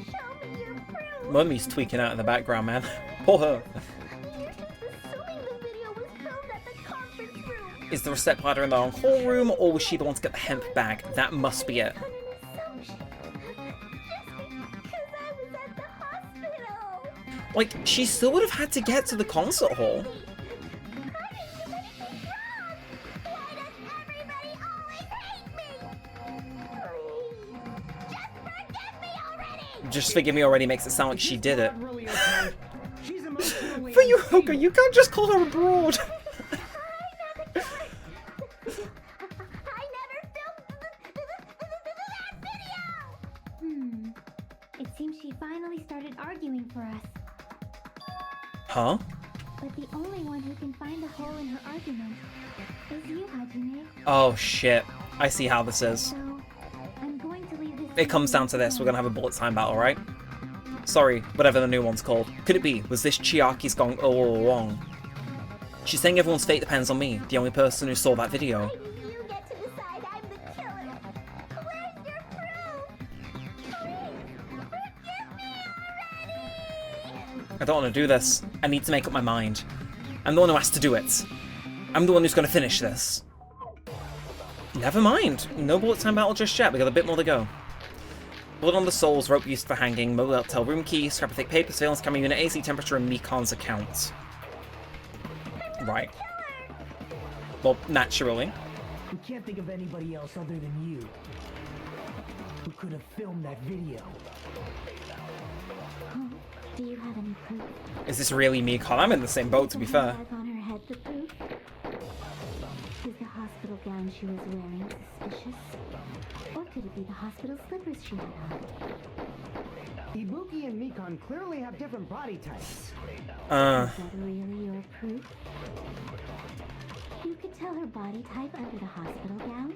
Show me your proof. Mummy's tweaking out in the background, man. Poor her. You're just assuming the video was filmed at the conference room. Is there a step ladder in the whole room, or was she the one to get the hemp bag? That must be it. On an assumption. Just because I was at the hospital. Like, she still would have had to get to the concert hall. I didn't do anything wrong. Why does everybody always hate me? Please, just forgive me already. Just forgive me already makes it sound like she did it. Not really okay. She's emotionally For you, unstable. Hoka, you can't just call her a broad. I never filmed that video. It seems she finally started arguing for us. Huh? But the only one who can find a hole in her argument is you, Hajime. Oh shit. I see how this is. So, I'm going to leave this. It comes down to this. We're gonna have a bullet time battle, right? Sorry, whatever the new one's called. Could it be? Was this Chiaki's gone all along? She's saying everyone's fate depends on me, the only person who saw that video. Why do you get to decide I'm the killer? Where's your proof? Please, forgive me already! I don't want to do this. I need to make up my mind. I'm the one who has to do it. I'm the one who's going to finish this. Never mind. No bullet time battle just yet. We got a bit more to go. Blood on the souls, rope used for hanging, motel room key, scrap of thick paper, surveillance camera unit, AC temperature, and Mikan's account. Right. Well, naturally. We can't think of anybody else other than you who could have filmed that video. Do you have any proof? Is this really Mikan? I'm in the same boat, to be fair. Bag on her head the proof? Is the hospital gown she was wearing suspicious? Or could it be the hospital slippers she had on? Ibuki and Mikan clearly have different body types. Is that really your proof? You could tell her body type under the hospital gown?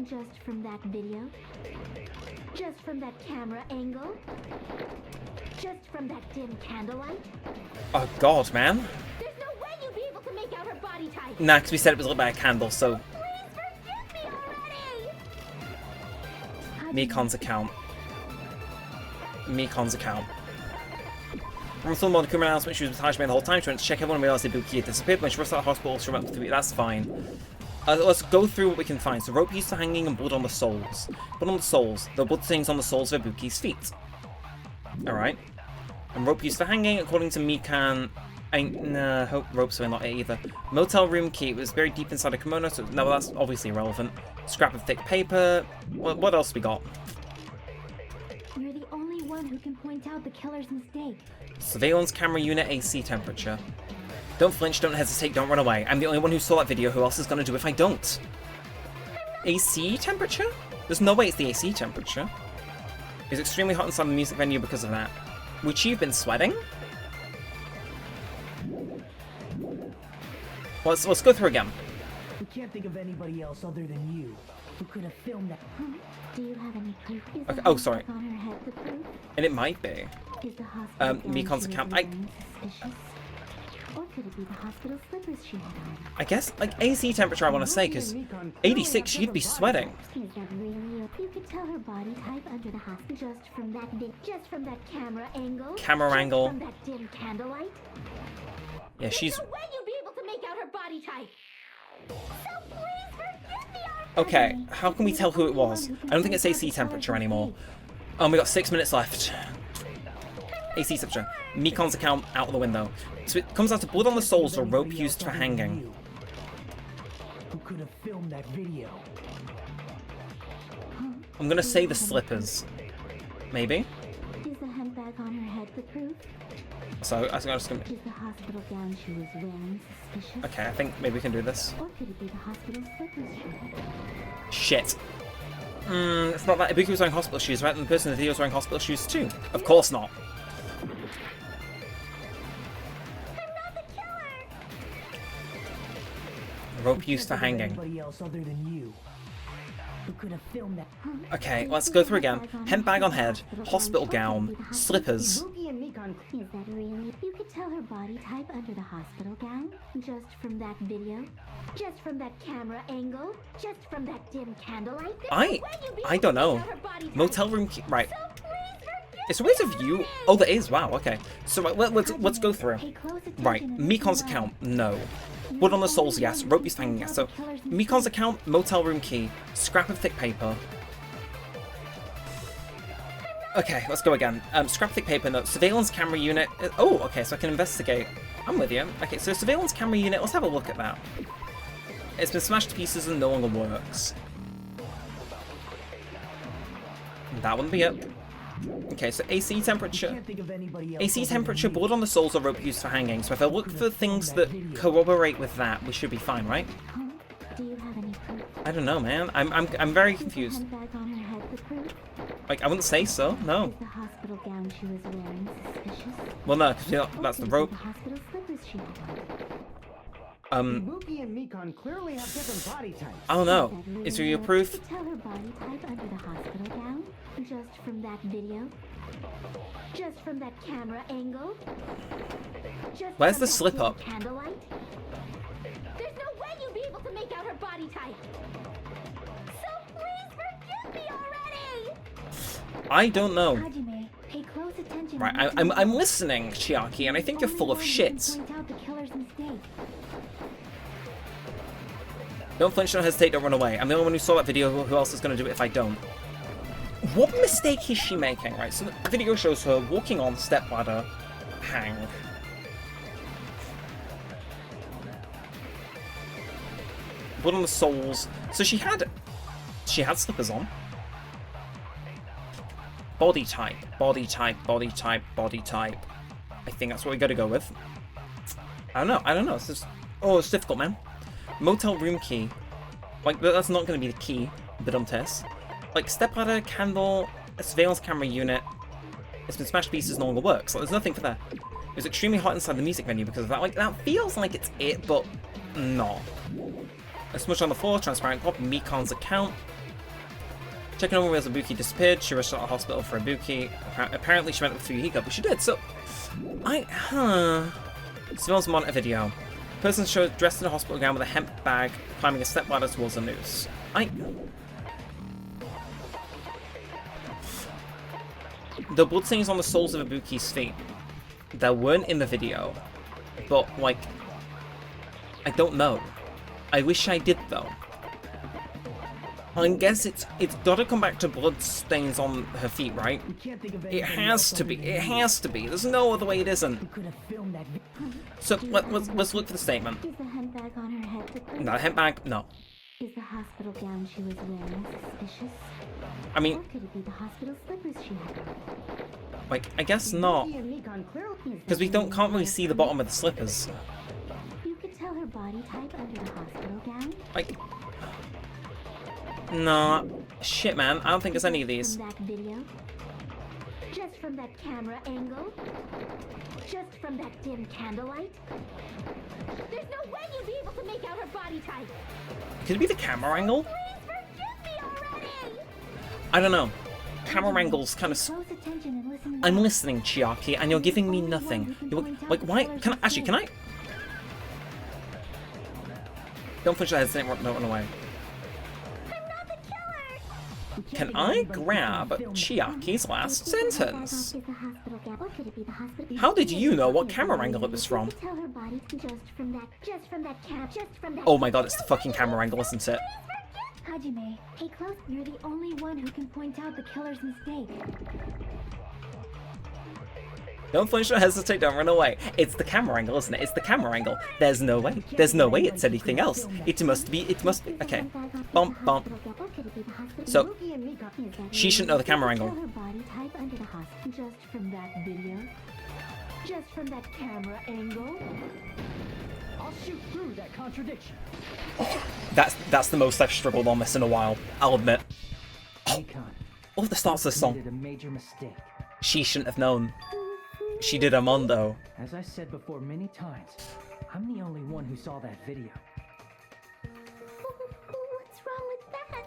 Just from that video? Just from that camera angle? Just from that dim candlelight? Oh god, man. There's no way you'd be able to make out her body type! Nah, because we said it was lit by a candle, so Please forgive me already! Mikan's account. Mikan's account. From film on the Kuma announcement, she was with Hajime the whole time. She went to check everyone and realized Ibuki had disappeared. When she rushed out of the hospital, she remembered to that's fine. Let's go through what we can find. So rope used for hanging and blood on the soles. Blood on the soles. The blood stains on the soles of Ibuki's feet. Alright. And rope used for hanging, according to Mikan. Hope ropes are not it either. Motel room key. It was buried deep inside a kimono, so no, that's obviously irrelevant. Scrap of thick paper. What else we got? You're the only one who can point out the killer's mistake. Surveillance camera unit, AC temperature. Don't flinch, don't hesitate, don't run away. I'm the only one who saw that video. Who else is going to do if I don't? AC temperature? There's no way it's the AC temperature. It's extremely hot inside the music venue because of that. Would she have been sweating? Let's go through again. We can't think of anybody else other than you who could have filmed that. Do you have any proof? Is Okay, the oh, sorry. bag on her head the proof? And it might be. Is the hospital gown Mikon's she was account. wearing suspicious? Or could it be the hospital slippers she had on? I guess, like, AC temperature I want to say, because 86, you'd be sweating. Is that really you? You could tell her body type under the hospital just from that camera angle. Camera angle. From that dim candlelight. Yeah, she's... No way you'd be able to make out her body type. So please forgive me. Okay, how can we tell who it was? I don't think it's AC temperature anymore. We got 6 minutes left. AC temperature. Mikon's account out of the window. So it comes out to blood on the soles or rope used for hanging. Who could have filmed that video? I'm gonna say the slippers. Maybe? Is the handbag on her head the proof? So, I think I'm just gonna... Is the hospital gown she was wearing suspicious? Okay, I think maybe we can do this. Or could it be the hospital slippers she had? Shit. It's not that Ibuki was wearing hospital shoes, right? And the person in the video was wearing hospital shoes too. Of course not. Rope used for hanging. Anybody else other than you? Who could have filmed that? Okay, let's go through again. Hemp bag on head, hospital gown, slippers. Ibuki and Mikon. Is that really? You could tell her body type under the hospital gown? Just from that video? Just from that camera angle? Just from that dim candlelight? I don't know. Motel room key, right. Is there ways of view? Oh, there is. Wow. Okay. So let's go through. Right. Mikon's account. No. Blood on the soles. Yes. Rope used hanging. Yes. So Mikon's account. Motel room key. Scrap of thick paper. Okay. Let's go again. Scrap of thick paper. No. Surveillance camera unit. Oh. Okay. So I can investigate. I'm with you. Okay. So surveillance camera unit. Let's have a look at that. It's been smashed to pieces and no longer works. That wouldn't be it. Okay, so AC temperature. AC temperature, blood on the soles, or rope used for hanging. So if I look for things that corroborate with that, we should be fine, right? Do you have any proof? I don't know, man. I'm very confused. Handbag on her head the proof? Like, I wouldn't say so. No. Is the hospital gown she was wearing suspicious? Well, no, because that's the rope. The hospital slippers she had Ibuki and Mikon clearly have different body types. I don't know. Is there your proof? You could tell her body type under the hospital gown? Just from that video? Just from that camera angle? Just Where's from the that slip dim up? Candlelight? There's no way you'd be able to make out her body type. So please forgive me already. I don't know. Hajime, pay close attention. Right, I'm listening, Chiaki, and I think you're full of shit. Point out the killer's mistake. Don't flinch, don't hesitate, don't run away. I'm the only one who saw that video. Who else is going to do it if I don't? What mistake is she making? Right, so the video shows her walking on stepladder, hang. Blood on the soles. So she had slippers on. Body type, body type, body type, body type. I think that's what we got to go with. I don't know. It's just, it's difficult, man. Motel room key. Like, that's not going to be the key. Bidum-tess. Like, stepladder, candle, a surveillance camera unit. It's been smashed to pieces, no longer works. Like, there's nothing for that. It was extremely hot inside the music venue because of that. Like, that feels like it's it, but not. A smudge on the floor, transparent cloth, Mikon's account. Checking over where Ibuki disappeared. She rushed out to the hospital for Ibuki. Apparently, she went with 3 hiccup, but she did. So, Surveillance monitor video. Person showed dressed in a hospital gown with a hemp bag, climbing a stepladder towards a noose. The bloodstains on the soles of Ibuki's feet. They weren't in the video, but like, I don't know. I wish I did though. I guess it's gotta come back to bloodstains on her feet, right? It has to be. It has to be. There's no other way it isn't. So let's look for the statement. Is the handbag on her head the proof? No, handbag. No. Is the hospital gown she was wearing suspicious? I mean, Or could it be the hospital slippers she had? like, I guess not, Ibuki and Mikon clearly. because we can't really see the bottom of the slippers. You could tell her body type under the hospital gown? Like, no, shit, man. I don't think there's any of these. From that video? Just from that camera angle? Just from that dim candlelight? There's no way you'd be able to make out her body type. Could it be the camera angle? Please forgive me already. I don't know. Camera angles kind of. Close attention and listen I'm listening, Chiaki, and you're giving me nothing. Like, why? Can I? Don't push that head, don't run away. Can I grab Chiaki's last sentence? How did you know what camera angle it was from? Oh my god, it's the fucking camera angle, isn't it? Hajime, hey close, you're the only one who can point out the killer's mistake. Don't flinch or hesitate, don't run away. It's the camera angle, isn't it? It's the camera angle. There's no way it's anything else. It must be, okay. Bump. So, she shouldn't know the camera angle. Just from that video? Just from that camera angle? I'll shoot through that contradiction. That's the most I've struggled on this in a while, I'll admit. Oh, the starts of the song. Did a major mistake. She shouldn't have known. She did a mondo. As I said before many times, I'm the only one who saw that video. What's wrong with that?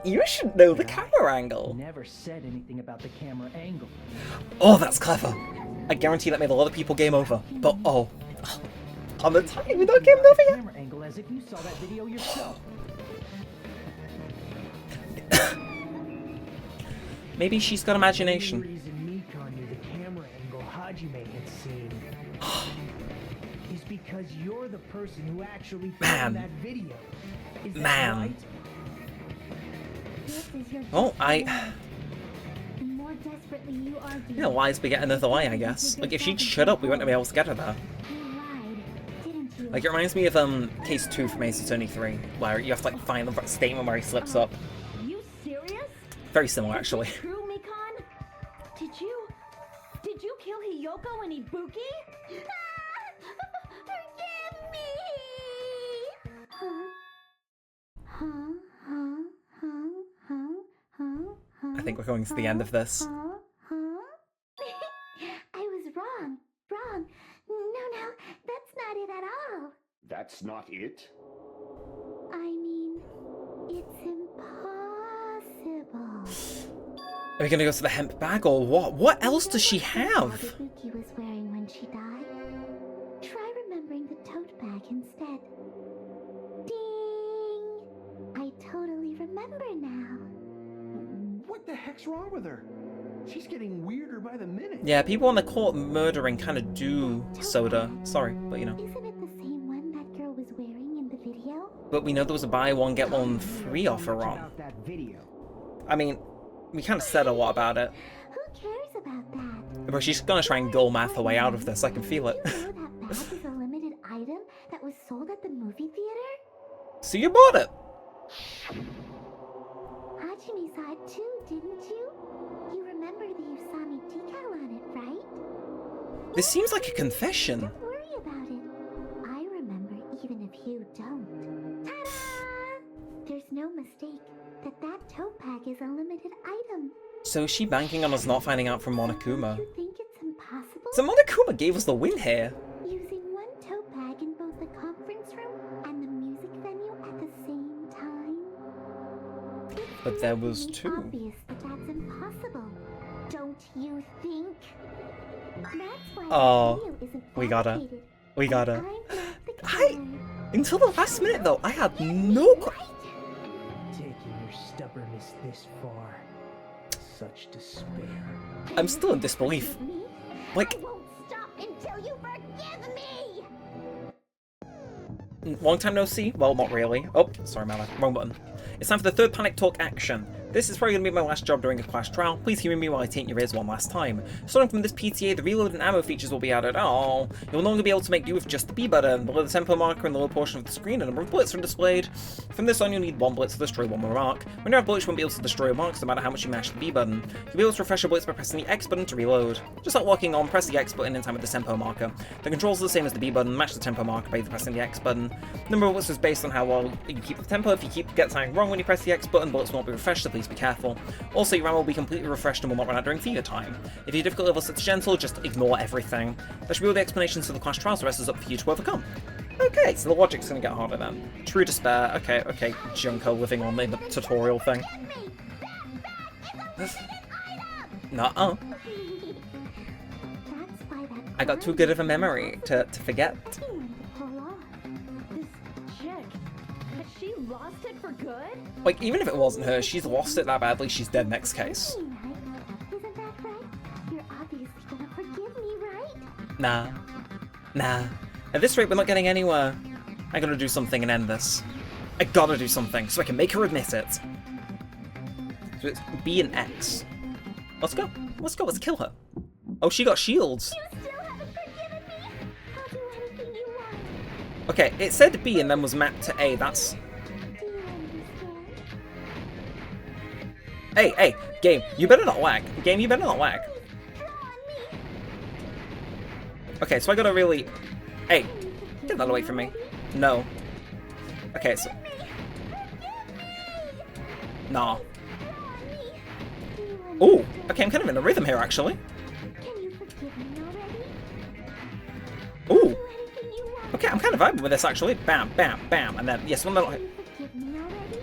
You should know the camera angle. Never said anything about the camera angle. Oh, that's clever. I guarantee that made a lot of people game over. But oh, on the time we don't game over yet. Camera angle as if you saw that video yourself. Maybe she's got imagination. The reason Mikon knew the camera angle Hajime had seen is because you're the person who actually found that video. Is that right? This is your Oh, The more desperately you argue, yeah, lies beget another lie, I guess. Like, if she'd shut up, we wouldn't be able to get her there. you lied, didn't you? Like, it reminds me of, Case 2 from Ace Attorney 3, where you have to, like, find the statement where he slips up. You serious? Very similar, actually. True, Mikon? Did you kill Hiyoko and Ibuki? Forgive me! I think we're going to the end of this. I was wrong. No, that's not it at all. That's not it? I mean, it's impossible. Are we gonna go to the hemp bag or what? What else does she have? What Ibuki was wearing when she died? Try remembering the tote bag instead. Ding! I totally remember now. What the heck's wrong with her? She's getting weirder by the minute. Yeah, people on the court murdering kind of do soda. Sorry, but you know. Isn't it the same one that girl was wearing in the video? But we know there was a buy one get one free offer on. About that video. I mean, we kind of said a lot about it. Who cares about that? But she's gonna try and goal math her way out of this. I can feel it. Did you know that bag is a limited item that was sold at the movie theater? So you bought it. Hajime saw it too, didn't you? You remember the Usami decal on it, right? This seems like a confession. Don't worry about it. I remember even if you don't. Ta-da! There's no mistake that tote bag is a limited item. So is she banking on us not finding out from Monokuma? You think it's impossible? So Monokuma gave us the win here. Using one tote bag in both the conference room and the music venue at the same time? But there was It's two. obvious that that's impossible. Don't you think? That's why Oh, the video isn't we gotta. fabricated. We gotta. I'm not the I- killer. Until the last minute though, I had no Taking your stubbornness this far. Such despair. I'm still in disbelief. Forgive me? Like, I won't stop until you forgive me! long time no see? Well, not really. Oh, sorry, my bad. Wrong button. It's time for the third Panic Talk action. This is probably going to be my last job during a class trial. Please humor me while I taint your ears one last time. Starting from this PTA, the reload and ammo features will be added. Oh, you'll no longer be able to make do with just the B button. Below the tempo marker in the lower portion of the screen, a number of bullets are displayed. From this on, you'll need one bullet to destroy one more mark. When you have bullets, you won't be able to destroy a mark no matter how much you mash the B button. You'll be able to refresh your bullets by pressing the X button to reload. Just like locking on, press the X button in time with the tempo marker. The controls are the same as the B button, match the tempo marker by either pressing the X button. The number of bullets is based on how well you keep the tempo. If you get something wrong when you press the X button, bullets won't be refreshed, so please be careful. Also, your ammo will be completely refreshed and will not run out during theater time. If your difficulty level sets gentle, just ignore everything. That should be all the explanations for the class trials. The rest is up for you to overcome. Okay, so the logic's gonna get harder then. True despair. Okay, Junko living on in the tutorial thing. Nuh-uh. I got too good of a memory to forget. This chick, has she lost it for good? Like, even if it wasn't her, she's lost it that badly, she's dead next case. Isn't that right? You're obviously gonna forgive me, right? Nah. Nah. At this rate, we're not getting anywhere. I gotta do something and end this. I gotta do something so I can make her admit it. So it's B and X. Let's go. Let's go. Let's kill her. Oh, she got shields. You still haven't forgiven me? I'll do anything you want. Okay, it said B and then was mapped to A. That's... Do you understand? Hey, hey, game, you better not lag. Game, you better not lag. Draw on me. Okay, so I gotta really... Hey, get that away from me. No. Okay, so... Nah. Ooh, okay, I'm kind of in a rhythm here, actually. Can you forgive me already? Ooh. Do anything you want. Okay, I'm kind of vibing with this, actually. Bam, bam, bam, and then, yes, one little... Can you forgive me already?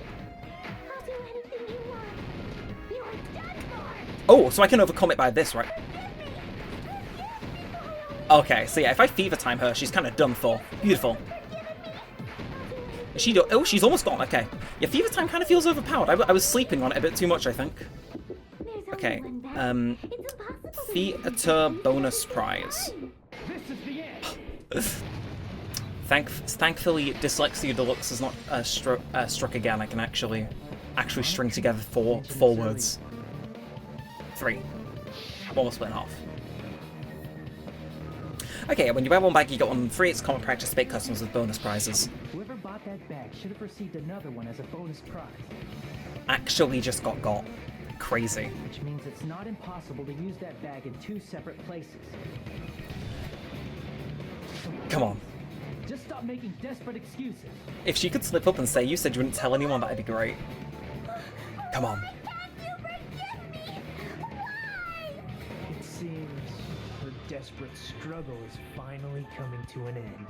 I'll do anything you want. You're done for. Oh, so I can overcome it by this, right? Okay, so yeah, if I fever time her, she's kind of done for. Beautiful. Is she do? Oh, she's almost gone. Okay. Yeah, fever time kind of feels overpowered. I was sleeping on it a bit too much, I think. Okay. Theater bonus prize. Thankfully, Dyslexia Deluxe is not struck again. I can actually string together four words. 3. One was split in half. Okay, when you buy one bag, you get one free. It's common practice to make customers with bonus prizes. Whoever bought that bag should have received another one as a bonus prize. Actually just got. Crazy. Which means it's not impossible to use that bag in 2 separate places. Come on. Just stop making desperate excuses. If she could slip up and say you said you wouldn't tell anyone, that'd be great. Come on. It seems her desperate struggle is finally coming to an end.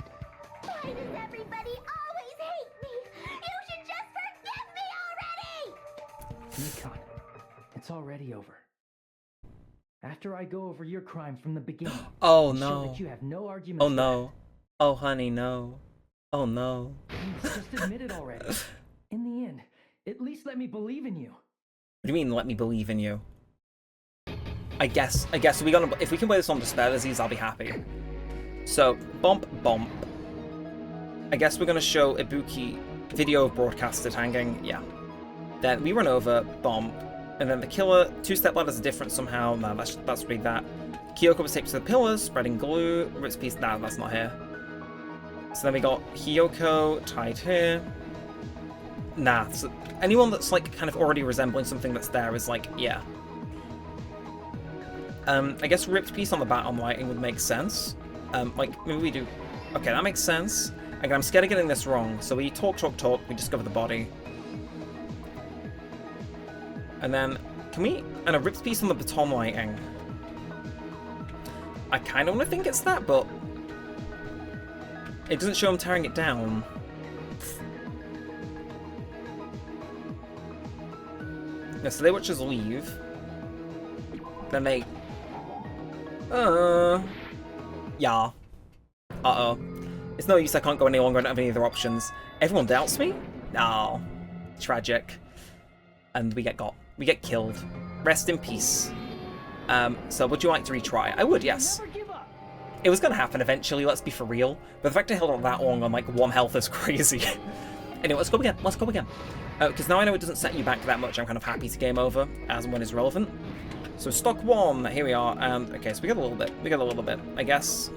Why does everybody always hate me? You should just forgive me already! Nikon, it's already over. After I go over your crimes from the beginning, Oh I'll show no. that you have no arguments. Oh no. Oh honey, no. Oh no. left. Just admit it already. In the end, at least let me believe in you. What do you mean, let me believe in you? I guess if we can play this on Despair Disease, I'll be happy. So, bump. I guess we're gonna show Ibuki video of broadcasted hanging, yeah. Then we run over, bump, and then the killer, 2-step ladders are different somehow. No, that's read that. Kyoko was taped to the pillars, spreading glue, rips piece, nah, that's not here. So then we got Hiyoko tied here. Nah, so anyone that's like kind of already resembling something that's there is like, yeah. I guess ripped piece on the baton lighting would make sense. Like, maybe we do... Okay, that makes sense. Again, I'm scared of getting this wrong. So we talk, we discover the body. And then, can we... And a ripped piece on the baton lighting. I kind of want to think it's that, but... It doesn't show him tearing it down. Yeah, so they watch us leave. Then they... Yeah. Uh-oh. It's no use, I can't go any longer, I don't have any other options. Everyone doubts me? No. Tragic. And we get got. We get killed. Rest in peace. So would you like to retry? I would, yes. It was gonna happen eventually, let's be for real. But the fact I held on that long on like 1 health is crazy. Anyway, let's go again. Because now I know it doesn't set you back that much, I'm kind of happy to game over, as and when is relevant. So stock 1, here we are, and okay, so we got a little bit, I guess.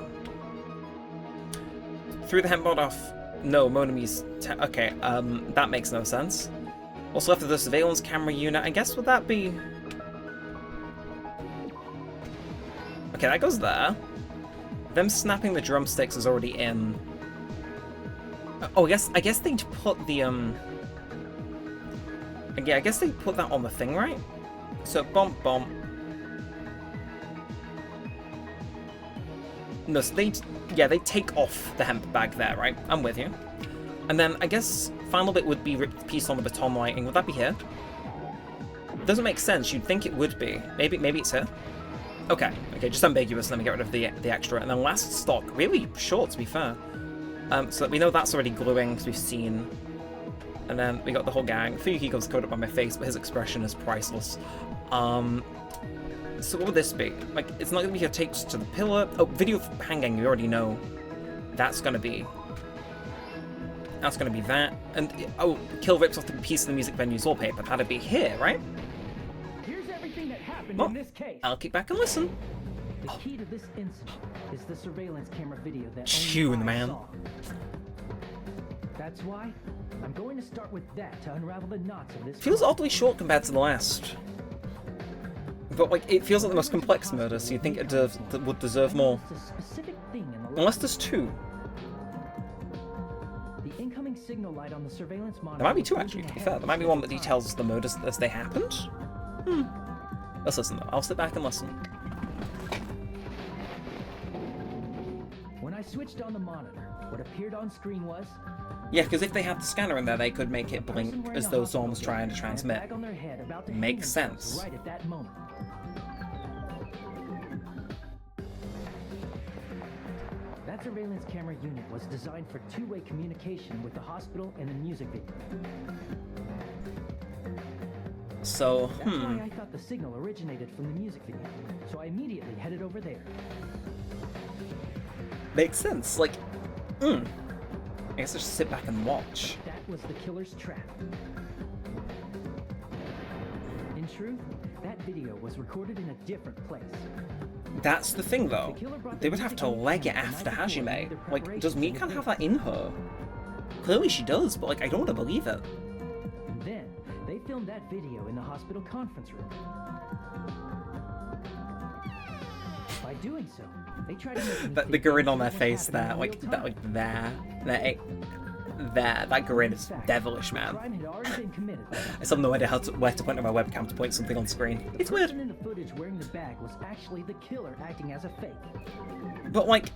Threw the hemp bod off. No, Monami's okay, that makes no sense. Also left with the surveillance camera unit, I guess would that be... Okay, that goes there. Them snapping the drumsticks is already in. Oh, I guess they'd put the, yeah, I guess they put that on the thing, right? So, bump. No, so they take off the hemp bag there, right? I'm with you. And then, I guess, final bit would be ripped piece on the baton lighting. Would that be here? Doesn't make sense. You'd think it would be. Maybe it's here. Okay, just ambiguous, then we get rid of the extra. And then last stock, really short, to be fair. So that we know that's already gluing, because we've seen. And then we got the whole gang. Fuyuhiko's covered up by my face, but his expression is priceless. So what would this be? Like, it's not going to be here tapes to the pillar. Oh, video hanging, we already know. That's going to be that. And, oh, Kill rips off the piece of the music venue's wallpaper. That'd be here, right? Here's everything that happened Well, in this case. I'll kick back and listen. The key to this incident is the surveillance camera video that Tune, only I man. saw. That's why I'm going to start with that to unravel the knots of this. Feels oddly short compared to the last. But, like, it feels like the most complex murder, so you'd think it would deserve more. A specific thing in the Unless there's two. The incoming signal light on the surveillance monitor. There might be two, actually, to be fair. There might be one that details the murders as they happened. Let's listen, though. I'll sit back and listen. When I switched on the monitor, what appeared on screen was... Yeah, because if they had the scanner in there, they could make it blink as though someone's trying to transmit. Makes sense. Right at that moment. That surveillance camera unit was designed for two-way communication with the hospital and the music video. So, That's why I thought the signal originated from the music video, so I immediately headed over there. Makes sense. Like, I guess I'll just sit back and watch. That was the killer's trap. In truth, that video was recorded in a different place. That's the thing, though. They would have to leg it after Hajime. Like, does Mikan have that in her? Clearly she does, but, like, I don't want to believe it. And then, they filmed that video in the hospital conference room. By doing so, they tried to make me The grin on their face there, like, that grin is devilish, man. I still have no idea where to point my webcam to point something on screen. It's weird. In the footage wearing the bag was actually the killer acting as a fake. But, like,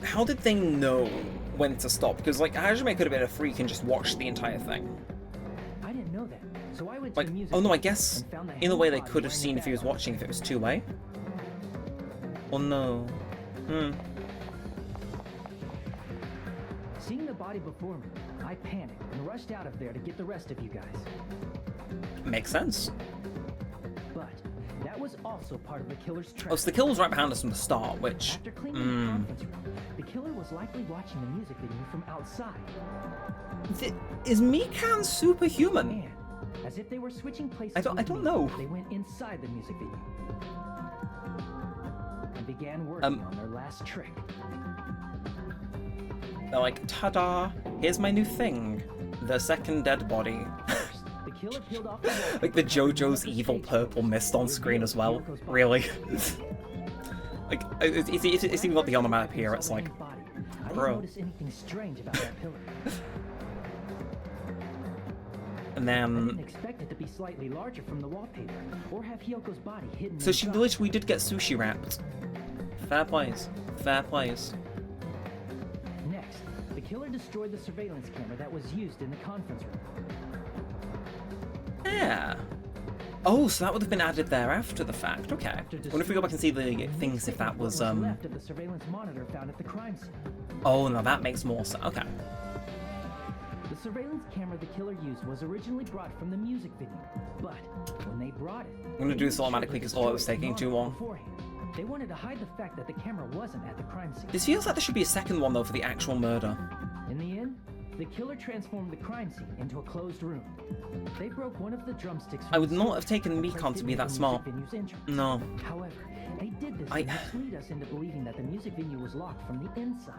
how did they know when to stop? Because, like, Hajime could have been a freak and just watched the entire thing. I didn't know that, so I went Like, to the music oh no, I room guess and found the in a way they hand could have body seen wearing if the he was bag. watching if it was two-way. Oh no. Seeing the body before me, I panicked and rushed out of there to get the rest of you guys. Makes sense. But that was also part of the killer's trap. Oh, so the kill was right behind us from the start, which... After cleaning the conference room, the killer was likely watching the music video from outside. Is Mikan superhuman? And as if they were switching places. I don't know. They went inside the music video and began working on their last trick. They're like, ta-da! Here's my new thing. The second dead body. First, the killer peeled off the wall. Like the JoJo's evil purple mist on screen as well. Really? Like, it's even got the onomatopoeia. It's like, I didn't bro. notice anything strange about that pillar. And I then... didn't expect it to be slightly larger from the wallpaper, or have Hyoko's body hidden. So she inside. literally did get sushi wrapped. Fair plays. Fair plays. Next, the killer destroyed the surveillance camera that was used in the conference room. Yeah. Oh, so that would have been added there after the fact. Okay. After What if we go back and see the destroying things if that was what left of the surveillance monitor found at the crime scene. Oh, no, that makes more sense. Okay. The surveillance camera the killer used was originally brought from the music video, but when they brought it, I'm gonna do this automatically because all it was taking too long. beforehand. They wanted to hide the fact that the camera wasn't at the crime scene. This feels like there should be a second one though for the actual murder. In the end, the killer transformed the crime scene into a closed room. They broke one of the drumsticks. I would not have taken and Mikan placed to it be in that the smart. music venue's entrance. No. However, they did this to mislead us into believing that the music venue was locked from the inside.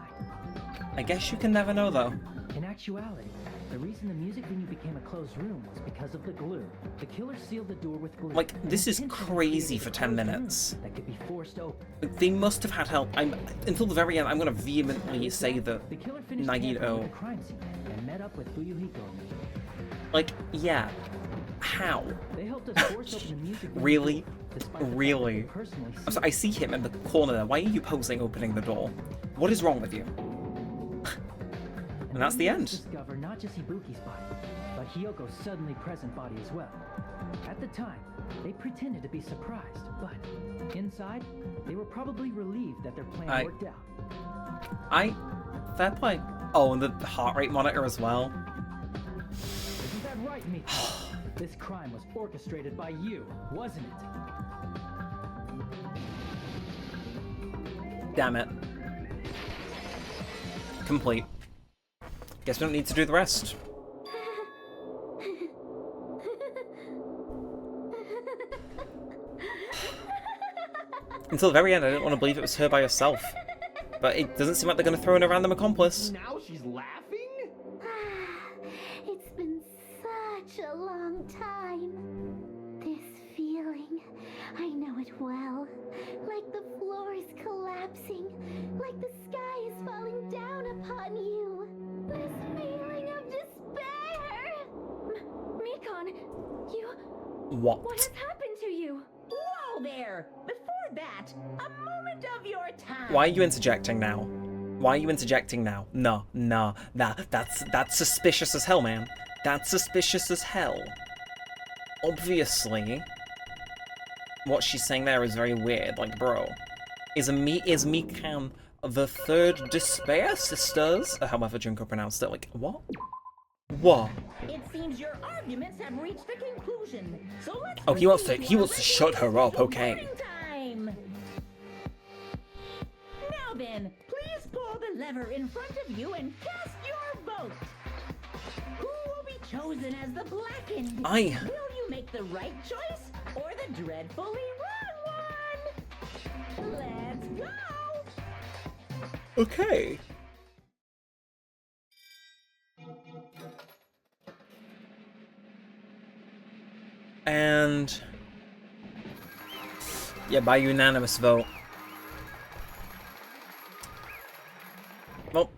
I guess you can never know though. In actuality, the reason the music venue became a closed room was because of the glue. The killer sealed the door with glue. Like, and this is intentionally crazy created for a 10 closed room minutes. That could be forced open. They must have had help. Until the very end, I'm gonna vehemently say that The killer finished tampering with Nagito... the crime scene and met up with Fuyuhiko and me. Like, yeah. How? They helped us force open the music venue Really? door, despite the fact that Really? they personally I'm sorry, I see him in the corner there. Why are you posing opening the door? What is wrong with you? And that's the end. Discover not just Ibuki's body, but Hyoko's suddenly present body as well. At the time, they pretended to be surprised, but inside, they were probably relieved that their plan worked out. Fair play. Oh, and the heart rate monitor as well. Isn't that right, Miko? This crime was orchestrated by you, wasn't it? Damn it. Complete. Guess we don't need to do the rest. Until the very end, I didn't want to believe it was her by herself. But it doesn't seem like they're going to throw in a random accomplice. Now she's laughing? It's been such a long time. This feeling, I know it well. Like the floor is collapsing, like the sky is falling down upon you. This feeling of despair. Mikon, you... What? What has happened to you? Whoa there! Before that, a moment of your time. Why are you interjecting now? Why are you interjecting now? No, that's suspicious as hell, man. That's suspicious as hell. Obviously, what she's saying there is very weird. Like, bro, is Mikan the third Despair Sisters? However Junko pronounced it. Like, what? What? It seems your arguments have reached a conclusion. So let's Oh, he wants to shut her up. Okay. time. Now then, please pull the lever in front of you and cast your vote. Who will be chosen as the blackened? Will you make the right choice or the dreadfully wrong one? Let's go. Okay. And yeah, by unanimous vote. Well,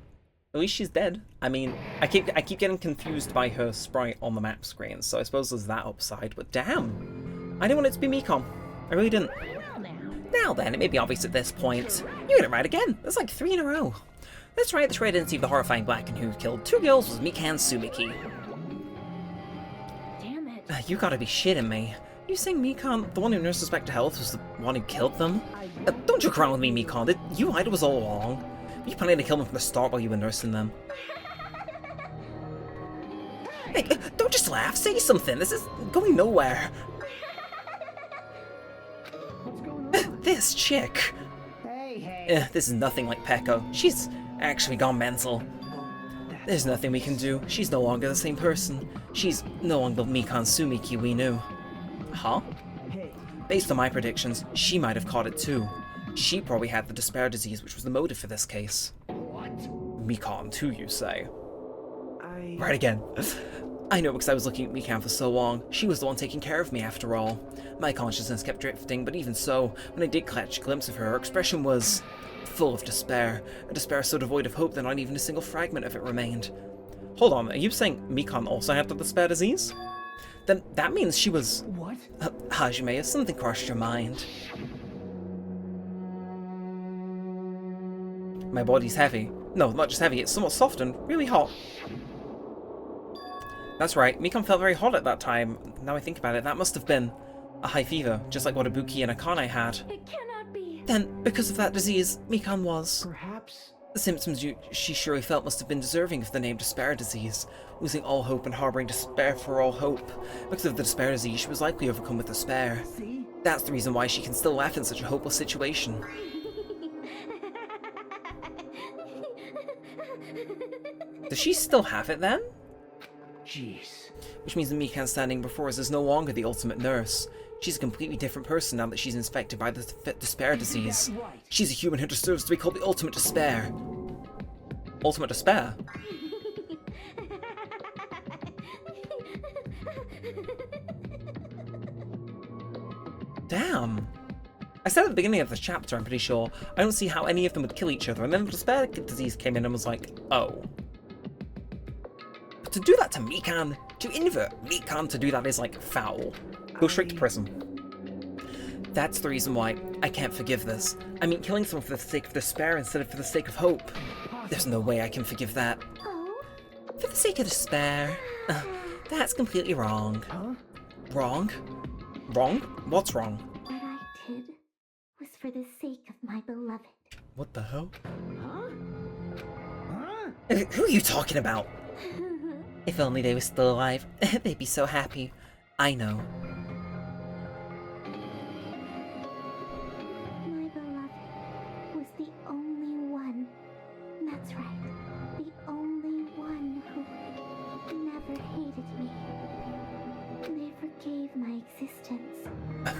at least she's dead. I mean, I keep getting confused by her sprite on the map screen, so I suppose there's that upside. But damn, I didn't want it to be Mikon. I really didn't. Now then, it may be obvious at this point. You got it right again. That's like 3 in a row. That's right, the trade identity of the horrifying Blacken who killed 2 girls was Mikan Sumiki. You gotta be shitting me. You saying Mikan, the one who nursed us back to health, was the one who killed them? Don't joke around with me, Mikan. You lied to us all along. You planning to kill them from the start while you were nursing them. Hey, don't just laugh. Say something. This is going nowhere. What's going on? This chick. Hey. This is nothing like Peko. She's actually gone mental. There's nothing we can do. She's no longer the same person. She's no longer Mikan Sumiki we knew. Huh? Based on my predictions, she might have caught it too. She probably had the despair disease, which was the motive for this case. What? Mikan too, you say? Right again. I know because I was looking at Mikan for so long. She was the one taking care of me after all. My consciousness kept drifting, but even so, when I did catch a glimpse of her, her expression was full of despair. A despair so devoid of hope that not even a single fragment of it remained. Hold on, are you saying Mikan also had the despair disease? Then that means she was... What? Hajime, has something crossed your mind? My body's heavy. No, not just heavy, it's somewhat soft and really hot. That's right, Mikan felt very hot at that time. Now I think about it, that must have been a high fever, just like what Ibuki and Akane had. It cannot be. Then, because of that disease, Mikan was... Perhaps... The symptoms she surely felt must have been deserving of the name despair disease, losing all hope and harboring despair for all hope. Because of the despair disease, she was likely overcome with despair. See? That's the reason why she can still laugh in such a hopeless situation. Does she still have it then? Jeez. Which means that Mikan standing before us is no longer the ultimate nurse. She's a completely different person now that she's infected by the despair disease. Right. She's a human who deserves to be called the ultimate despair. Ultimate despair? Damn. I said at the beginning of this chapter, I'm pretty sure, I don't see how any of them would kill each other, and then the despair disease came in and was like, oh. But to do that to Mikan, to invert Mikan to do that is like foul. Go straight to prison. That's the reason why I can't forgive this. I mean, killing someone for the sake of despair instead of for the sake of hope. There's no way I can forgive that. Oh, For the sake of despair. That's completely wrong. Huh? Wrong? Wrong? What's wrong? What I did was for the sake of my beloved. What the hell? Huh? Who are you talking about? If only they were still alive, they'd be so happy. I know. My beloved was the only one. That's right. The only one who never hated me. They forgave my existence.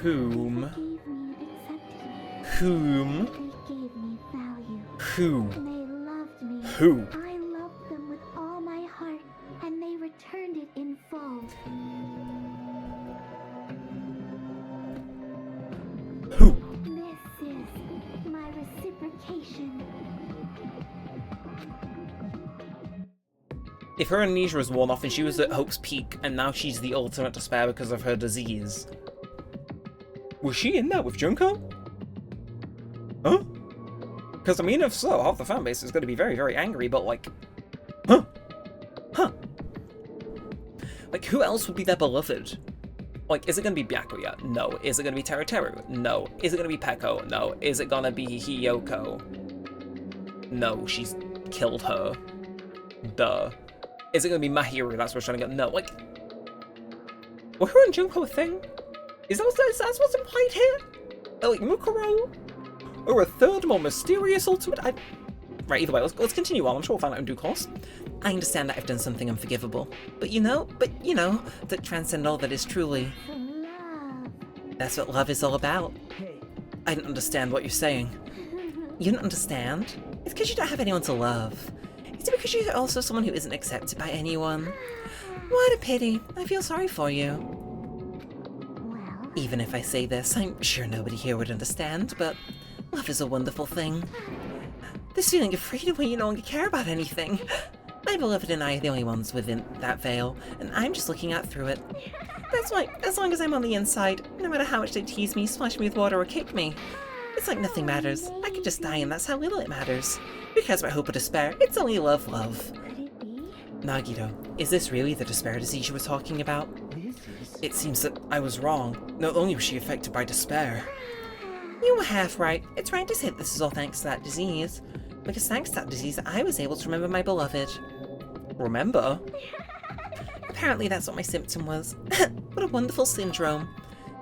Whom? They forgave me and accepted me. Whom? They gave me value. Who? They loved me. Who? I loved them with all my heart, and they returned it in full. Who? This is my reciprocation. If her amnesia was worn off and she was at Hope's peak, and now she's the ultimate despair because of her disease. Was she in there with Junko? Huh? Because, I mean, if so, half the fanbase is going to be very, very angry, but like... Huh? Huh? Like, who else would be their beloved? Like, is it going to be Byakuya? No. Is it going to be Teruteru? No. Is it going to be Peko? No. Is it going to be Hiyoko? No, she's killed her. Duh. Is it going to be Mahiru? That's what we're trying to get. No, like... Were her and Junko a thing? Is that what's implied here? Like, Mukuro? Or a third, more mysterious ultimate? Right, either way, let's continue on. I'm sure we'll find out in due course. I understand that I've done something unforgivable. But you know, that transcend all that is truly... Love. That's what love is all about. Hey, I don't understand what you're saying. You don't understand? It's because you don't have anyone to love. Is it because you're also someone who isn't accepted by anyone? What a pity. I feel sorry for you. Well, Even if I say this, I'm sure nobody here would understand, but love is a wonderful thing. This feeling of freedom when you no longer care about anything. My beloved and I are the only ones within that veil, and I'm just looking out through it. That's why, as long as I'm on the inside, no matter how much they tease me, splash me with water, or kick me, it's like nothing matters. I could just die, and that's how little it matters. Who cares about hope or despair? It's only love. could it be? Nagito, is this really the despair disease you were talking about? this is... It seems that I was wrong. Not only was she affected by despair. You were half right. It's right to say this is all thanks to that disease. Because thanks to that disease, I was able to remember my beloved. Remember? Apparently that's what my symptom was. What a wonderful syndrome.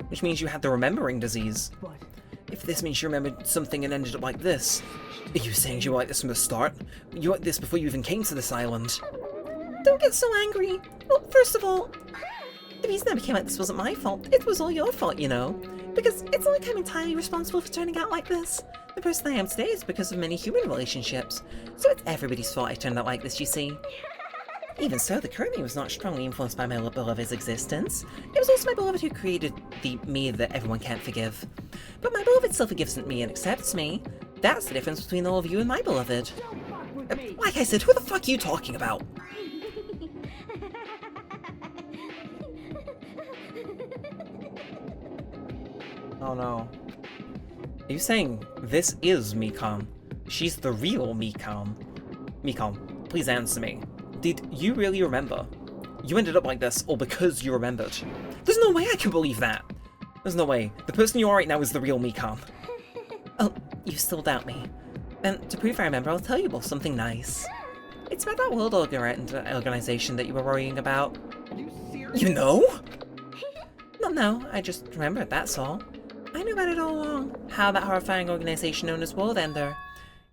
Which means you had the remembering disease. But... If this means you remembered something and ended up like this, are you saying you were like this from the start? You were like this before you even came to this island? Don't get so angry. Well, first of all, the reason I became like this wasn't my fault. It was all your fault, you know. Because it's not like I'm entirely responsible for turning out like this. The person I am today is because of many human relationships. So it's everybody's fault I turned out like this, you see. Even so, the current me was not strongly influenced by my beloved's existence. It was also my beloved who created the me that everyone can't forgive. But my beloved still forgives me and accepts me. That's the difference between all of you and my beloved. Like I said, who the fuck are you talking about? Oh no. Are you saying this is Mikam? She's the real Mikam? Mikam, please answer me. Did you really remember? You ended up like this all because you remembered. There's no way I can believe that. There's no way. The person you are right now is the real Mikam. Oh, you still doubt me. Then, to prove I remember, I'll tell you about something nice. It's about that world organization that you were worrying about. You serious? You know? No, I just remembered, that's all. I knew about it all along. How that horrifying organization known as World Ender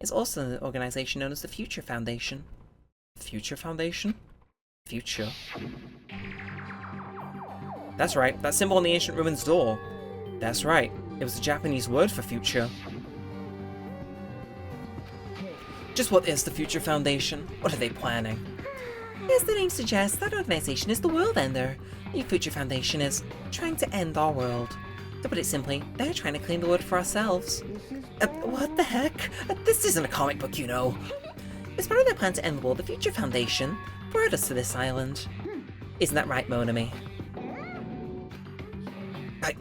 is also an organization known as the Future Foundation. Future Foundation? Future. That's right, that symbol on the ancient ruins door. That's right, it was a Japanese word for future. Just what is the Future Foundation? What are they planning? As the name suggests, that organization is the World Ender. The Future Foundation is trying to end our world. To put it simply, they're trying to claim the world for ourselves. What the heck? This isn't a comic book, you know. As part of their plan to end the world, the Future Foundation brought us to this island. Isn't that right, Monami?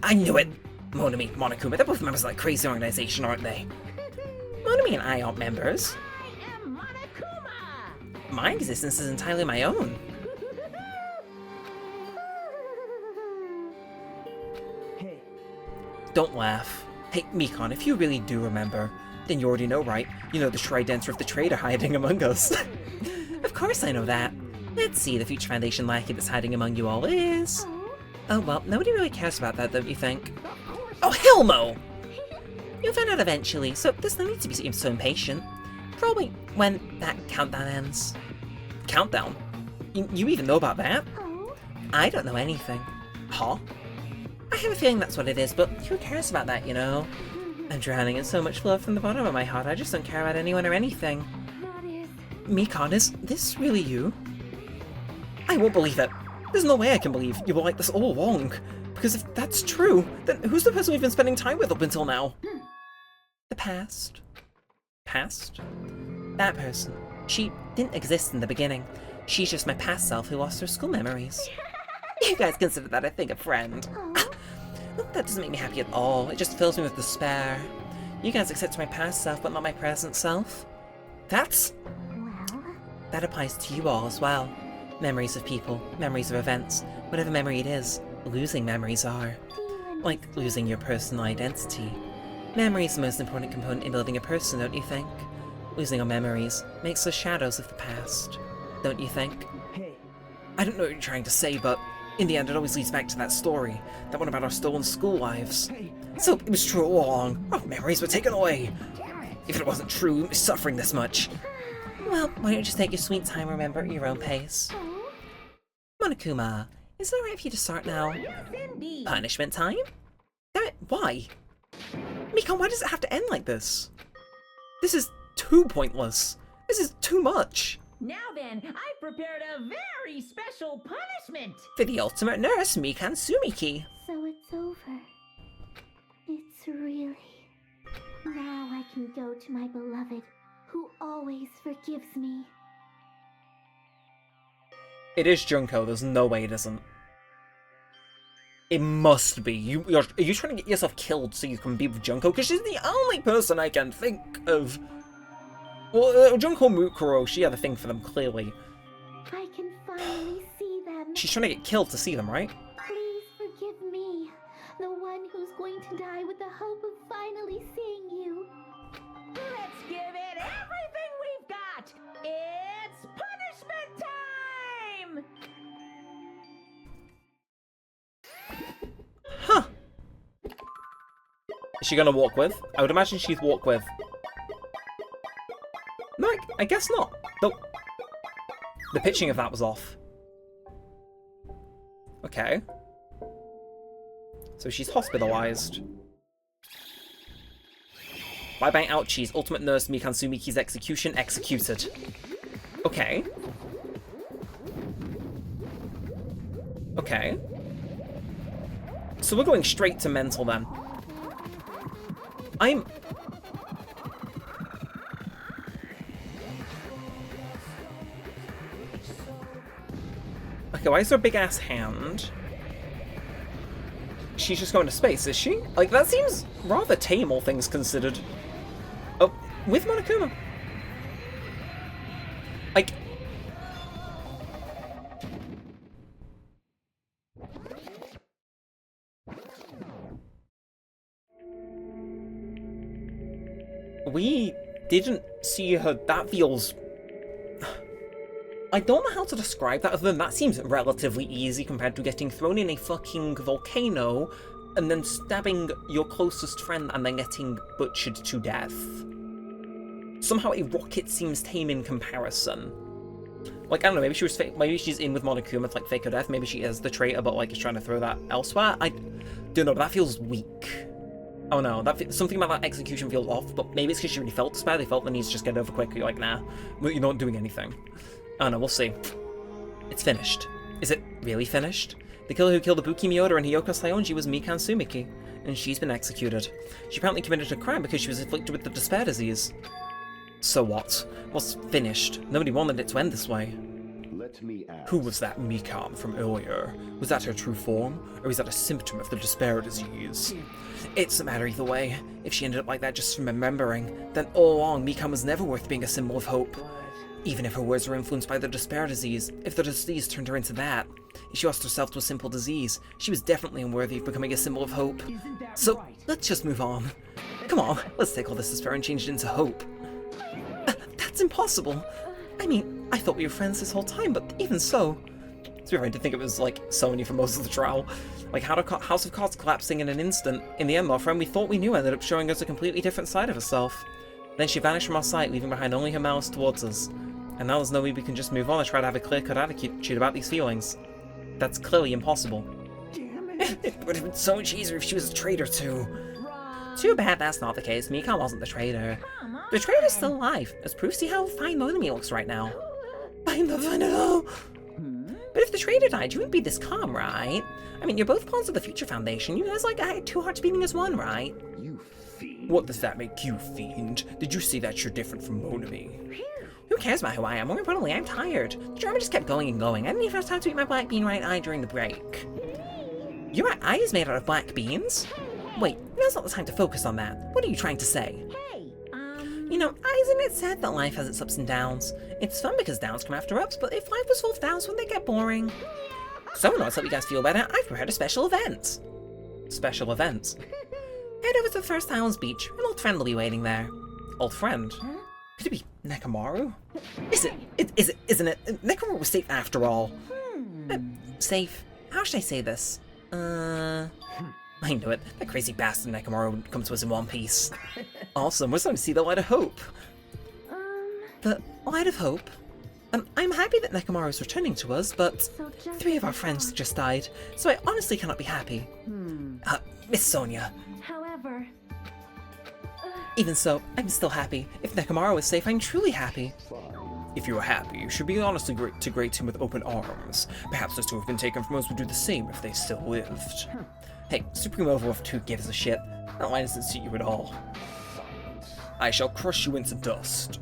I knew it! Monami, Monokuma, they're both members of that crazy organization, aren't they? Monami and I aren't members. I am Monokuma! my existence is entirely my own. Hey, Don't laugh. Hey, Mikon, if you really do remember, then you already know, right? You know the Tridenter of the Traitor hiding among us. Of course I know that. Let's see, the future Foundation lackey that's hiding among you all is... Oh well, nobody really cares about that, don't you think? Oh hell no! You'll find out eventually, so there's no need to be so impatient. Probably when that countdown ends. Countdown? You even know about that? I don't know anything. Huh? I have a feeling that's what it is, but who cares about that, you know? I'm drowning in so much love from the bottom of my heart, I just don't care about anyone or anything. Mikon, is this really you? I won't believe it. There's no way I can believe you were like this all along. Because if that's true, then who's the person we've been spending time with up until now? The past. Past? That person. She didn't exist in the beginning. She's just my past self who lost her school memories. You guys consider that, I think, a friend. That doesn't make me happy at all. It just fills me with despair. You guys accept my past self, but not my present self? That applies to you all as well. Memories of people, memories of events, whatever memory it is, losing memories are. Like losing your personal identity. Memory is the most important component in building a person, don't you think? Losing our memories makes us shadows of the past, don't you think? hey, I don't know what you're trying to say, but in the end it always leads back to that story, that one about our stolen school lives. So it was true all along. Our memories were taken away. If it wasn't true, we wouldn't be suffering this much. Well, why don't you just take your sweet time, remember, at your own pace? Monokuma, is it alright for you to start now? Indeed. Punishment time? Damn it, why? Mikon, why does it have to end like this? This is too pointless. This is too much. Now then, I've prepared a very special punishment. For the ultimate nurse, Mikan Sumiki. So it's over. It's really... Now I can go to my beloved, who always forgives me. It is Junko, there's no way it isn't. It must be. Are you trying to get yourself killed so you can be with Junko? Because she's the only person I can think of. Well, Junko Mukuro, she had a thing for them, clearly. I can finally see them. She's trying to get killed to see them, right? Please forgive me, the one who's going to die with the hope of finally seeing you. Let's give it everything we've got. It's punishment time. Huh. Is she gonna walk with? I would imagine she'd walk with. No, I guess not. The pitching of that was off. Okay. So she's hospitalized. Bye-bye ouchies. Ultimate Nurse Mikan Sumiki's execution executed. Okay. Okay. So we're going straight to mental then. Okay, why is there a big-ass hand? She's just going to space, is she? Like, that seems rather tame, all things considered. Oh, with Monokuma. Like... We didn't see her. That feels... I don't know how to describe that other than that seems relatively easy compared to getting thrown in a fucking volcano and then stabbing your closest friend and then getting butchered to death. Somehow a rocket seems tame in comparison. Like, I don't know, maybe she's in with Monokuma to, like, fake her death. Maybe she is the traitor, but, like, is trying to throw that elsewhere. I don't know, but that feels weak. Oh no, something about that execution feels off, but maybe it's because she really felt despair. They felt the need to just get it over quick. You're like, nah, you're not doing anything. I don't know, we'll see. It's finished. Is it really finished? The killer who killed Ibuki Miyoda and Hiyoko Saionji was Mikan Sumiki, and she's been executed. She apparently committed a crime because she was afflicted with the despair disease. So what? What's finished? Nobody wanted it to end this way. Let me ask. Who was that Mikan from earlier? Was that her true form, or is that a symptom of the despair disease? It doesn't matter either way. If she ended up like that just from remembering, then all along Mikan was never worth being a symbol of hope. Even if her words were influenced by the despair disease, if the disease turned her into that, if she lost herself to a simple disease, she was definitely unworthy of becoming a symbol of hope. So, let's just move on. Come on, let's take all this despair and change it into hope. That's impossible. I mean, I thought we were friends this whole time, but even so... It's weird to think it was, like, Sony for most of the trial. Like, how to House of Cards collapsing in an instant. In the end, our friend we thought we knew ended up showing us a completely different side of herself. Then she vanished from our sight, leaving behind only her malice towards us. And now there's no way we can just move on and try to have a clear-cut attitude about these feelings. That's clearly impossible. Damn it. It would have been so much easier if she was a traitor too. Too bad that's not the case. Mika wasn't the traitor. The traitor's still alive, as proof see how fine Monami looks right now. I'm the final. But if the traitor died, you wouldn't be this calm, right? I mean, you're both pawns of the Future Foundation. You guys like had two hearts beating as one, right? You fiend. What does that make you, fiend? Did you see that you're different from Monami? Who cares about who I am? More importantly, I'm tired. The drama just kept going and going. I didn't even have time to eat my black bean right eye during the break. Your eye is made out of black beans? Wait, now's not the time to focus on that. What are you trying to say? You know, isn't it said that life has its ups and downs? It's fun because downs come after ups, but if life was full of downs, wouldn't they get boring? So in order to help you guys feel better, I've prepared a special event. Special event? Head over to the First Islands Beach. An old friend will be waiting there. Old friend? Could it be Nekomaru? Isn't it? Nekomaru was safe after all. Safe? How should I say this? I knew it. That crazy bastard Nekomaru would come to us in one piece. Awesome, we're starting to see the light of hope. The light of hope? I'm happy that Nekomaru is returning to us, but 3 of our friends just died, so I honestly cannot be happy. Miss Sonia. However... Even so, I'm still happy. If Nekomaru is safe, I'm truly happy. If you are happy, you should be honestly great to greet him with open arms. Perhaps those 2 have been taken from us would do the same if they still lived. Hey, Supreme Overlord 2 gives a shit. That line doesn't suit you at all. I shall crush you into dust.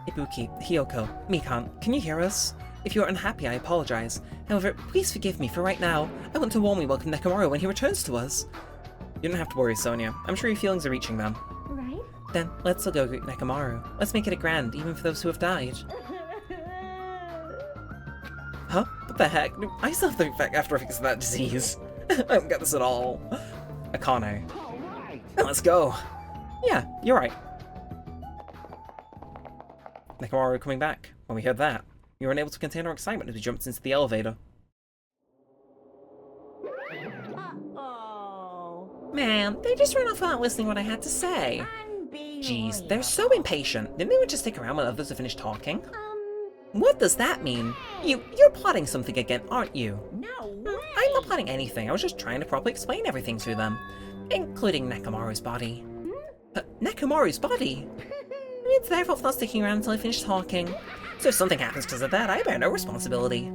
Ibuki, Hiyoko, Mikan, can you hear us? If you are unhappy, I apologize. However, please forgive me for right now. I want to warmly welcome Nekomaru when he returns to us. You don't have to worry, Sonia. I'm sure your feelings are reaching them. Right? Then, let's still go greet Nekomaru. Let's make it a grand, even for those who have died. Huh? What the heck? I still have the after effects of that disease. I don't get this at all. Akane. Let's go. Yeah, you're right. Nekomaru coming back. When we heard that, we were unable to contain our excitement as we jumped into the elevator. Man, they just ran off without listening to what I had to say. Jeez, they're so impatient. Didn't they want to stick around when others have finished talking? What does that mean? You're plotting something again, aren't you? No. I'm not plotting anything. I was just trying to properly explain everything to them, including Nekomaru's body. Nekomaru's body? It's their fault for not sticking around until I finish talking. So if something happens because of that, I bear no responsibility.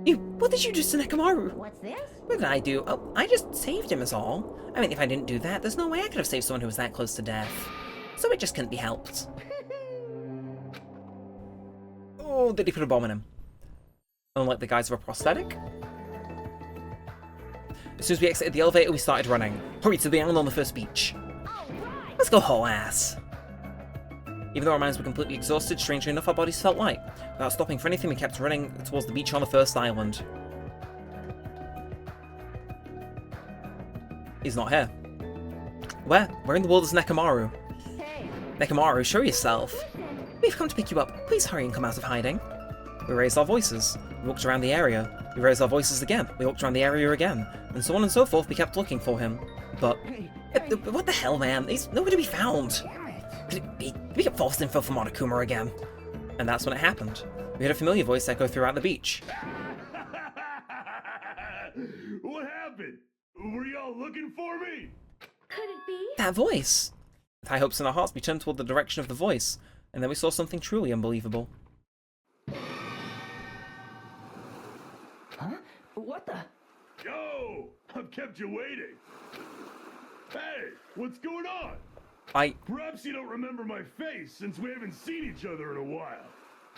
What did you do to Nekomaru? What's this? What did I do? Oh, I just saved him is all. I mean, if I didn't do that, there's no way I could have saved someone who was that close to death. So it just couldn't be helped. Oh, did he put a bomb in him? Unlike the guise of a prosthetic? As soon as we exited the elevator, we started running. Hurry to the island on the first beach. Let's go whole ass. Even though our minds were completely exhausted, strangely enough our bodies felt light. Without stopping for anything, we kept running towards the beach on the first island. He's not here. Where? Where in the world is Nekomaru? Hey, Nekomaru, show yourself. We've come to pick you up. Please hurry and come out of hiding. We raised our voices. We walked around the area. We raised our voices again. We walked around the area again. And so on and so forth, we kept looking for him. But... what the hell, man? He's nowhere to be found. Could it be? Did we get false info from Monokuma again? And that's when it happened. We heard a familiar voice echo throughout the beach. What happened? Were y'all looking for me? could it be? That voice! With high hopes in our hearts, we turned toward the direction of the voice, and then we saw something truly unbelievable. Huh? What the? Yo! I've kept you waiting. Hey, what's going on? Perhaps you don't remember my face since we haven't seen each other in a while.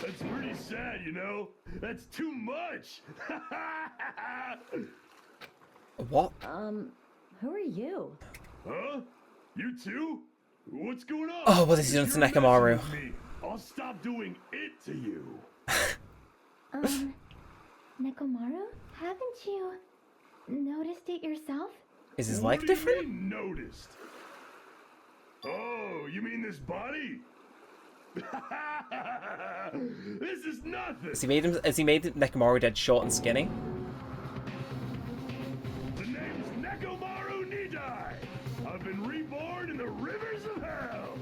That's pretty sad, you know? That's too much! What? Who are you? Huh? You too? What's going on? Oh, what is he doing to Nekomaru? I'll stop doing it to you. Nekomaru, haven't you noticed it yourself? Is his life different? What do you mean noticed? Oh, you mean this body? This is nothing. Has he made Nekomaru dead short and skinny? The name's Nekomaru Nidai. I've been reborn in the rivers of hell.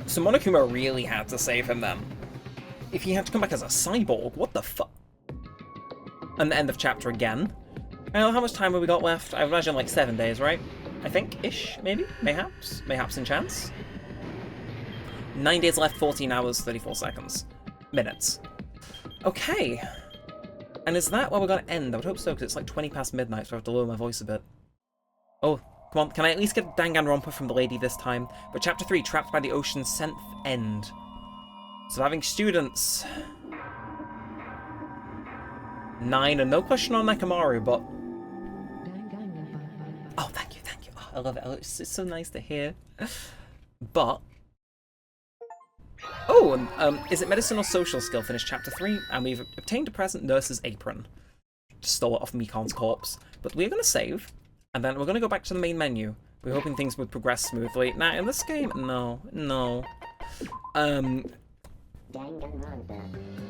So Monokuma really had to save him then. If he had to come back as a cyborg, what the fuck? And the end of chapter again. Well, how much time have we got left? I imagine like 7 days, right? I think, ish, maybe? Mayhaps? Mayhaps in chance? 9 days left, 14 hours, 34 seconds. Minutes. Okay. And is that where we're gonna end? I would hope so, because it's like 20 past midnight, so I have to lower my voice a bit. Oh, come on, can I at least get Danganronpa from the lady this time? But chapter 3, Trapped by the Ocean's 10th End. Surviving students. 9, and no question on Nekomaru, but... Oh, thank you, thank you. Oh, I love it. It's so nice to hear. But... Oh, and is it medicine or social skill? Finished chapter 3, and we've obtained a present nurse's apron. Just stole it off Mikon's corpse. But we're going to save, and then we're going to go back to the main menu. We're hoping things would progress smoothly. Now, in this game, no.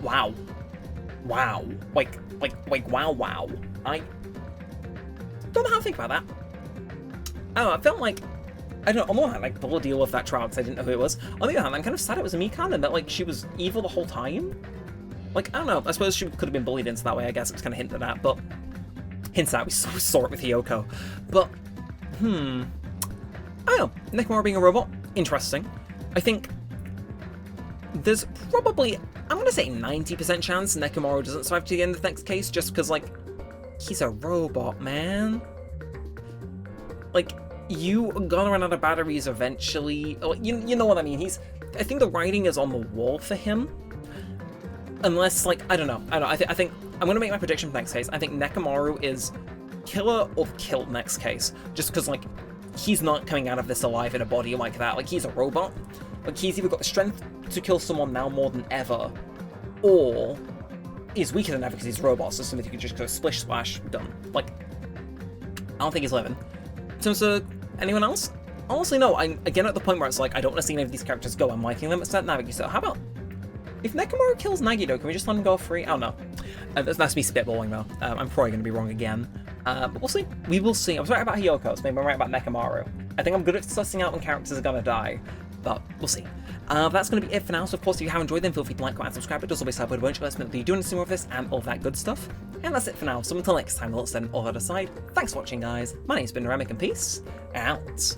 Wow. Wow. Like, wow. I don't know how to think about that. Oh, I felt like, I don't know, on the one hand, like, the whole deal with that trial, because I didn't know who it was. On the other hand, I'm kind of sad it was a Mikan, and that, like, she was evil the whole time. Like, I don't know, I suppose she could have been bullied into that way, I guess it was kind of hinted at, but... Hints at, we saw it with Hiyoko. But, I don't know, Nekomaru being a robot, interesting. I think there's probably, I'm going to say 90% chance Nekomaru doesn't survive to the end of the next case, just because, like, he's a robot, man. Like, you are gonna run out of batteries eventually. Like, you know what I mean? I think the writing is on the wall for him. Unless, like, I don't know. I think I'm going to make my prediction for next case. I think Nekomaru is killer or killed next case. Just because, like, he's not coming out of this alive in a body like that. Like, he's a robot. Like, he's either got the strength to kill someone now more than ever, or he's weaker than ever because he's a robot, so somebody could just go splish splash, done. Like, I don't think he's living. In terms of anyone else? Honestly, no. I'm again at the point where it's like, I don't want to see any of these characters go. I'm liking them. It's not Nagito. So how about, if Nekomaru kills Nagito, can we just let him go free? I don't know. That's me spitballing, though. I'm probably going to be wrong again. But we'll see. We will see. I was right about Hiyoko, so maybe I'm right about Nekomaru. I think I'm good at sussing out when characters are going to die. But we'll see. That's going to be it for now. So, of course, if you have enjoyed them, feel free to like, comment, and subscribe. It does always help. It won't let us know that you're doing some more of this and all that good stuff. And that's it for now. So until next time, let's then all that aside. Thanks for watching, guys. My name's been Neremik, and peace out.